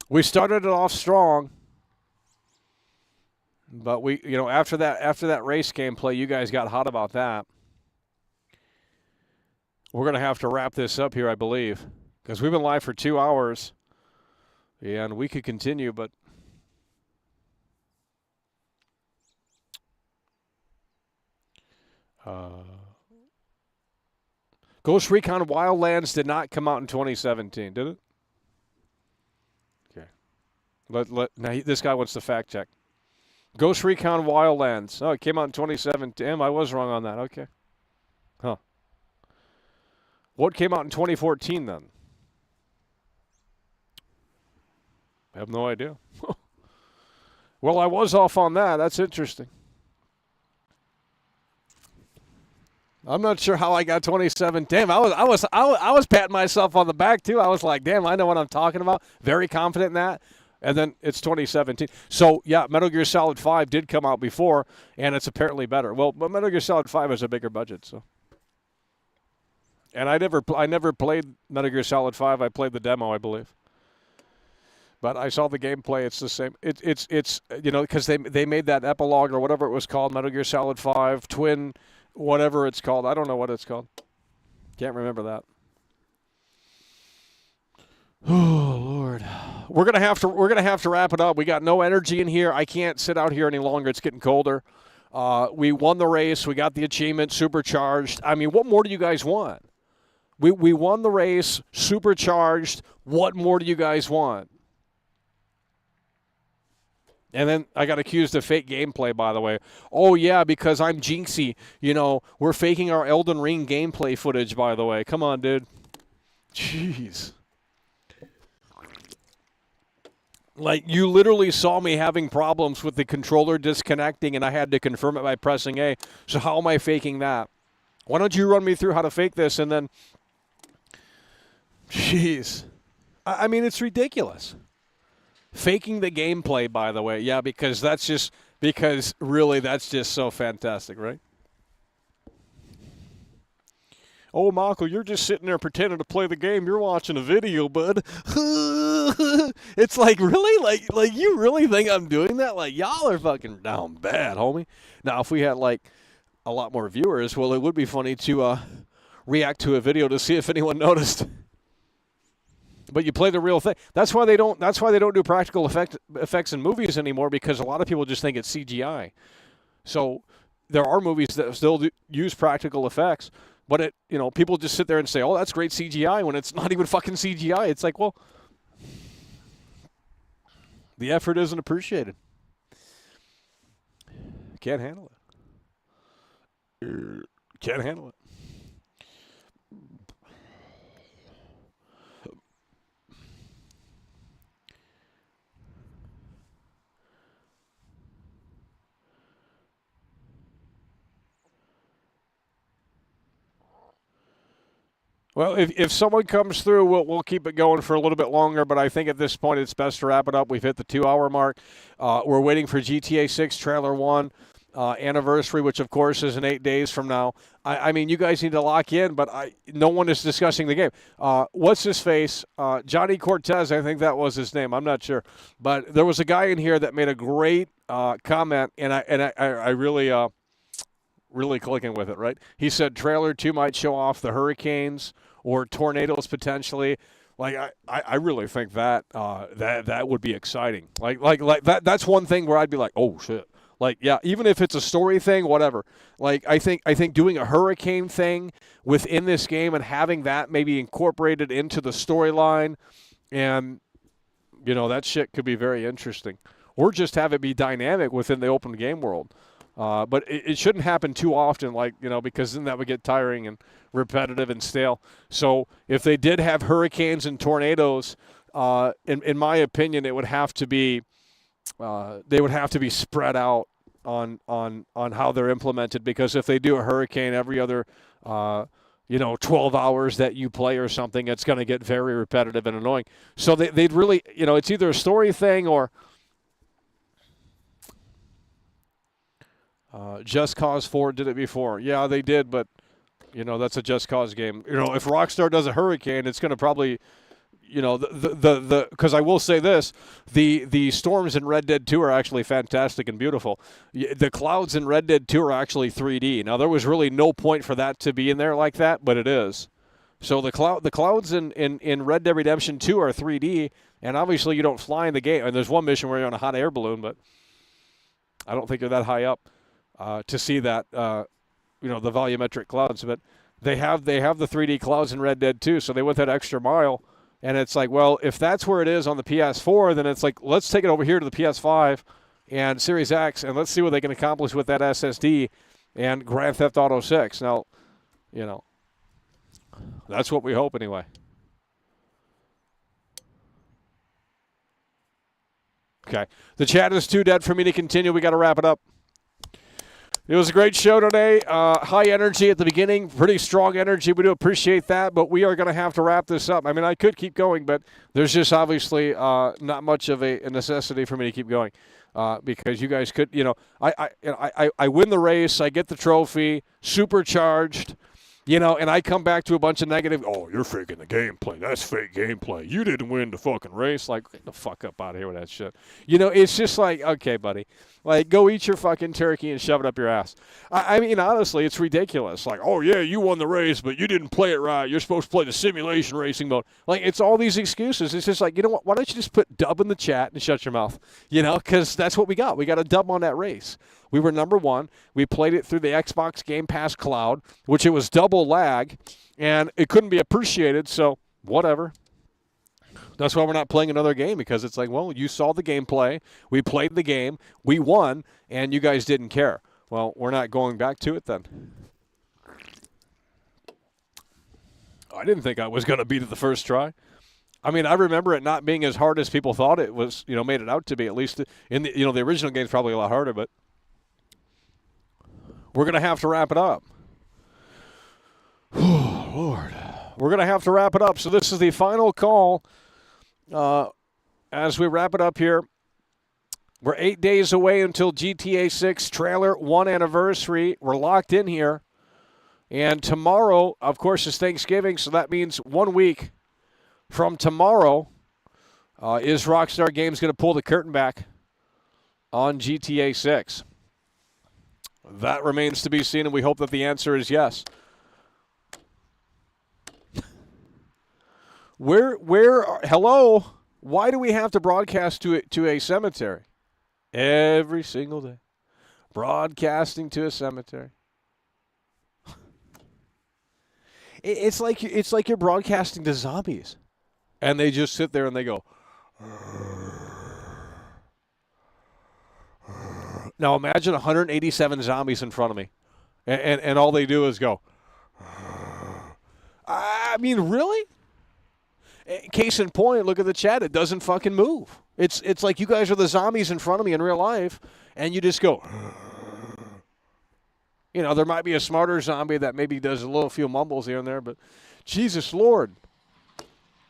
We started it off strong. But we, after that race gameplay, you guys got hot about that. We're going to have to wrap this up here, I believe. Because we've been live for 2 hours. And we could continue, but Ghost Recon Wildlands did not come out in 2017, did it? Okay. Now this guy wants to fact check. Ghost Recon Wildlands. Oh, it came out in 2017. Damn, I was wrong on that. Okay. Huh. What came out in 2014 then? I have no idea. Well, I was off on that. That's interesting. I'm not sure how I got 27. Damn, I was patting myself on the back too. I was like, damn, I know what I'm talking about. Very confident in that. And then it's 2017. So yeah, Metal Gear Solid 5 did come out before, and it's apparently better. Well, but Metal Gear Solid 5 has a bigger budget, so. And I never played Metal Gear Solid 5. I played the demo, I believe. But I saw the gameplay. It's the same. It's because they made that epilogue or whatever it was called, Metal Gear Solid 5 Twin. Whatever it's called. I don't know what it's called. Can't remember that. Oh, Lord. We're gonna have to wrap it up. We got no energy in here. I can't sit out here any longer. It's getting colder. We won the race. We got the achievement, supercharged. I mean, what more do you guys want? We won the race, supercharged. What more do you guys want? And then I got accused of fake gameplay, by the way. Oh, yeah, because I'm Jinxie. We're faking our Elden Ring gameplay footage, by the way. Come on, dude. Jeez. Like, you literally saw me having problems with the controller disconnecting, and I had to confirm it by pressing A. So how am I faking that? Why don't you run me through how to fake this, and then... Jeez. I mean, it's ridiculous. Faking the gameplay, by the way. Yeah, because really that's just so fantastic, right? Oh, Michael, you're just sitting there pretending to play the game. You're watching a video, bud. It's like, really? Like you really think I'm doing that? Like, y'all are fucking down bad, homie. Now, if we had, like, a lot more viewers, well, it would be funny to react to a video to see if anyone noticed. But you play the real thing. That's why they don't do practical effects in movies anymore, because a lot of people just think it's CGI. So there are movies that still use practical effects, but people just sit there and say, "Oh, that's great CGI," when it's not even fucking CGI. It's like, well, the effort isn't appreciated. Can't handle it. Can't handle it. Well, if someone comes through, we'll keep it going for a little bit longer, but I think at this point it's best to wrap it up. We've hit the 2-hour mark. We're waiting for GTA 6 Trailer 1 anniversary, which, of course, is in 8 days from now. I mean, you guys need to lock in, but no one is discussing the game. What's his face? Johnny Cortez, I think that was his name. I'm not sure. But there was a guy in here that made a great comment, and I really clicking with it, right? He said Trailer 2 might show off the hurricanes or tornadoes potentially. Like I really think that that would be exciting. Like that's one thing where I'd be like, oh shit. Like, yeah, even if it's a story thing, whatever. Like I think doing a hurricane thing within this game and having that maybe incorporated into the storyline, and that shit could be very interesting. Or just have it be dynamic within the open game world. But it shouldn't happen too often, because then that would get tiring and repetitive and stale. So if they did have hurricanes and tornadoes, in my opinion, it would have to be they would have to be spread out on how they're implemented. Because if they do a hurricane every other 12 hours that you play or something, it's going to get very repetitive and annoying. So they'd really, it's either a story thing or. Just Cause 4 did it before. Yeah, they did, but, that's a Just Cause game. If Rockstar does a hurricane, it's going to probably, because I will say this, the storms in Red Dead 2 are actually fantastic and beautiful. The clouds in Red Dead 2 are actually 3D. Now, there was really no point for that to be in there like that, but it is. So the clouds in Red Dead Redemption 2 are 3D, and obviously you don't fly in the game. And there's one mission where you're on a hot air balloon, but I don't think you're that high up. To see that, the volumetric clouds, but they have the 3D clouds in Red Dead 2, so they went that extra mile, and it's like, well, if that's where it is on the PS4, then it's like, let's take it over here to the PS5 and Series X, and let's see what they can accomplish with that SSD and Grand Theft Auto 6. Now, that's what we hope anyway. Okay, the chat is too dead for me to continue. We got to wrap it up. It was a great show today. High energy at the beginning, pretty strong energy. We do appreciate that, but we are going to have to wrap this up. I mean, I could keep going, but there's just obviously not much of a necessity for me to keep going because you guys could, I win the race, I get the trophy, supercharged. And I come back to a bunch of negative, oh, you're faking the gameplay. That's fake gameplay. You didn't win the fucking race. Like, get the fuck up out of here with that shit. It's just like, okay, buddy. Like, go eat your fucking turkey and shove it up your ass. I mean, honestly, it's ridiculous. Like, oh, yeah, you won the race, but you didn't play it right. You're supposed to play the simulation racing mode. Like, it's all these excuses. It's just like, you know what? Why don't you just put dub in the chat and shut your mouth? Because that's what we got. We got a dub on that race. We were number one. We played it through the Xbox Game Pass cloud, which it was double lag, and it couldn't be appreciated, so whatever. That's why we're not playing another game, because it's like, well, you saw the gameplay, we played the game, we won, and you guys didn't care. Well, we're not going back to it then. I didn't think I was going to beat it the first try. I mean, I remember it not being as hard as people thought it was, made it out to be, at least in the, the original game's probably a lot harder, but we're going to have to wrap it up. Oh, Lord. We're going to have to wrap it up. So this is the final call as we wrap it up here. We're 8 days away until GTA 6 Trailer 1 anniversary. We're locked in here. And tomorrow, of course, is Thanksgiving, so that means 1 week from tomorrow is Rockstar Games going to pull the curtain back on GTA 6. That remains to be seen, and we hope that the answer is yes. Hello? Why do we have to broadcast to a cemetery? Every single day. Broadcasting to a cemetery. It's like you're broadcasting to zombies. And they just sit there and they go. Now imagine 187 zombies in front of me. And all they do is go. I mean, really? Case in point, look at the chat. It doesn't fucking move. It's like you guys are the zombies in front of me in real life, and you just go. You know, there might be a smarter zombie that maybe does a few mumbles here and there, but Jesus Lord.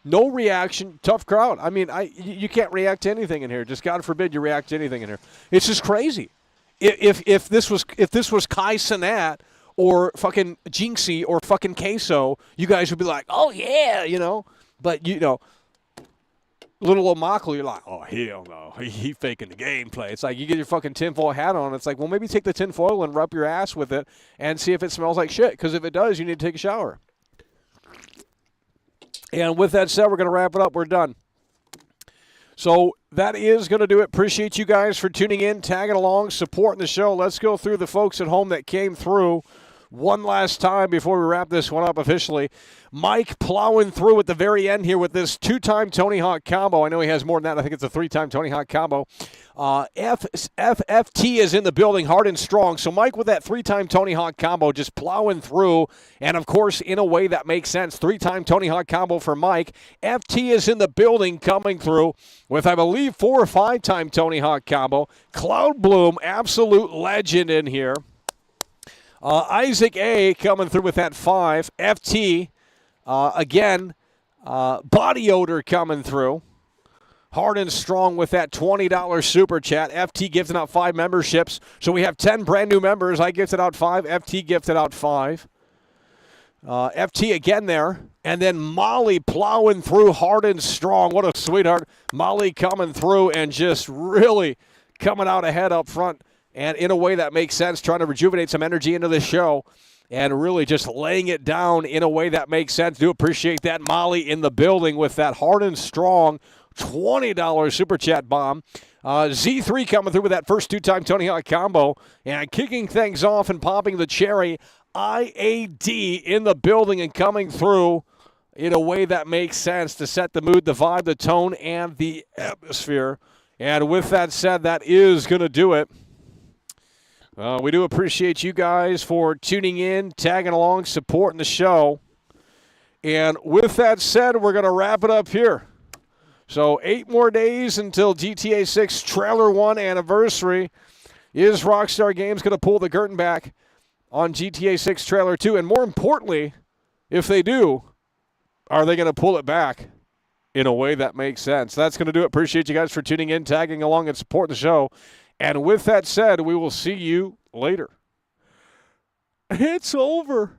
No reaction, tough crowd. I mean, you can't react to anything in here. Just God forbid you react to anything in here. It's just crazy. If this was Kai Cenat or fucking Jinxie or fucking Queso, you guys would be like, oh yeah, you know. But you know, little Omaklu, you're like, oh hell no, he faking the gameplay. It's like you get your fucking tinfoil hat on. It's like, well, maybe take the tinfoil and rub your ass with it and see if it smells like shit. Because if it does, you need to take a shower. And with that said, we're going to wrap it up. We're done. So that is going to do it. Appreciate you guys for tuning in, tagging along, supporting the show. Let's go through the folks at home that came through one last time before we wrap this one up officially. Mike plowing through at the very end here with this 2-time Tony Hawk combo. I know he has more than that. I think it's a 3-time Tony Hawk combo. FFT is in the building, hard and strong. So Mike with that 3-time Tony Hawk combo just plowing through. And, of course, in a way that makes sense. 3-time Tony Hawk combo for Mike. FT is in the building coming through with, I believe, 4 or 5-time Tony Hawk combo. Cloud Bloom, absolute legend in here. Isaac A. coming through with that 5. FT, again, body odor coming through. Hard and strong with that $20 super chat. FT gifted out 5 memberships. So we have 10 brand new members. I gifted out 5. FT gifted out 5. FT again there. And then Molly plowing through hard and strong. What a sweetheart. Molly coming through and just really coming out ahead up front. And in a way that makes sense, trying to rejuvenate some energy into the show and really just laying it down in a way that makes sense. Do appreciate that. Molly in the building with that hard and strong $20 super chat bomb. Z3 coming through with that first 2-time Tony Hawk combo. And kicking things off and popping the cherry, IAD in the building and coming through in a way that makes sense to set the mood, the vibe, the tone, and the atmosphere. And with that said, that is going to do it. We do appreciate you guys for tuning in, tagging along, supporting the show. And with that said, we're going to wrap it up here. So 8 more days until GTA 6 Trailer 1 anniversary. Is Rockstar Games going to pull the curtain back on GTA 6 Trailer 2? And more importantly, if they do, are they going to pull it back in a way that makes sense? That's going to do it. Appreciate you guys for tuning in, tagging along, and supporting the show. And with that said, we will see you later. It's over.